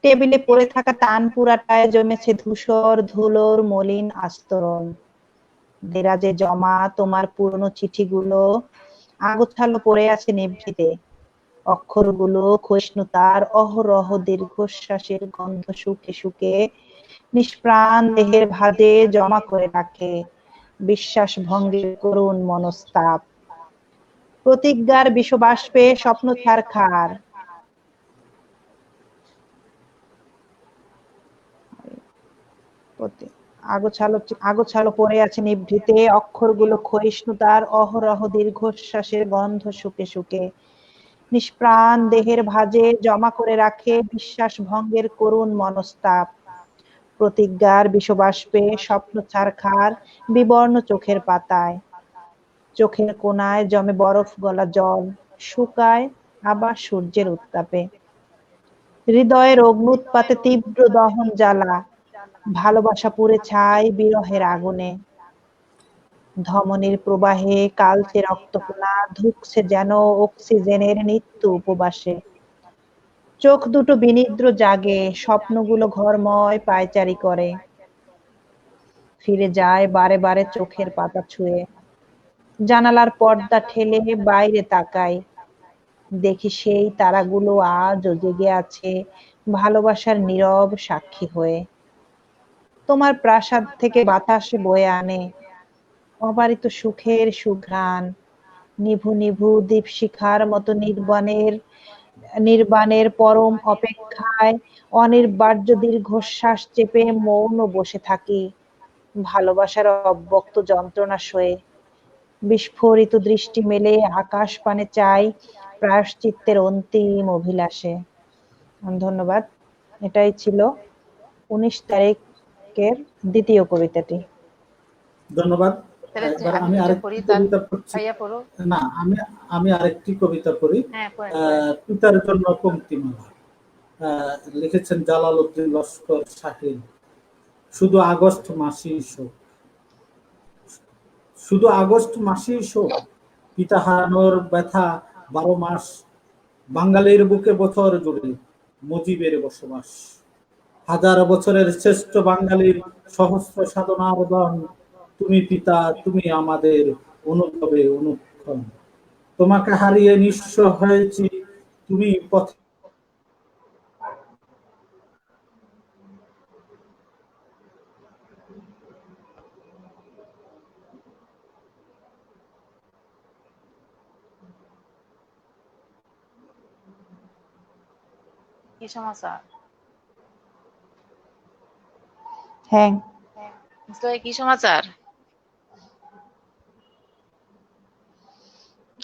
Speaker 3: টেবিলে পড়ে থাকা টান পুরাটায় জমেছে ধূসর ধুলোর মলিন আস্তরণ। দেরাজে জমা তোমার পুরনো চিঠিগুলো আগোছালো পড়ে আছে নিভৃতে, অক্ষরগুলো ক্ষয়িষ্ণুতার অহরহ দীর্ঘশ্বাসের গন্ধ শুকে শুকে নিষ্প্রাণ দেহের ভাঁজে জমা করে রাখে বিশ্বাস ভঙ্গের করুণ মনস্তাপ। প্রতিজ্ঞার বিষবাষ্পে স্বপ্ন ছারখার, আগোছালো পড়ে আছে নিভৃতে, অক্ষরগুলো ক্ষয়িষ্ণুতার অহরহ দীর্ঘশ্বাসের গন্ধ শুকে শুকে নিষ্প্রাণ দেহের ভাঁজে জমা করে রাখে বিশ্বাস ভঙ্গের করুণ মনস্তাপ। প্রতিজ্ঞার বিষবাষ্পে স্বপ্ন ছারখার বিবর্ণ চোখের পাতায়, চোখের কোণায় জমে বরফ গলা জল, শুকায় আবার সূর্যের উত্তাপে। হৃদয়ের অগ্ন্যুৎপাতে তীব্র দহন জ্বালা, ভালোবাসা পুড়ে ছাই বিরহের আগুনে। ধমনীর প্রবাহে কালচে রক্তকণা ধুকছে যেন অক্সিজেনের নিত্য উপবাসে। চোখ দুটো বিনিদ্র জাগে, স্বপ্নগুলো ঘরময় পায়চারি করে, ফিরে যায় বারে বারে চোখের পাতা ছুঁয়ে। জানালার পর্দা ঠেলে বাইরে তাকাই, দেখি সেই তারাগুলো আজও জেগে আছে ভালোবাসার নীরব সাক্ষী হয়ে। তোমার প্রাসাদ থেকে বাতাসে বয়ে আনে অবারিত সুখের সুঘ্রাণ, নিভু নিভু দীপশিখার মতো নির্বাণের পরম অপেক্ষায় অনির্বার্য দীর্ঘশ্বাস চেপে মৌন বসে থাকি ভালোবাসার অব্যক্ত যন্ত্রণা সয়ে। বিস্ফোরিত দৃষ্টি মেলে আকাশ পানে চাই প্রায়শ্চিত্তের অন্তিম অভিলাষে। ধন্যবাদ। এটাই ছিল 19 তারিখের দ্বিতীয় কবিতাটি।
Speaker 1: ধন্যবাদ
Speaker 2: তাহলে
Speaker 1: এবার
Speaker 2: আমি
Speaker 1: আমি
Speaker 2: দুইটা
Speaker 1: আরেকটি
Speaker 2: পড়ি, তার
Speaker 1: কবিতা পড়ছি
Speaker 2: ভাইয়া পড়ো।
Speaker 1: না আমি আরেকটি কবিতা পড়ি
Speaker 2: হ্যাঁ পড়েন পড়েন।
Speaker 1: পিতার জন্য পঙ্ক্তিমালা লিখেছেন জালালউদ্দিন লস্কর শাহীন শুধু আগস্ট মাসেই শোক শুধু আগস্ট মাসেই শোক পিতা হারানোর ব্যথা 12 মাস বাঙালির বুকে বছর জুড়ে মুজিবের বসবাস হাজার বছরের শ্রেষ্ঠ বাঙালির সহস্র সাধনার দান তুমি পিতা তুমি আমাদের অনুভবে অনুক্ষণ তোমাকে হারিয়ে নিঃস্ব হয়েছি তুমি পথে
Speaker 2: কি সমাচার?
Speaker 3: হ্যাঁ
Speaker 2: কি সমাচার?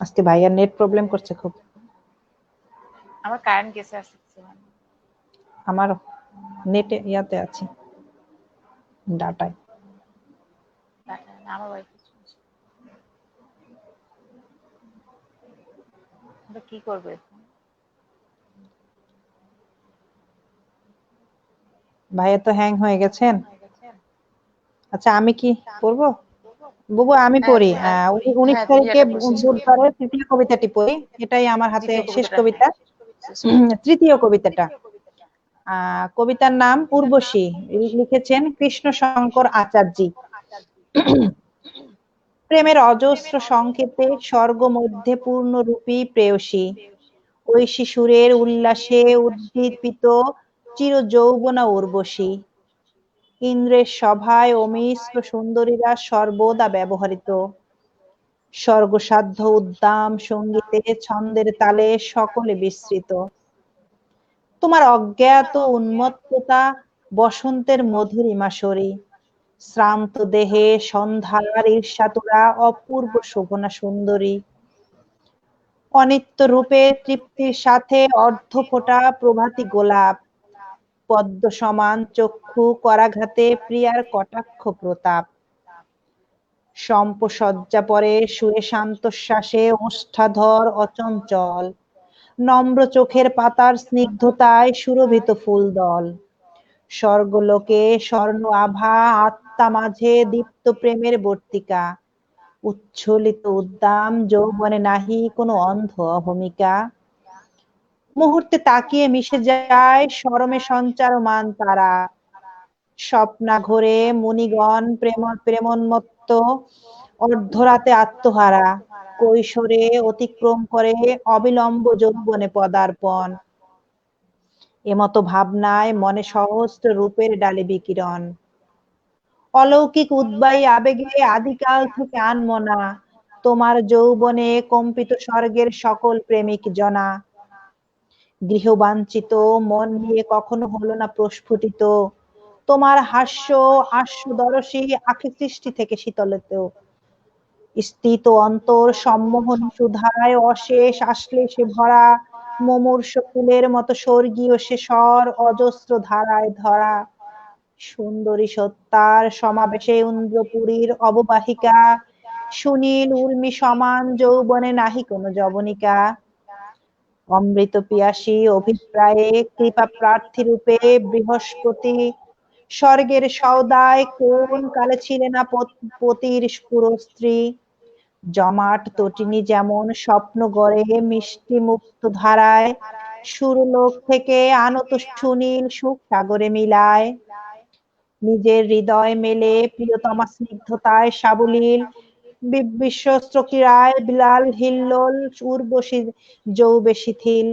Speaker 3: আজকে ভাইয়ার নেট প্রবলেম করছে খুব।
Speaker 2: আমার কারেন্ট গেছে আসছে
Speaker 3: আমার নেটে ইয়াতে আছে ডাটায়।
Speaker 2: আমার ওয়াইফাই কি করবে?
Speaker 3: ভাইয়া তো হ্যাং হয়ে গেছেন। আচ্ছা আমি কি পড়বো? বুবু আমি পড়ি। 19
Speaker 2: হ্যাঁ তুমি
Speaker 3: তারিখে
Speaker 2: এটা পড়ো শেষ করো।
Speaker 3: বুধবারের তৃতীয় কবিতাটি পড়ি। এটাই আমার হাতে
Speaker 2: দ্বিতীয়
Speaker 3: শেষ
Speaker 2: কবিতাটা
Speaker 3: কবিতা।
Speaker 2: হ্যাঁ শেষ করো।
Speaker 3: তৃতীয় কবিতাটা কবিতার নাম উর্বশী, লিখেছেন কৃষ্ণ শঙ্কর আচার্যি। প্রেমের অজস্র সংকেতে স্বর্গ মধ্যে পূর্ণরূপী প্রেয়সী, ঐশী সুরের উল্লাসে উদ্দীপিত চির যৌবনা উর্বশী। ইন্দ্রের সভায় অমিশ্র সুন্দরীরা সর্বদা ব্যবহৃত, স্বর্গসাধ্য উদ্দাম সঙ্গীতে ছন্দের তালে সকলে বিস্মৃত। তোমার অজ্ঞাত উন্মত্ততা বসন্তের মধুরিমা সরি, শ্রান্ত দেহে সন্ধ্যার ঈর্ষাতুরা অপূর্ব শোভনা সুন্দরী। অনিত্য রূপে তৃপ্তির সাথে অর্ধফোঁটা প্রভাতী গোলাপ, পদ্ম সমান চক্ষু করাঘাতে প্রিয়ার কটাক্ষ প্রতাপ। সম্পসজ্জা পরে শুয়ে শান্ত শ্বাসে ওষ্ঠাধর অচঞ্চল, নম্র চোখের পাতার স্নিগ্ধতায় সুরভিত ফুলদল। স্বর্গলোকে স্বর্ণ আভা, আত্মা মাঝে দীপ্ত প্রেমের বর্তিকা, উচ্ছ্বলিত উদ্দাম যৌবনে নাহি কোনো অন্ধ অহমিকা। মুহূর্তে তাকিয়ে মিশে যায় শরমে সঞ্চারমান তারা, স্বপ্না ঘোরে মুনিগণ প্রেমোন্মত্ত, অর্ধরাতে আত্মহারা, কৈশোরে অতিক্রম করে অবিলম্ব যৌবনে পদার্পণ। এমতো ভাবনায় মনে সহস্র রূপের ডালে বিকিরণ, অলৌকিক উদ্বায়ী আবেগে আদিকাল থেকে আনমনা, তোমার যৌবনে কম্পিত স্বর্গের সকল প্রেমিক জনা। গৃহবাঞ্ছিত মন নিয়ে কখনো হলো না প্রস্ফুটিত, তোমার হাস্য আস্যদরসী আখি সৃষ্টি থেকে শীতলিত। স্থিত অন্তর সম্মোহন সুধায় অশেষ আশ্লেষে ভরা, মুমূর্ষ ফুলের মতো স্বর্গীয় সে স্বর অজস্র ধারায় ধরা। সুন্দরী সত্তার সমাবেশে ইন্দ্রপুরীর অববাহিকা, সুনীল উর্মি সমান যৌবনে নাহি কোনো যবনিকা। অমৃত পিয়াসী অভিপ্রায়ে কৃপা প্রার্থী রূপে বৃহস্পতি, স্বর্গের সওদায় কোন কালে ছিলে না পতির পুরস্ত্রী। জমাট তটিনী যেমন স্বপ্ন গড়ে মিষ্টি মুক্ত ধারায়, সুরলোক থেকে আনত সুনীল সুখ সাগরে মিলায়। নিজের হৃদয় মেলে প্রিয়তমা স্নিগ্ধতায় সাবলীল, বিশ্বস্ত ক্রীড়ায় বিলাল হিল্লোল উর্বশী যৌবে শিথিল।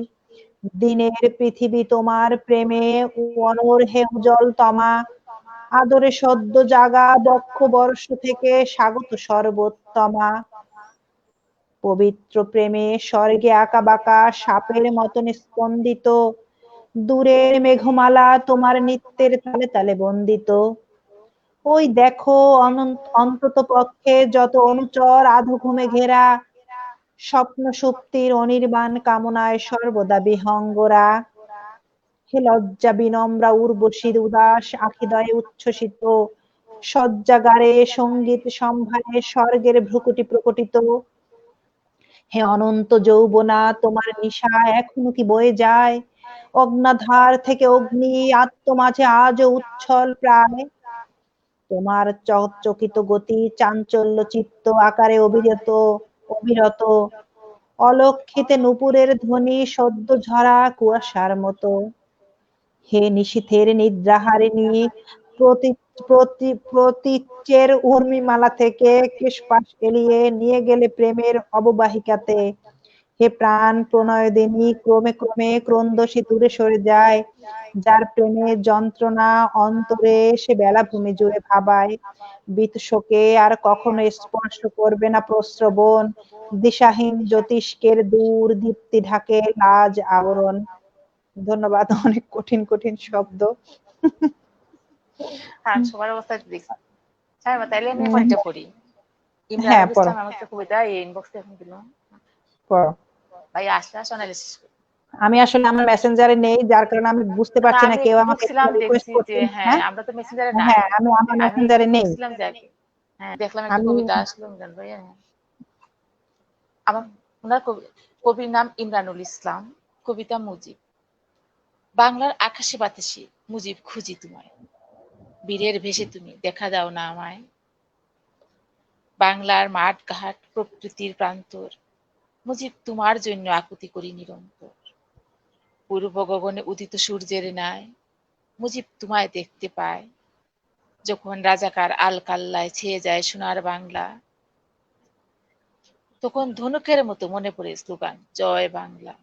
Speaker 3: দিনের পৃথিবী তোমার প্রেমে অনর্হে উজ্জ্বল তমা, আদরে সদ্য জাগা বক্ষ বর্ষ থেকে স্বাগত সর্বোত্তমা। পবিত্র প্রেমে স্বর্গে আঁকা বাঁকা সাপের মতন স্পন্দিত, দূরের মেঘমালা তোমার নিত্যের তালে তালে বন্দিত। ওই দেখো অন্তত পক্ষে যত অনুচর আধো ঘুমে ঘেরা, স্বপ্ন সুপ্তির অনির্বাণ কামনায় সর্বদা বিহঙ্গরা। হে লজ্জা বিনম্রা উর্বশীর উদাস আখিদয়ে উচ্ছ্বসিত, শয্যাগারে সঙ্গীত সম্ভারে স্বর্গের ভ্রুকুটি প্রকটিত। হে অনন্ত যৌবনা তোমার নিশা এখনো কি বয়ে যায়, অগ্নাধার থেকে অগ্নি আত্ম মাঝে আজও উচ্ছল প্রায়। তোমার চকিত গতি চাঞ্চল্য চিত্ত আকারে অবিরত, অলক্ষিতে নূপুরের ধ্বনি সদ্য ঝরা কুয়াশার মতো। হে নিশীথের নিদ্রাহারিণী, প্রতীচ্যের উর্মিমালা থেকে কেশপাশ এলিয়ে নিয়ে গেলে প্রেমের অববাহিকাতে। হে প্রাণ প্রণয়দিনী, ক্রমে ক্রমে ক্রন্দসী দূরে সরে যায়, যার প্রেমের যন্ত্রণা অন্তরে সে বেলাভূমি জুড়ে ভাবায়। বীত শোকে আর কখনো স্পর্শ করবে না প্রস্রবণ, দিশাহীন জ্যোতিষ্কের দূর দীপ্তি ঢাকে লাজ আবরণ। ধন্যবাদ। অনেক কঠিন কঠিন শব্দ।
Speaker 2: হ্যাঁ, সবার অবস্থা দেখছি। হ্যাঁ, তাইলে আমি কয়েকটা পড়ি।
Speaker 3: হ্যাঁ,
Speaker 2: ইমরান
Speaker 3: পড়ো
Speaker 2: ইসলাম আমার একটা কবিতা এই ইনবক্সে এখন দিলাম।
Speaker 3: পড়ো।
Speaker 2: ভাই আসলে অ্যানালিসিস করি।
Speaker 3: আমি আসলে আমার মেসেঞ্জারে নেই, যার কারণে আমি বুঝতে
Speaker 2: না,
Speaker 3: পারছি না
Speaker 2: আমি
Speaker 3: কেউ
Speaker 2: একটু
Speaker 3: আমাকে
Speaker 2: ঢুকছিলাম,
Speaker 3: রিকোয়েস্ট
Speaker 2: দেখছি যে
Speaker 3: করছেন।
Speaker 2: হ্যাঁ,
Speaker 3: হ্যাঁ
Speaker 2: আমরা তো মেসেঞ্জারে নাই।
Speaker 3: হ্যাঁ, আমি আমার
Speaker 2: আমি একটু
Speaker 3: মেসেঞ্জারে নেই।
Speaker 2: ঢুকছিলাম যে আগে। হ্যাঁ, দেখলাম একটা
Speaker 3: আমি
Speaker 2: কবিতা আসলো ইমরান ভাইয়া। হ্যাঁ, আমার ওনার কবির নাম ইমরানুল ইসলাম, কবিতা মুজিব। বাংলার আকাশে বাতাসে মুজিব খুঁজি তোমায়, বীরের ভেসে তুমি দেখা দাও না আমায়। বাংলার মাঠ ঘাট প্রকৃতির প্রান্তর, মুজিব তোমার জন্য আকুতি করি নিরন্তর। পূর্ব গগনে উদিত সূর্যের ন্যায় মুজিব তোমায় দেখতে পায়, যখন রাজাকার আল কাল্লায় ছেয়ে যায় সোনার বাংলা, তখন ধনুকের মতো মনে পড়ে স্লোগান জয় বাংলা।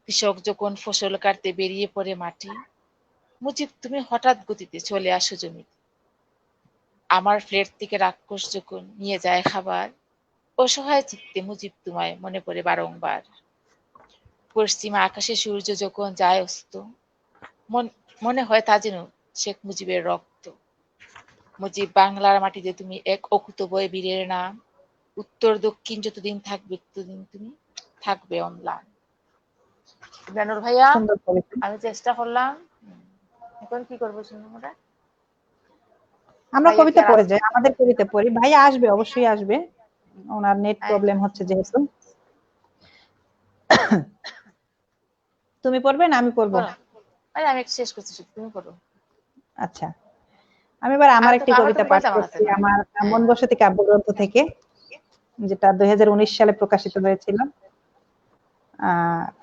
Speaker 2: কৃষক যখন ফসল কাটতে বেরিয়ে পড়ে মাঠে, মুজিব তুমি হঠাৎ গতিতে চলে আসো জমিতে। আমার প্লেট থেকে রাক্ষস যখন নিয়ে যায় খাবার, অসহায় চিত্তে মুজিব তোমায় মনে পড়ে বারংবার। পশ্চিমা আকাশে সূর্য যখন যায় অস্ত, মনে হয় তা যেন শেখ মুজিবের রক্ত। মুজিব বাংলার মাটিতে তুমি এক অকুতোভয় বীরের নাম, উত্তর দক্ষিণ যতদিন থাকবে ততদিন তুমি থাকবে অম্লান। ইমরানুর ভাইয়া,
Speaker 3: সুন্দর কবিতা।
Speaker 2: আমি চেষ্টা করলাম, এখন কি করবো শুনুন আমরা?
Speaker 3: আমরা
Speaker 2: ভাইয়া কি
Speaker 3: কবিতা
Speaker 2: আর
Speaker 3: পড়ে
Speaker 2: আসবে?
Speaker 3: যাই, আমাদের কবিতা পড়ি। ভাইয়া আসবে, অবশ্যই আসবে, ওনার নেট
Speaker 2: হ্যাঁ,
Speaker 3: প্রবলেম হচ্ছে যেহেতু। তুমি পড়বে না আমি পড়বো?
Speaker 2: করো। আরে আমি শেষ করছি, শুধু তুমি করো।
Speaker 3: আচ্ছা, আমি এবার আমার একটি
Speaker 2: আমার তো
Speaker 3: কবিতা পাঠ
Speaker 2: মোবাইলটা আমার হাতে
Speaker 3: করছি
Speaker 2: না।
Speaker 3: আমার
Speaker 2: হ্যাঁ,
Speaker 3: মন বসতি কাব্যগ্রন্থ থেকে, যেটা 2019 সালে প্রকাশিত হয়েছিল।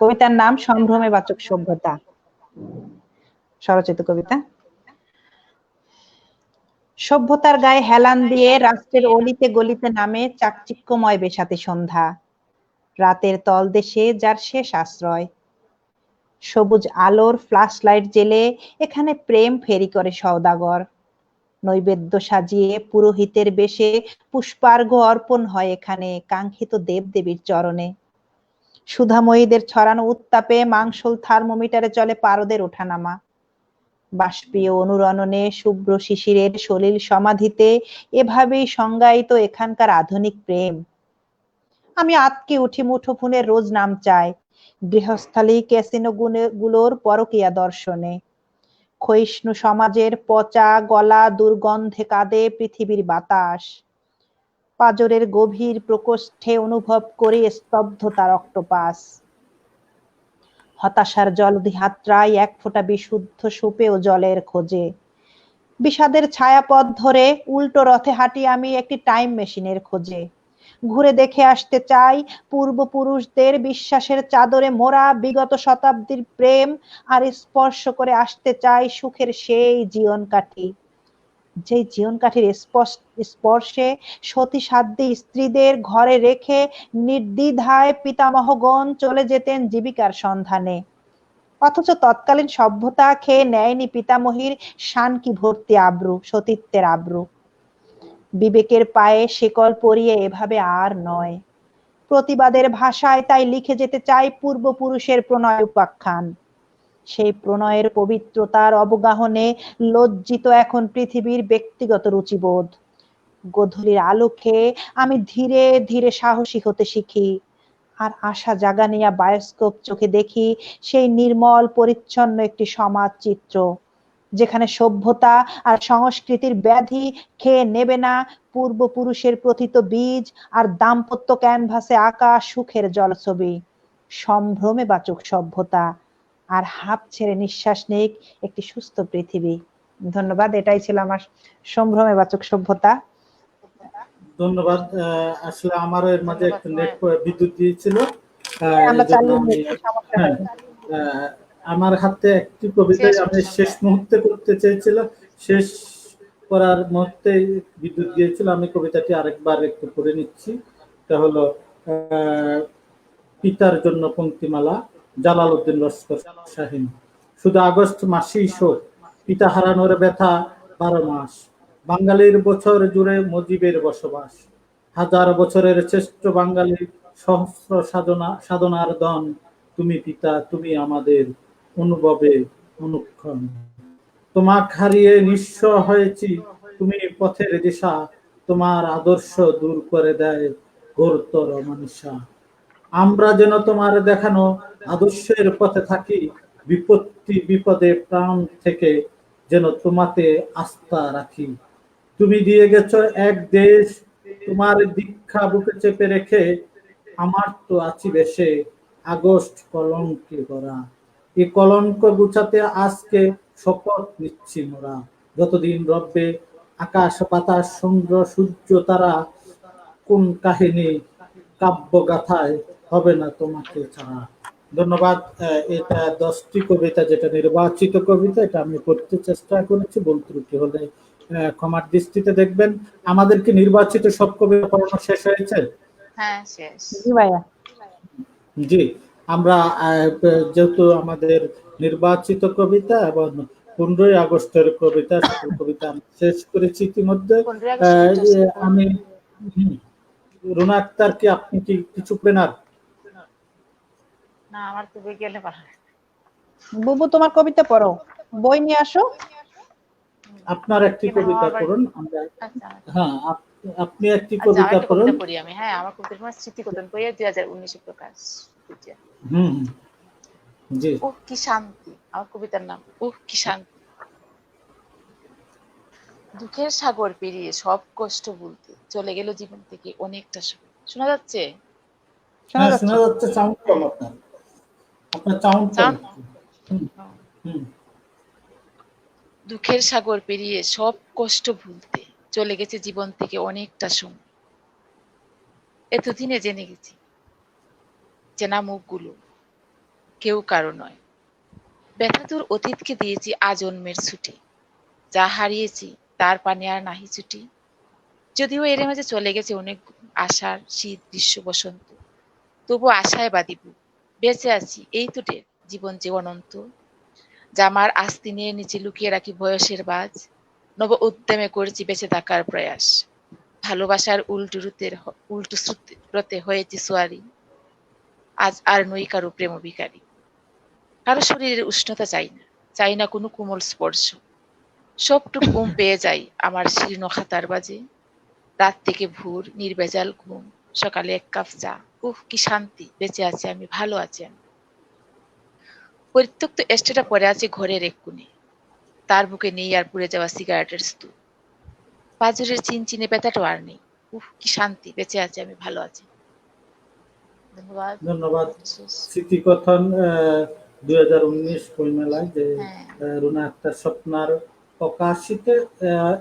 Speaker 3: কবিতার নাম সম্ভ্রমে বাচক সভ্যতা, স্বরচিত কবিতা। সভ্যতার গায়ে হেলান দিয়ে রাষ্ট্রের অলিতে গলিতে নামে চাকচিক্যময় বেসাতে সন্ধ্যা, রাতের তলদেশে যার শেষ আশ্রয়। সবুজ আলোর ফ্লাশ লাইট জেলে এখানে প্রেম ফেরি করে সওদাগর। নৈবেদ্য সাজিয়ে পুরোহিতের বেশে পুষ্পার্ঘ্য অর্পণ হয় এখানে কাঙ্ক্ষিত দেবদেবীর চরণে। সুধাময়ীদের ছড়ানো উত্তাপে মাংসল থার্মোমিটারে চলে পারদের ওঠানামা। বাষ্পীয় অনুরণনে শুভ্র শিশিরের সলিল সমাধিতে এভাবেই সংজ্ঞায়িত এখানকার আধুনিক প্রেম। আমি আতকে উঠি মুঠোফোনের রোজ নাম চাই গৃহস্থালী ক্যাসিনো গুলোর পরকীয়া দর্শনে। ক্ষয়িষ্ণু সমাজের পচা গলা দুর্গন্ধে কাঁদে পৃথিবীর বাতাস। পাজরের গভীর প্রকোষ্ঠে অনুভব করি স্তব্ধতার অক্টোপাস। হতাশার জলধিহাত্রায় এক ফোঁটা বিশুদ্ধ সুপেয় জলের খোঁজে। বিষাদের ছায়াপথ ধরে উল্টো রথে হাঁটি আমি একটি টাইম মেশিনের খোঁজে। ঘুরে দেখে আসতে চাই পূর্বপুরুষদের বিশ্বাসের চাদরে মোড়া বিগত শতাব্দীর প্রেম, আর স্পর্শ করে আসতে চাই সুখের সেই জীবন কাঠি, যে জীবন কাঠির স্পর্শে সতী সাধ্যী স্ত্রীদের ঘরে রেখে নির্দ্বিধায় পিতামহগণ চলে যেতেন জীবিকার সন্ধানে। অথচ তৎকালীন সভ্যতা খেয়ে নেয়নি পিতামহীর শানকি ভর্তি আব্রু, সতীত্বের আব্রু। বিবেকের পায়ে শিকল পরিয়ে এভাবে আর নয়। প্রতিবাদের ভাষায় তাই লিখে যেতে চাই পূর্বপুরুষের প্রণয় উপাখ্যান। সেই প্রণয়ের পবিত্রতার অবগাহনে লজ্জিত এখন পৃথিবীর ব্যক্তিগত রুচিবোধ। গোধূলির আলো খেয়ে আমি ধীরে ধীরে সাহসী হতে শিখি, আর আশা জাগানিয়া বায়োস্কোপ চোখে দেখি সেই নির্মল পরিচ্ছন্ন একটি সমাজ চিত্র, যেখানে সভ্যতা আর সংস্কৃতির ব্যাধি খেয়ে নেবে না পূর্বপুরুষের প্রথিত বীজ, আর দাম্পত্য ক্যানভাসে আঁকা সুখের জলছবি। সম্ভ্রমে বাচক সভ্যতা, আর হাঁপ ছেড়ে নিঃশ্বাস নিক একটি সুস্থ পৃথিবী। ধন্যবাদ। এটাই ছিল আমার সম্ভ্রমে বাচক সভ্যতা।
Speaker 1: ধন্যবাদ। আসলে আমারও এর মাঝে
Speaker 2: ধন্যবাদ
Speaker 1: একটু নেট
Speaker 2: তোমায়।
Speaker 1: বিদ্যুৎ দিয়েছিল,
Speaker 3: আমরা
Speaker 1: এই জন্য
Speaker 3: চালিয়ে
Speaker 1: আমি
Speaker 3: নিচ্ছি, সমস্যা
Speaker 1: হ্যাঁ
Speaker 3: হয়নি।
Speaker 1: আমার হাতে একটি কবিতাই
Speaker 2: শেষ
Speaker 1: আমি
Speaker 2: করছি
Speaker 1: শেষ
Speaker 2: আমরা।
Speaker 1: মুহূর্তে করতে চেয়েছিলাম, শেষ করার মুহূর্তে বিদ্যুৎ দিয়েছিল। আমি কবিতাটি আরেকবার একটু পড়ে নিচ্ছি। এটা হলো পিতার জন্য পঙ্ক্তিমালা, জালালউদ্দিন লস্কর শাহীন। শুধু আগস্ট মাসেই শোক, পিতা হারানোর ব্যথা 12 মাস। বাঙালির বছর জুড়ে মুজিবের বসবাস। হাজার বছরের শ্রেষ্ঠ বাঙালি সহস্র সাধনার দন। তুমি পিতা, তুমি আমাদের অনুভবে অনুক্ষণ। তোমাক হারিয়ে নিঃস্ব হয়েছি, তুমি পথের দিশা। তোমার আদর্শ দূর করে দেয় ঘোরতর অমানিসা। আমরা যেন তোমার দেখানো আদর্শের পথে থাকি, বিপত্তি বিপদে প্রাণ থেকে যেন তোমাতে আস্থা রাখি। তুমি দিয়ে গেছো এক দেশ, তোমার দীক্ষা বুকে চেপে রেখে আমার তো আছি বেশে আগস্ট কলঙ্কে গড়া। এই কলঙ্ক গুছাতে আজকে শপথ নিচ্ছি মোরা, যতদিন রব্বে আকাশ বাতাস চন্দ্র সূর্য তারা, কোন কাহিনী কাব্য গাথায় হবে না তোমাকে ছাড়া। ধন্যবাদ। এটা 10টি কবিতা, যেটা নির্বাচিত কবিতা, এটা আমি পড়তে চেষ্টা করেছি, ভুল ত্রুটি হলে ক্ষমার দৃষ্টিতে দেখবেন। আমাদের কি নির্বাচিত সব কবিতা পড়ানো শেষ হয়েছে?
Speaker 2: হ্যাঁ, শেষ।
Speaker 3: জি ভাইয়া।
Speaker 1: জি, আমরা যেহেতু আমাদের নির্বাচিত কবিতা এবং 15ই আগস্টের কবিতা, সকল কবিতা আমরা শেষ করেছি ইতিমধ্যে।
Speaker 2: 15 আগস্ট কোনটা ছিল?
Speaker 1: আমি রুনা আক্তার, কি আপনি কি কিছু প্রেনার?
Speaker 2: না, আমার তো বই গেলে ভালো হয়।
Speaker 3: বুবু তোমার কবিতা পড়ো, বই নিয়ে আসো।
Speaker 1: আপনার একটি
Speaker 2: কেন
Speaker 1: কবিতা
Speaker 2: আবার?
Speaker 1: পড়ুন। আমরা
Speaker 2: আচ্ছা,
Speaker 1: হ্যাঁ, আপনি একটি
Speaker 2: আচ্ছা,
Speaker 1: কবিতা
Speaker 2: আরেকটা
Speaker 1: পড়ুন।
Speaker 2: কবিতা পড়ি আমি। হ্যাঁ, আমার কবিতার নাম স্মৃতিকথন, বইয়ে 2019 প্রকাশ।
Speaker 1: হুম, জি।
Speaker 2: ওহ কি শান্তি, আমার কবিতার নাম ওহ কি শান্তি। দুঃখের সাগর পেরিয়ে সব কষ্ট ভুলতে চলে গেল জীবন থেকে অনেকটা সময়। শোনা যাচ্ছে?
Speaker 3: শোনা
Speaker 1: হ্যাঁ,
Speaker 3: যাচ্ছে।
Speaker 1: শোনা যাচ্ছে। সাউন্ড কম আপনার, আপনার সাউন্ড কম
Speaker 2: চান?
Speaker 1: একটু। হুম, হুম।
Speaker 2: দুঃখের সাগর পেরিয়ে সব কষ্ট ভুলতে চলে গেছে জীবন থেকে অনেকটা সময়। এতদিনে জেনে গেছি চেনা মুখগুলো কেউ কারো নয়। ব্যথাতুর অতীতকে দিয়েছি আজন্মের ছুটি, যা হারিয়েছি তার পানে আর নাহি ছুটি। যদিও এর মাঝে চলে গেছে অনেক আষাঢ়, শীত, গ্রীষ্ম, বসন্ত, তবু আশায় বাঁধিব বেঁচে আছি এই তো টের জীবন যে অনন্ত। জামার আস্তিনের নিচে লুকিয়ে রাখি বয়সের বাজ, নব উদ্যমে করেছি বেঁচে থাকার প্রয়াস। ভালোবাসার উল্টো স্রোতে হয়েছি সোয়ারি, আজ আর নই কারো প্রেম ভিখারি। কারো শরীরের উষ্ণতা চাই না, চাই না কোনো কোমল স্পর্শ। সবটুক পেয়ে যাই আমার শীর্ণ খাতার বাজে। রাত থেকে ভোর, নির্ভেজাল ঘুম, সকালে 1 কাপ চা। উহ কি শান্তি, বেঁচে আছি আমি, ভালো আছি আমি। পরিত্যক্ত এস্টেটা পড়ে আছে ঘরের এক কোণে, তার বুকে নেই আর পুড়ে যাওয়া সিগারেটের স্তূপ। পাঁজরের চিনচিনে ব্যথাটাও আর নেই। উহ কি শান্তি, বেঁচে আছি আমি, ভালো আছি। ধন্যবাদ।
Speaker 1: ধন্যবাদ।
Speaker 2: শেষ।
Speaker 1: স্মৃতিকথন 2019 বইমেলায় যে
Speaker 2: হ্যাঁ,
Speaker 1: রুনা আক্তার স্বপ্নার প্রকাশিত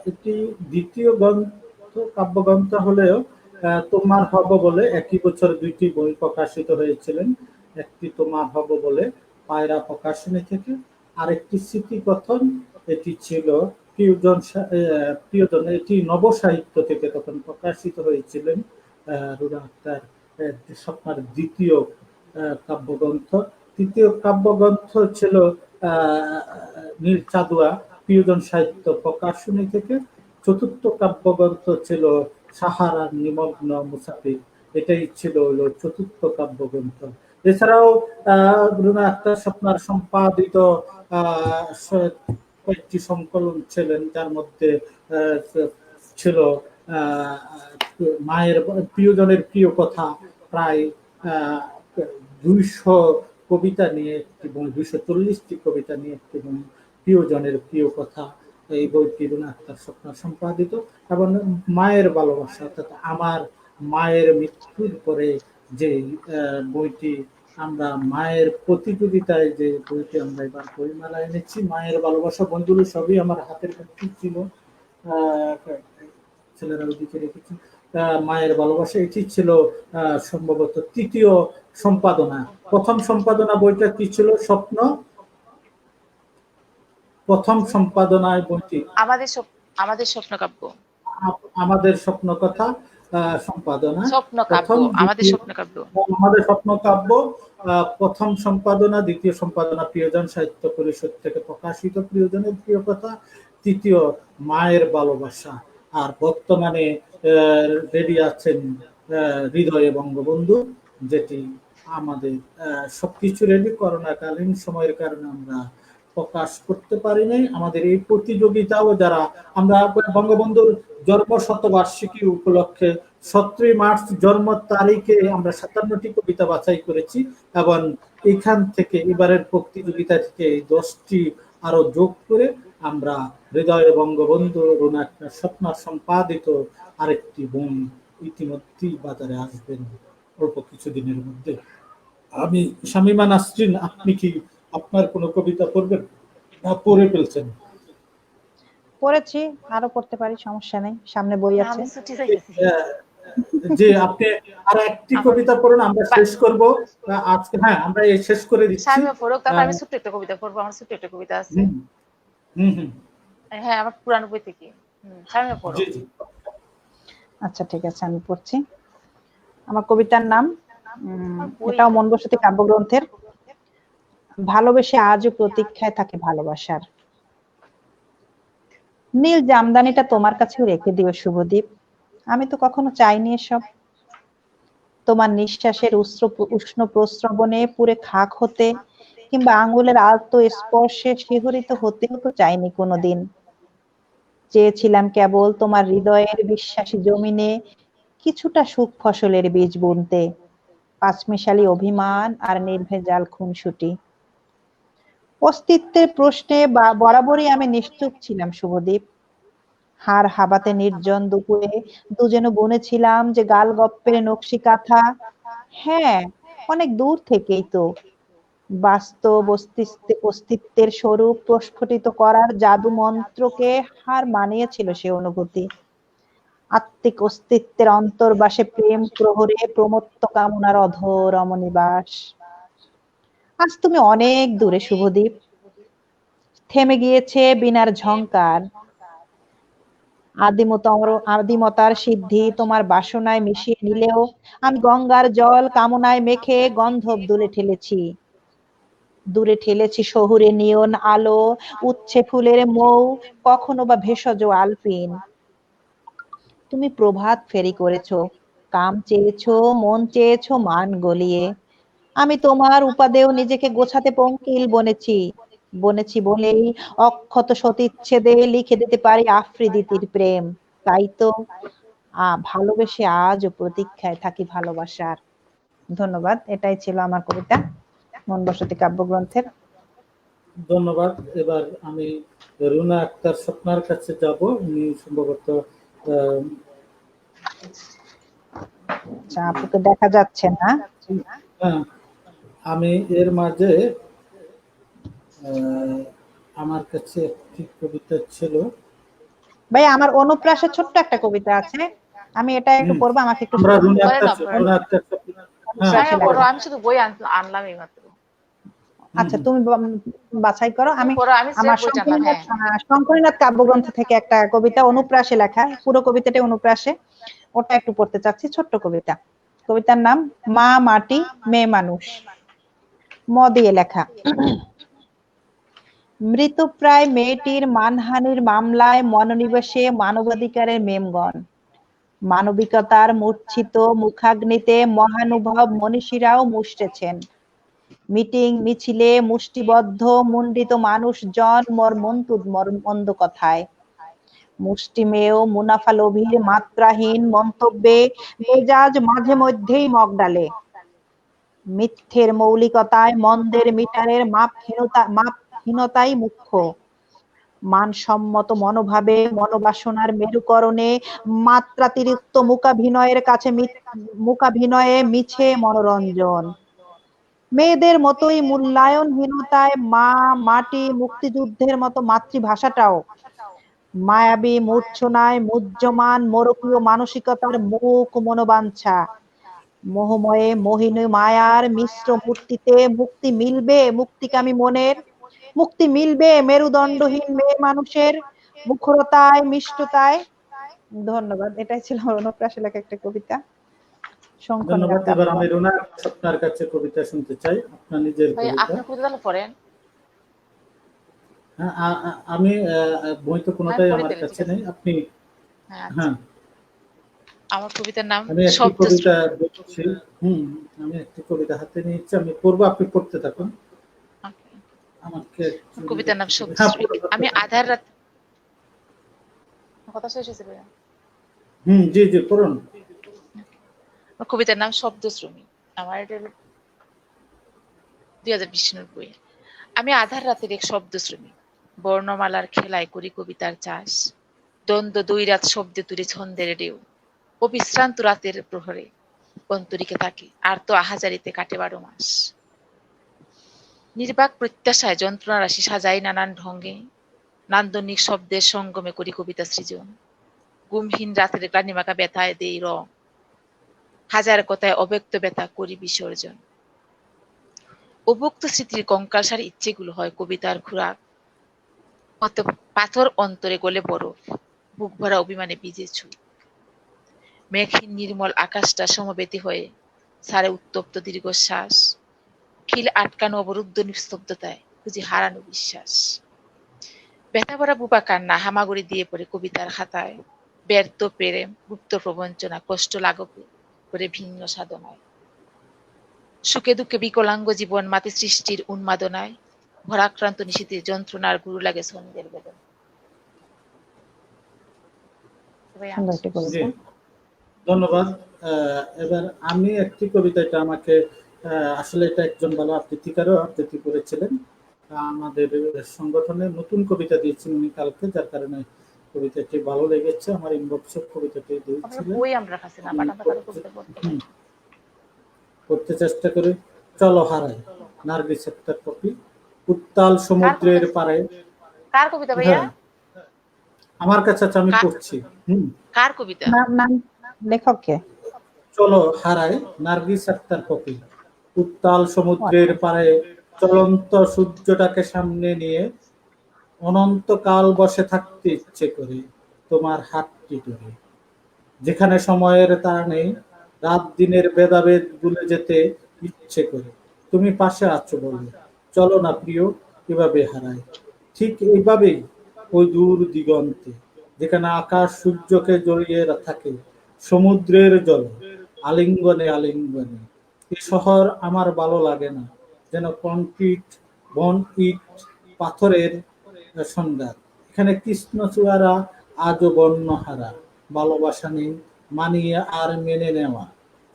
Speaker 1: এটি দ্বিতীয় গ্রন্থ, কাব্যগ্রন্থ হলেও তোমার হব বলে একই বছর 2টি বই প্রকাশিত হয়েছিলেন। একটি তোমার হব বলে পায়রা প্রকাশনী থেকে, আরেকটি স্মৃতিকথন, এটি ছিল প্রিয়জন, এটি নবসাহিত্য থেকে তখন প্রকাশিত হয়েছিলেন। রুনা আক্তার স্বপ্নার দ্বিতীয় কাব্যগ্রন্থ। তৃতীয় কাব্যগ্রন্থ ছিল নীল চাঁদুয়া, প্রিয়জন সাহিত্য প্রকাশনী থেকে। চতুর্থ কাব্যগ্রন্থ ছিল সাহারার নিমগ্ন মুসাফির, এটাই ছিল হলো চতুর্থ কাব্যগ্রন্থ। এছাড়াও রুনা আক্তার স্বপ্নার সম্পাদিত কয়েকটি সংকলন ছিলেন, যার মধ্যে ছিল মায়ের প্রিয়জনের প্রিয় কথা, প্রায় 200 কবিতা নিয়ে একটি বই, 240টি কবিতা নিয়ে একটি বই, প্রিয়জনের প্রিয় কথা। এই বইটি রুনা আক্তার স্বপ্না সম্পাদিত। এবং মায়ের ভালোবাসা, অর্থাৎ আমার মায়ের মৃত্যুর পরে যে বইটি, আমরা মায়ের প্রতিযোগিতায় যে বইটি আমরা এবার বইমেলায় এনেছি, মায়ের ভালোবাসা, বইগুলো সবই আমার হাতের কাছে ছিল। ছেলেরা ওইদিকে রেখেছি। মায়ের ভালোবাসা, এটি ছিল সম্ভবত তৃতীয় সম্পাদনা। প্রথম সম্পাদনা বইটা কি ছিল? স্বপ্ন। প্রথম সম্পাদনায় বইটি
Speaker 2: আমাদের স্বপ্ন কাব্য।
Speaker 1: আমাদের স্বপ্ন কথা সম্পাদনা।
Speaker 2: স্বপ্ন কাব্য,
Speaker 1: প্রথম,
Speaker 2: আমাদের
Speaker 1: দ্বিতীয়,
Speaker 2: স্বপ্ন কাব্য।
Speaker 1: আমাদের স্বপ্ন কাব্য প্রথম সম্পাদনা, দ্বিতীয় সম্পাদনা প্রিয়জন সাহিত্য পরিষদ থেকে প্রকাশিত প্রিয়জনের প্রিয় কথা, তৃতীয় মায়ের ভালোবাসা। আর বর্তমানে রেডি আছেন হৃদয়ে বঙ্গবন্ধু, যেটি আমাদের সবকিছু রেডি, করোনাকালীন সময়ের কারণে আমরা প্রকাশ করতে পারি নাই। আমাদের এই প্রতিযোগিতাও যারা, আমরা বঙ্গবন্ধুর জন্ম শতবার্ষিকী উপলক্ষে 17 মার্চ জন্ম তারিখে আমরা 57টি কবিতা বাছাই করেছি, এবং এখান থেকে এবারের প্রতিযোগিতা থেকে 10টি আরো যোগ করে আমরা হৃদয়ে বঙ্গবন্ধু রুনা আক্তার স্বপ্না সম্পাদিত আরেকটি বই ইতিমধ্যেই বাজারে আসবেন অল্প কিছুদিনের মধ্যে। আমি শামিমা নাসরিন, আপনি কি আপনার কোনো কবিতা পড়বেন না পড়ে ফেলছেন?
Speaker 3: পড়েছি, আরো পড়তে পারি, সমস্যা নেই, সামনে বই আছে।
Speaker 2: আমি ছুটি চাইতেছি।
Speaker 1: জি, আপনি আর একটি
Speaker 2: আমার
Speaker 1: কবিতা পড়ুন, আমরা
Speaker 2: বা-
Speaker 1: শেষ করব আজকে। হ্যাঁ, আমরা এই শেষ করে দিচ্ছি।
Speaker 2: শামিমা পড়ুক, তারপর
Speaker 1: আহ,
Speaker 2: আমি ছোট্ট একটা কবিতা পড়বো। আমার ছোট্ট একটা কবিতা আছে।
Speaker 1: হুম হুম হুম।
Speaker 2: হ্যাঁ, আমার পুরানো বই থেকে। শামিমা পড়ো।
Speaker 1: জি জি।
Speaker 3: আচ্ছা ঠিক আছে, আমি পড়ছি। আমার কবিতার নাম
Speaker 2: আমার বই
Speaker 3: এটাও মন বসতি কাব্যগ্রন্থের, ভালোবেসে আজও প্রতীক্ষায় থাকে ভালোবাসার। নীল জামদানিটা তোমার কাছেও রেখে দিও শুভদীপ, আমি তো কখনো চাইনি এসব। তোমার নিঃশ্বাসের উষ্ণ প্রস্রবণে পুরে খাক হতে, কিংবা আঙ্গুলের আলতো স্পর্শে শিহরিত হতেও তো চাইনি কোনোদিন। চেয়েছিলাম কেবল তোমার হৃদয়ের বিশ্বাসী জমিনে কিছুটা সুখ ফসলের বীজ বুনতে, পাঁচমিশালি অভিমান আর নির্ভেজাল খুনসুটি। অস্তিত্বের প্রশ্নে বরাবরই আমি নিশ্চুপ ছিলাম শুভদীপ। হাড় হাবাতে নির্জন দুপুরে দুজনে বুনেছিলাম যে গালগপ্পের নকশি কাঁথা। হ্যাঁ, অনেক দূর থেকেই তো বাস্তব অস্তিত্বের স্বরূপ প্রস্ফুটিত করার জাদু মন্ত্রকে হার মানিয়েছিল সে অনুভূতি। আত্মিক অস্তিত্বের অন্তর্বাসে প্রেম প্রহরে প্রমত্ত কামনার অধর রমণীবাস। আজ তুমি অনেক দূরে শুভদীপ, থেমে গিয়েছে বিনার ঝংকার। আদিমতার সিদ্ধি তোমার বাসনায় মিশিয়ে নিলেও আমি গঙ্গার জল কামনায় মেখে গন্ধব দূরে ঠেলেছি শহুরে নিয়ন আলো, উচ্ছে ফুলের মৌ, কখনো বা ভেষজ আলপিন। তুমি প্রভাত ফেরি করেছো, কাম চেয়েছো, মন চেয়েছো মান গলিয়ে। আমি তোমার উপাদেয় নিজেকে গোছাতে পঙ্কিল বনেছি বলেই অক্ষত সতীচ্ছেদে লিখে দিতে পারি আফ্রিদিতির প্রেম। তাই তো ভালোবেসে আজও প্রতীক্ষায় থাকি ভালোবাসার। ধন্যবাদ। এটাই ছিল আমার কবিতা মন বসতি কাব্যগ্রন্থের।
Speaker 1: ধন্যবাদ। এবার আমি রুনা আক্তার স্বপ্নার কাছে যাব। উনি সম্ভবত আহ,
Speaker 3: আচ্ছা, আপুকে দেখা যাচ্ছে না।
Speaker 1: হ্যাঁ, আমি এর মাঝে আহ, আমার কাছে একটি কবিতা ছিল।
Speaker 3: ভাই, আমার অনুপ্রাসে ছোট্ট একটা কবিতা আছে, আমি এটা একটু
Speaker 1: হুম,
Speaker 3: পড়বো, আমাকে একটু
Speaker 1: আমরা
Speaker 3: সময় দিন।
Speaker 2: পড়েন আপনারা।
Speaker 1: রুনা আক্তার স্বপ্না। হ্যাঁ,
Speaker 3: অনুপ্রাসে
Speaker 2: শামিমা পড়ো,
Speaker 3: লেখা।
Speaker 2: আমি শুধু বই আনলাম এই মাত্র।
Speaker 1: হুম
Speaker 3: আচ্ছা,
Speaker 1: হুম
Speaker 3: তুমি বাছাই করো।
Speaker 2: তুমি
Speaker 3: আমি
Speaker 2: পড়ো, আমি
Speaker 3: আমার
Speaker 2: স্রেফ বই টানলাম। হ্যাঁ।
Speaker 3: শঙ্করীনাথ কাব্যগ্রন্থ থেকে একটা কবিতা অনুপ্রাসে লেখা, পুরো কবিতাটা অনুপ্রাসে, ওটা একটু পড়তে চাচ্ছি। ছোট্ট কবিতা। কবিতার নাম মা মাটি মেয়ে মানুষ, ম দিয়ে লেখা। মৃতপ্রায় মেয়েটির মানহানির মামলায় মনোনিবেশে মানবাধিকারের মেমগণ, মানবিকতার মূর্ছিত মুখাগ্নিতে মহানুভব মনীষীরাও মুষ্টেছেন। মিটিং মিছিলে মুষ্টিবদ্ধ মুন্ডিত মানুষজন মন্দ কথায়, মুষ্টিমেয় মুনাফালোভীর মাত্রাহীন মন্তব্যে মেজাজ মাঝে মধ্যেই মগডালে। মিথ্যের মৌলিকতায় মন্দের মিটারের মাপহীনতাই মুখ্য। মানসম্মত মনোভাবে মনোবাসনার মেরুকরণে মাত্রাতিরিক্ত মূকাভিনয়ে মিছে মনোরঞ্জন। মেয়েদের মতোই মূল্যায়নহীনতায় মা মাটি মুক্তিযুদ্ধের মতো মাতৃভাষাটাও মায়াবী মূর্ছনায় মুহ্যমান মোরকীয় মানসিকতার মূক মনোবাঞ্ছা। মোহময়ে মোহিনী মায়ার মিশ্র মূর্তিতে মুক্তিকামী মনের, মুক্তি মিলবে মেরুদণ্ডহীন মেয়ে মানুষের মুখরতায় মিষ্টতায়। ধন্যবাদ। এটাই ছিল অনুপ্রাসে লেখা একটা কবিতা, শঙ্খনীনাথ
Speaker 1: ধন্যবাদ। এবার আমি
Speaker 3: কাব্যগ্রন্থ।
Speaker 1: রুনা স্বপ্নার কাছে কবিতা শুনতে চাই, আপনার নিজের
Speaker 2: ভাই,
Speaker 1: কবিতা।
Speaker 2: আপনার কবিতা তাহলে পড়েন।
Speaker 1: হ্যাঁ, আমি বই তো
Speaker 2: আমি
Speaker 1: কোনোটাই
Speaker 2: পড়ি
Speaker 1: আমার
Speaker 2: তাহলে, ঠিক
Speaker 1: কাছে
Speaker 2: আছে।
Speaker 1: নেই, আপনি।
Speaker 2: হ্যাঁ, আচ্ছা।
Speaker 1: হ্যাঁ,
Speaker 2: আমার কবিতার নাম
Speaker 1: আমি একটি কবিতা
Speaker 2: শব্দশ্রী।
Speaker 1: বলছি। হুম, আমি একটি কবিতা হাতে নিয়েছি, আমি পড়বো, আপনি পড়তে থাকুন।
Speaker 2: Okay.
Speaker 1: আমাকে
Speaker 2: আমার কবিতার নাম
Speaker 1: হ্যাঁ,
Speaker 2: শব্দশ্রী।
Speaker 1: পড়ুন আপনি।
Speaker 2: আমি আধার রাত কথা শেষ হয়েছে ভাইয়া?
Speaker 1: হুম, জি জি, পড়ুন।
Speaker 2: আমার কবিতার নাম শব্দশ্রমী। আমার এটা 2020 সালের বই। আমি আধার রাতের এক শব্দশ্রমী, বর্ণমালার খেলায় করি কবিতার চাষ। দ্বন্দ্ব দুই রাত শব্দে তুলি ছন্দের ঢেউ, অবিশ্রান্ত রাতের প্রহরে অন্তরিকে থাকি আর তো আহাজারিতে কাটে 12 মাস। নির্বাক প্রত্যাশায় যন্ত্রণা রাশি সাজাই নানান ঢঙ্গে, নান্দনিক শব্দের সঙ্গমে করি কবিতা সৃজন। ঘুমহীন রাতের গ্লানিমাখা ব্যথায় দেই রং, হাজার কথায় অব্যক্ত ব্যথা করি বিসর্জন। অভুক্ত স্মৃতির কঙ্কালসার ইচ্ছেগুলো হয় কবিতার খোরাক। কত পাথর অন্তরে গলে বরফ, বুক ভরা অভিমানে ভিজে ছুঁই। মেঘহীন নির্মল আকাশটা সমবেতী হয়ে ছাড়ে উত্তপ্ত দীর্ঘশ্বাস। খিল আটকানো অবরুদ্ধ নিস্তব্ধতায় খুঁজি হারানো বিশ্বাস। ব্যথা ভরা বুবা কান্না হামাগুড়ি দিয়ে পড়ে কবিতার খাতায়। ব্যর্থ প্রেম, গুপ্ত প্রবঞ্চনা, কষ্ট লাঘবে করে ভিন্ন সাধনায়। সুখে দুঃখে বিকলাঙ্গ জীবন মাতে সৃষ্টির উন্মাদনায়। ভরাক্রান্ত নিশীথে যন্ত্রণার গুরু লাগে ছন্দের বেদনা।
Speaker 3: সুন্দর একটি
Speaker 1: জি,
Speaker 3: কবিতা।
Speaker 1: ধন্যবাদ। এবার আমি একটি কবিতা, এটা আমাকে আসলে এটা একজন ভালো আবৃত্তিকারও আবৃত্তি করেছিলেন। আমাদের সংগঠনে নতুন কবিতা দিয়েছেন উনি কালকে, যার কারণে কবিতাটি ভালো লেগেছে। আমার ইনবক্সে কবিতাটি
Speaker 2: আপনার
Speaker 1: দিয়েছিলেন।
Speaker 2: বই আমরা কাছে না, বাট আমরা কারো কবিতা পড়তে পারি।
Speaker 1: করতে চেষ্টা করি। চলো হারাই, নার্গিস আক্তার পপি। উত্তাল
Speaker 2: কার
Speaker 1: সমুদ্রের
Speaker 2: কবিতা?
Speaker 1: পারে।
Speaker 2: কার কবিতা ভাইয়া?
Speaker 1: হ্যাঁ, আমার কাছে আছে, আমি
Speaker 2: কা-
Speaker 1: পড়ছি। হুম।
Speaker 2: কার কবিতা?
Speaker 3: নাম লেখককে?
Speaker 1: চলো হারাই, নার্গিস আক্তার পপি। উত্তাল সমুদ্রের পারে চলন্ত সূর্যটাকে সামনে নিয়ে অনন্তকাল বসে থাকতে ইচ্ছে করে তোমার হাতটি ধরে। যেখানে সময়ের তাড়া নেই, রাত দিনের ভেদাভেদ ভুলে যেতে ইচ্ছে করে। তুমি পাশে আছো বলে চলো না প্রিয়, এভাবে হারাই। ঠিক এইভাবেই ওই দূর দিগন্তে, যেখানে আকাশ সূর্যকে জড়িয়ে থাকে সমুদ্রের জল, আলিঙ্গনে আলিঙ্গনে। এই শহর আমার ভালো লাগে না, যেন কংক্রিট, বন ইট, পাথরের সংঘাত। এখানে কৃষ্ণচূড়ারা আজও বর্ণহারা, ভালোবাসা নেই মানিয়ে আর মেনে নেওয়া।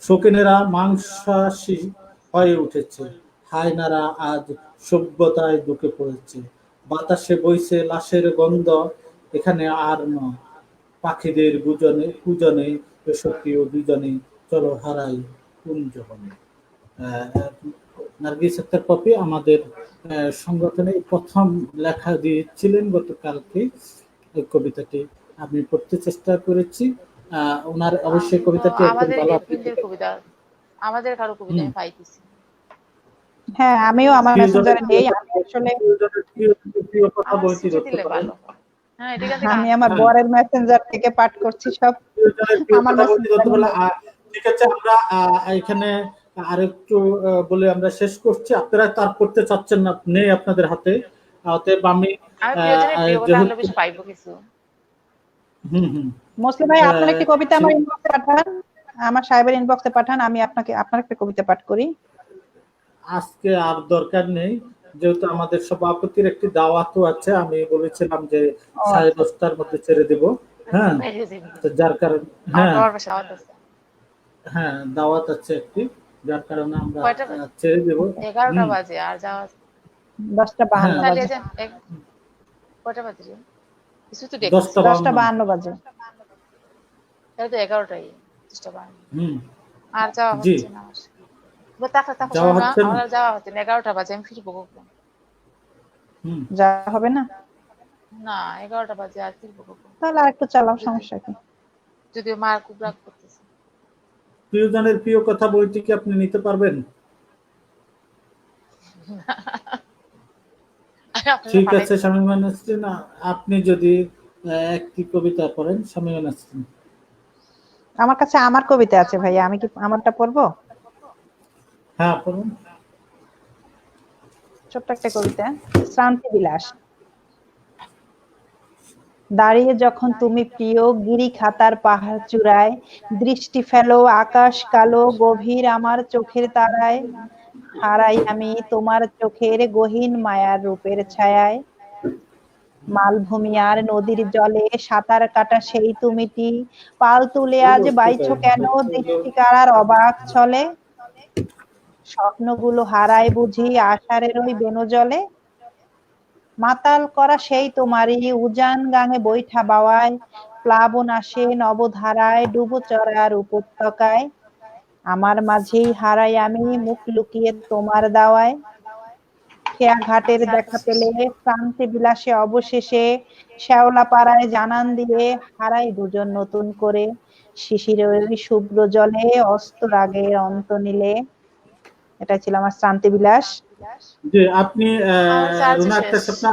Speaker 1: শৌখিনেরা মাংসাশী হয়ে উঠেছে, হায়নারা আজ সভ্যতায় ঢুকে পড়েছে। বাতাসে বইছে লাশের গন্ধ, এখানে আর নয় পাখিদের গুজনে পূজনে, এসপ্রিয় দুজনে চলো হারাই কুঞ্জবনে। নার্গিস আক্তার পপি আমাদের সংগঠনে প্রথম লেখা দিয়েছিলেন গতকালকে। এই কবিতাটি আমি পড়তে চেষ্টা করেছি। ওনার অবশ্যই কবিতাটি একদম
Speaker 2: আমাদের
Speaker 1: ভালো
Speaker 2: এপ্রিলের কবিতা, আমাদের কারো কবিতা আমি পাইতেছি না।
Speaker 3: হ্যাঁ, আমিও আমার মেসেঞ্জারে নেই। আমি আসলে
Speaker 1: প্রিয় কথা
Speaker 2: আমার
Speaker 1: বইটি
Speaker 2: চিঠি
Speaker 1: ধরতে
Speaker 2: দিলে
Speaker 1: পারেন।
Speaker 2: ভালো হয়। হ্যাঁ, এদিকে থেকে
Speaker 3: আমি আমার বরের মেসেঞ্জার থেকে পাঠ করছি সব।
Speaker 1: প্রিয়
Speaker 3: আমার
Speaker 1: কথা বইটি ধরতে পারলে
Speaker 3: মেসেঞ্জার
Speaker 1: ঠিক আছে। আমরা এখানে আরেকটু বলে আমরা শেষ করছি। আপনারা তার করতে চাচ্ছেন না, নেই আপনাদের হাতে। অতএব আমি
Speaker 2: আমি প্রিয়জনের প্রিয় কথা আনলে
Speaker 1: যেহেতু
Speaker 2: বেশি পাইবো কিছু।
Speaker 1: হুম
Speaker 3: মুসলিম ভাই, আপনার একটি কবিতা আমার
Speaker 1: ঠিক।
Speaker 3: ইনবক্সে পাঠান, আমার সাহেবের ইনবক্সে পাঠান, আমি আপনার একটা কবিতা পাঠ করি।
Speaker 1: আজকে আর দরকার নেই, যেহেতু আমাদের সভাপতির একটি দাওয়াতও আছে। আমি বলেছিলাম যে
Speaker 3: ও
Speaker 1: 10:30টার মধ্যে ছেড়ে দেব। হ্যাঁ,
Speaker 2: বাইরে যাবি।
Speaker 1: তো যার কারণে
Speaker 2: আমার
Speaker 1: হ্যাঁ
Speaker 2: বাবার বাসা দাওয়াত আছে।
Speaker 1: হ্যাঁ দাওয়াত আছে একটি, যার কারণে আমরা
Speaker 2: কয়টা বাজে?
Speaker 1: ছেড়ে দেব।
Speaker 2: 11টা বাজে আর যাওয়া
Speaker 3: 10:52
Speaker 1: হ্যাঁ,
Speaker 2: চালিয়ে
Speaker 3: বাজে।
Speaker 2: যান। কয়টা বাজে রে? কিছু তো দেখতেছি।
Speaker 1: 10:52
Speaker 3: 10:52 বাজে।
Speaker 2: তাহলে তো 11টাই। 10টা 52।
Speaker 1: হুম
Speaker 2: আর যাওয়া
Speaker 1: জি,
Speaker 2: হচ্ছে না আমার। তাকে
Speaker 1: যাওয়া
Speaker 2: শোনো না,
Speaker 1: হচ্ছে না।
Speaker 2: আমার আর যাওয়া হচ্ছে না। 11টা বাজে, আমি ফিরবো কখন?
Speaker 1: হুম
Speaker 3: যা হবে না,
Speaker 2: না, 11টা বাজে, আর ফিরবো কখন?
Speaker 3: তাহলে আর একটু চালাও, সমস্যা কি?
Speaker 2: যদিও মার খুব রাগ করতেছে।
Speaker 1: প্রিয়জনের প্রিয় কথা বইটি কি আপনি নিতে পারবেন?
Speaker 2: আমি আপনাকে
Speaker 1: ঠিক আছে
Speaker 2: পাঠাইতেছি।
Speaker 1: শামীমা নাসরিন, আপনি যদি একটি কবিতা পড়েন শামীমা নাসরিন।
Speaker 3: আমার কাছে আমার কবিতা আছে ভাইয়া, আমি কি আমারটা পড়বো?
Speaker 1: হ্যাঁ পড়ুন।
Speaker 3: ছোট্ট একটা কবিতা, শ্রান্তি বিলাস। দাঁড়িয়ে যখন তুমি প্রিয় গিরি খাতার পাহাড় চূড়ায়, দৃষ্টি ফেলো আকাশ কালো গভীর আমার চোখের তারায়, হারাই আমি তোমার চোখের গহীন মায়ার রূপের ছায়ায়। মালভূমি আর নদীর জলে সাঁতার কাটা সেই তুমিটি, পাল তুলে আজ বাইছো কেন দৃষ্টি কারার অবাক ছলে। স্বপ্নগুলো হারায় বুঝি আষাঢ়ের ওই বেনজলে, মাতাল করা সেই তোমারই উজান গাঙে বৈঠা বাওয়ায়, প্লাবন আসে নবধারায় ডুবো চড়ার উপত্যকায়, আমার মাঝেই হারাই আমি মুখ লুকিয়ে তোমার দাওয়ায়। খেয়া ঘাটের দেখা পেলে ক্রান্তি বিলাসে অবশেষে শ্যাওলা পাড়ায় জানান দিয়ে হারাই দুজন নতুন করে শিশিরের ওই শুভ্র জলে অস্ত রাগের অন্ত নিলে। এটা ছিল আমার শ্রান্তি বিলাস।
Speaker 1: যে আপনি
Speaker 2: আমার চার্জ
Speaker 1: রুনা
Speaker 2: শেষ।
Speaker 1: আক্তার স্বপ্না,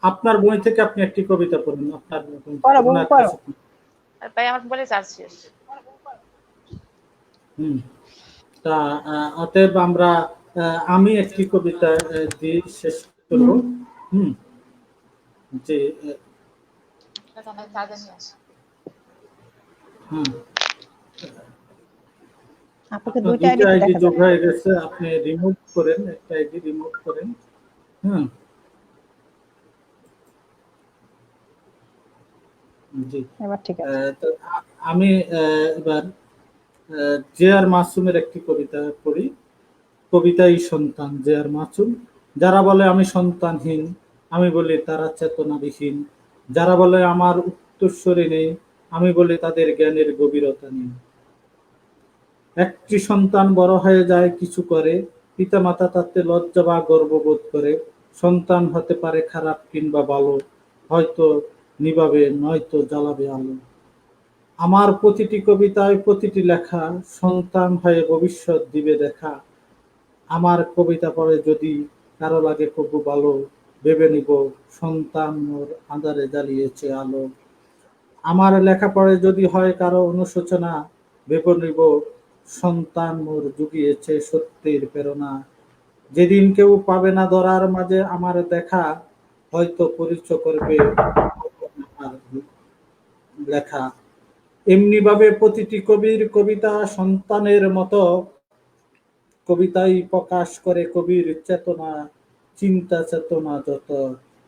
Speaker 1: আপনার বই থেকে আপনি একটি কবিতা পড়ুন। আপনার বই থেকে,
Speaker 3: পড়ো,
Speaker 1: রুনা আক্তার
Speaker 3: পড়ো।
Speaker 1: স্বপ্না।
Speaker 2: আর ভাই আমার মোবাইলে চার্জ শেষ।
Speaker 1: হুম। তা অতএব আমরা আমি একটি কবিতা দিয়ে শেষ করব। হুম। যে
Speaker 2: চার্জার নিয়ে আসি।
Speaker 1: হুম,
Speaker 3: আপনাকে
Speaker 1: আপনার
Speaker 3: দুইটা
Speaker 1: দুইটা
Speaker 3: আইডিতে
Speaker 1: আইডি
Speaker 3: দেখা
Speaker 1: যোগ
Speaker 3: যাবে।
Speaker 1: হয়ে গেছে, আপনি রিমুভ করেন, একটা আইডি রিমুভ করেন। হুম, জি।
Speaker 3: এবার ঠিক আছে।
Speaker 1: তো আমি এবার জে আর মাসুমের একটি কবিতা পড়ি। কবিতাই সন্তান, জে আর মাসুম। যারা বলে আমি সন্তানহীন, আমি বলি তারা চেতনাবিহীন। যারা বলে আমার উত্তরসূরি নেই, আমি বলি তাদের জ্ঞানের গভীরতা নেই। একটি সন্তান বড় হয়ে যায় কিছু করে, পিতামাতা তাতে লজ্জা বা গর্ববোধ করে। সন্তান হতে পারে খারাপ কিংবা ভালো, হয়তো নিভাবে নয়তো জ্বালাবে আলো। আমার প্রতিটি কবিতায় প্রতিটি লেখা সন্তান হয়ে ভবিষ্যৎ দিবে দেখা। আমার কবিতা পড়ে যদি কারো লাগে কবু ভালো, ভেবে নিব সন্তান মোর আঁধারে জ্বালিয়েছে আলো। আমার লেখা পড়ে যদি হয় কারো অনুশোচনা, ভেবে নিব সন্তান মোর জুগিয়েছে সত্যের প্রেরণা। যেদিন কেউ পাবে না ধরার মাঝে আমার দেখা, হয়তো পরিচয় করবে আমার লেখা। এমনি ভাবে প্রতিটি কবির কবিতা সন্তানের মতো, কবিতাই প্রকাশ করে কবির চেতনা, চিন্তা চেতনা যত।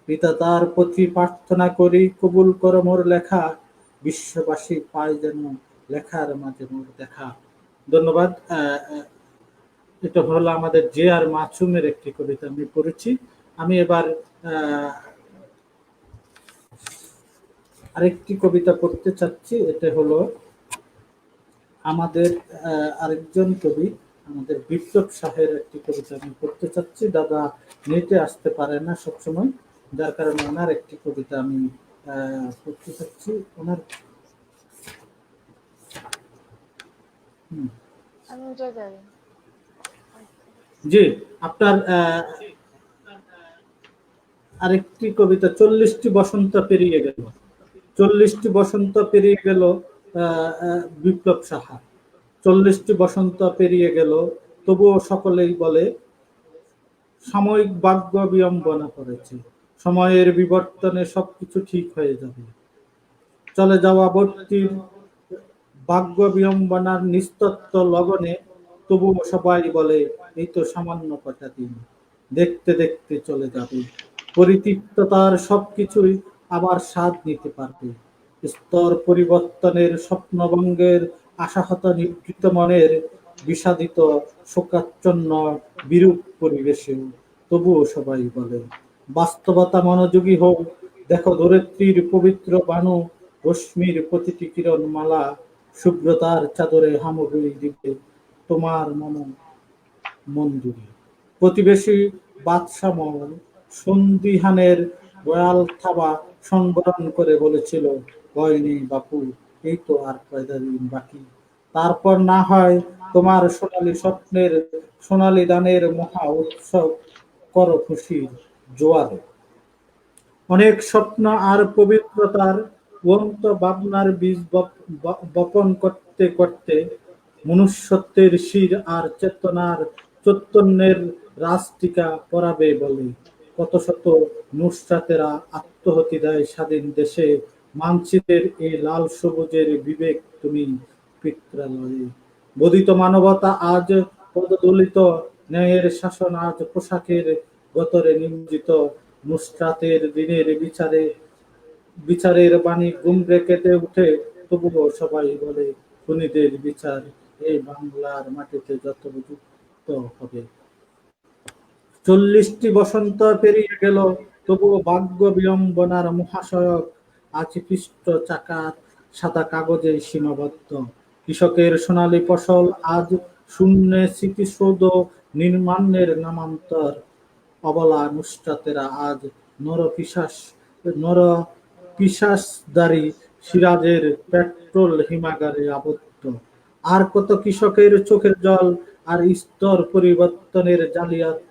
Speaker 1: পিতা তার প্রতি প্রার্থনা করি কবুল করো মোর লেখা, বিশ্ববাসী পায় যেন লেখার মাঝে মোর দেখা। ধন্যবাদ। এটা হলো আমাদের জে আর মাসুমের একটি কবিতা আমি পড়েছি। আমি এবার আরেকটি কবিতা পড়তে চাচ্ছি। এটা হলো আমাদের আরেকজন কবি, আমাদের বিপ্লব শাহের একটি কবিতা আমি পড়তে চাচ্ছি। দাদা নেটে আসতে পারে না সবসময়, যার কারণে ওনার একটি কবিতা আমি পড়তে চাচ্ছি। ওনার
Speaker 2: আমি উঠে যাই।
Speaker 1: জি, আপনার আরেকটি কবিতা 40টি বসন্ত পেরিয়ে গেল। 40টি বসন্ত পেরিয়ে গেল বিপ্লব সাহা। 40টি বসন্ত পেরিয়ে গেল, তবুও সকলেই বলে সাময়িক ভাগ্য বিড়ম্বনা করেছে, সময়ের বিবর্তনে সবকিছু ঠিক হয়ে যাবে। চলে যাওয়া ভর্তির ভাগ্য বিড়ম্বনার নিস্তত্ব লগনে, তবুও সবাই বলে এই তো সামান্য কটা দিন, দেখতে দেখতে চলে যাবে। পরিতৃপ্ততার সবকিছুই আবার স্বাদ নিতে পারবে। স্তর পরিবর্তনের স্বপ্নভঙ্গের আশাহত নিভৃত মনের বিষাদিত শোকাচ্ছন্ন বিরূপ পরিবেশেও তবুও সবাই বলে বাস্তবতা মনোযোগী হোক, দেখো ধরিত্রীর পবিত্র বাণু, রশ্মির প্রতিটি কিরণ মালা শুভ্রতার চাদরে হামাগুড়ি দিবে তোমার মঞ্জুরি। প্রতিবেশী বাদশামল সন্দিহানের রয়াল থাবা সংবরণ করে বলেছিল, ভয় নেই বাপু, এই তো আর কয়টা দিন বাকি। তারপর না হয় তোমার সোনালী স্বপ্নের সোনালী দানের মহা উৎসব করো খুশির জোয়ারে। অনেক স্বপ্ন আর পবিত্রতার অন্ত ভাবনার বীজ বপন করতে করতে মনুষ্যত্বের শির আর চেতনার চৈতন্যের রাজটিকা পরাবে বলে কত শত নুসরাতেরা আত্মহতি দেয় স্বাধীন দেশে। মানচিত্রের এই লাল সবুজের বিবেক তুমি পিত্রালয়ে। বোধিত মানবতা আজ পদদলিত, ন্যায়ের শাসন আজ পোশাকের গতরে নিমজ্জিত। নুসরাতের দিনের বিচারের বাণী গুমরে কেটে উঠে, তবুও সবাই বলে খুনিদের বিচার এই বাংলার মাটিতে যত যুক্ত হবে। 40টি বসন্ত পেরিয়ে গেল, তবুও ভাগ্য বিড়ম্বনার মহাসড়ক আজ পৃষ্ঠ চাকার সাদা কাগজে সীমাবদ্ধ। কৃষকের সোনালী ফসল আজ শূন্যে স্মৃতিসৌধ নির্মাণের নামান্তর। অবলা নুসরাতেরা আজ নর পিশাচদারি সিরাজের পেট্রোল হিমাগারে আবদ্ধ। আর কত কৃষকের চোখের জল আর স্তর পরিবর্তনের জালিয়াত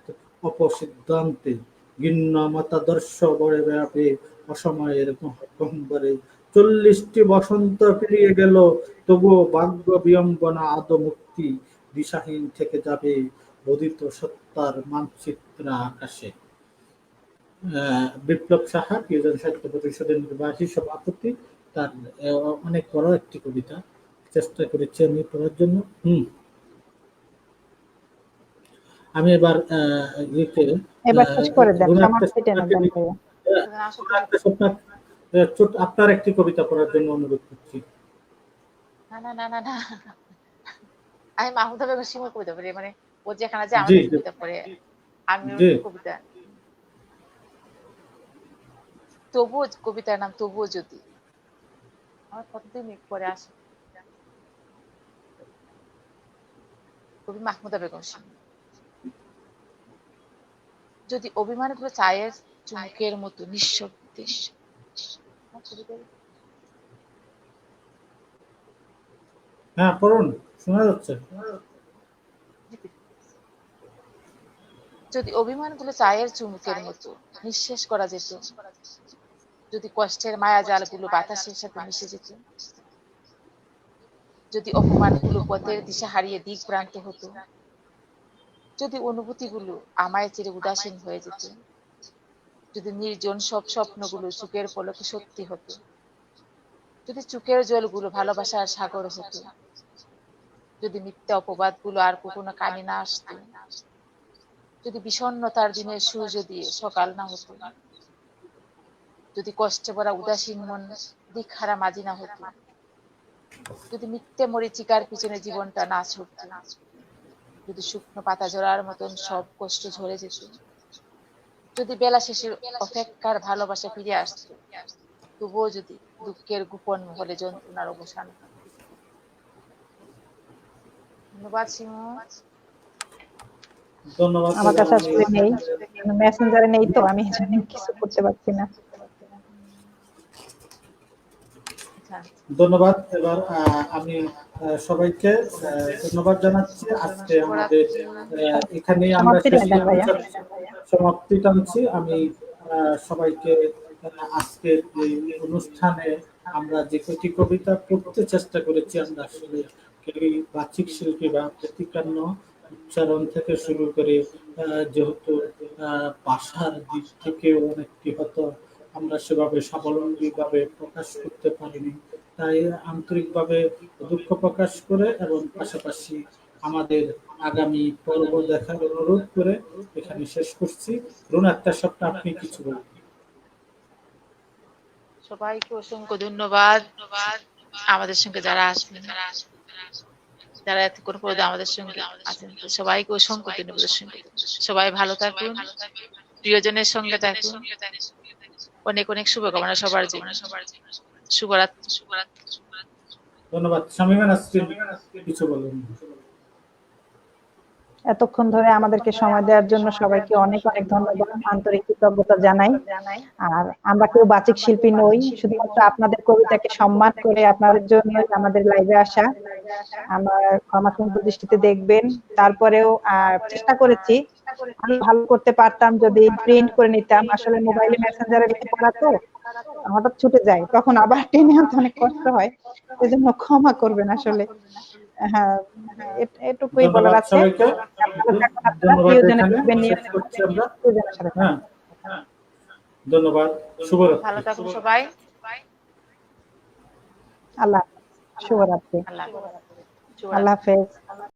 Speaker 1: অপসিদ্ধান্তে ঘিন্ন মতাদর্শ বড়ে বেড়াবে অসময়ের গহ্বরে। 40টি বসন্ত পেরিয়ে গেল, তবুও ভাগ্য বিড়ম্বনা আদৌ মুক্তি দিশাহীন থেকে যাবে বোধিত সত্তার মানচিত্র আকাশে। বিপ্লব সাহা প্রিয়জন সাহিত্য পরিষদের নির্বাহী সভাপতি, তার অনেক বড় একটি কবিতা, চেষ্টা করেছি আমি পড়ার জন্য। আমি এবার
Speaker 3: শেষ করে দেন, সমাপ্তি টেনে দেন ভাইয়া।
Speaker 1: আপনার একটি কবিতা পড়ার জন্য অনুরোধ করছি।
Speaker 2: না, আমি মাহমুদা বেগম শিমুর কবিতা পড়ি, মানে ও যেখানে যে আমাদের কবিতা পড়ে, আমি কবিতা। তবুও কবিতার নাম তবুও যদি। আমার কতদিন পরে আসে কবি মাহমুদা বেগম শিমু। যদি অভিমানগুলো চায়ের চুমুকের মতো নিঃশব্দে,
Speaker 1: হ্যাঁ পড়ুন, শোনা যাচ্ছে।
Speaker 2: যদি অভিমানগুলো চায়ের চুমুকের মতো নিঃশেষ করা যেত, যদি কষ্টের মায়া জালগুলো বাতাসের সাথে মিশে যেত, যদি অপমানগুলো পথের দিশা হারিয়ে দিক প্রান্ত হতো, যদি অনুভূতিগুলো আমায় চিরে উদাসীন হয়ে যেত, যদি নির্জন সব স্বপ্নগুলো চোখের পলকে সত্যি হতো, যদি চোখের জলগুলো ভালোবাসার সাগর হতো, যদি মিথ্যা অপবাদগুলো আর কখনো কানে না আসতো, যদি বিষণ্ণতার দিনের সূর্য দিয়ে সকাল না হতো, যদি কষ্টে ভরা উদাসীন মন দিকহারা মাঝি না হতো, যদি মিথ্যে মরিচিকার পিছনে জীবনটা না ছুটতো, যদি শুকনো পাতা ঝরার মতন সব কষ্ট ঝরে যেত, যদি বেলা শেষে অপেক্ষার ভালোবাসা ফিরে আসতো, তবুও যদি দুঃখের গোপন মহলে যন্ত্রণার অবসান। ধন্যবাদ শিমু।
Speaker 1: ধন্যবাদ।
Speaker 3: আমার কাছে আসলে নেই, মেসেঞ্জারে নেই, তো আমি কিছু করতে পারছি না।
Speaker 1: ধন্যবাদ। এবার আমি সবাইকে ধন্যবাদ জানাচ্ছি। আজকে আমাদের এখানেই আমরা সমাপ্তি টানছি। আমি সবাইকে আজকের এই অনুষ্ঠানে আমরা যে কটি কবিতা পড়তে চেষ্টা করেছি, আমরা আসলে কেউই বাচিক শিল্পী বা প্রতিকান্ন উচ্চারণ থেকে শুরু করে যেহেতু ভাষার দিক থেকে অনেকটি হতো আমরা সেভাবে স্বাবলম্বী ভাবে প্রকাশ করতে পারিনি, তাই আন্তরিকভাবে দুঃখ প্রকাশ করে এবং পাশাপাশি আমাদের আগামী পর্ব দেখার অনুরোধ করে এখানে শেষ করছি। রুনা, একটা সপ্তাহ আপনি কিছু বলুন।
Speaker 2: সবাইকে অসংখ্য ধন্যবাদ, আমাদের সঙ্গে যারা আসবেন, যারা এতক্ষণ পর্যন্ত আমাদের সঙ্গে আছেন, সবাইকে অসংখ্য ধন্যবাদ। সবাই ভালো থাকুন, প্রিয়জনের সঙ্গে থাকুন। অনেক অনেক শুভকামনা সবার জন্য। শুভরাত্রি।
Speaker 1: ধন্যবাদ। শামীমা নাসরিন কিছু বলুন।
Speaker 3: এতক্ষণ ধরে আমাদেরকে সময় দেওয়ার জন্য সবাইকে অনেক অনেক ধন্যবাদ, আন্তরিক কৃতজ্ঞতা জানাই। আর আমরা কেউ বাচিক শিল্পী নই, শুধুমাত্র আপনাদের কবিতাকে সম্মান করে আপনাদের জন্য আমাদের লাইভে আসা। আমার ক্ষমাসুন্দর দৃষ্টিতে দেখবেন। তারপরেও চেষ্টা করেছি, আমি ভালো করতে পারতাম যদি প্রিন্ট করে নিতাম। আসলে মোবাইলে মেসেঞ্জারে লিখে পড়া তো হঠাৎ ছুটে যায়, তখন আবার টেনে আনতে অনেক কষ্ট হয়, এজন্য ক্ষমা করবেন আসলে। হ্যাঁ, এটুকুই বলার আছে।
Speaker 1: ধন্যবাদ। শুভরাত্রি।
Speaker 2: ভালো থাকুন সবাই।
Speaker 3: আল্লাহ শুভরাত্রি। আল্লাহ হাফেজ।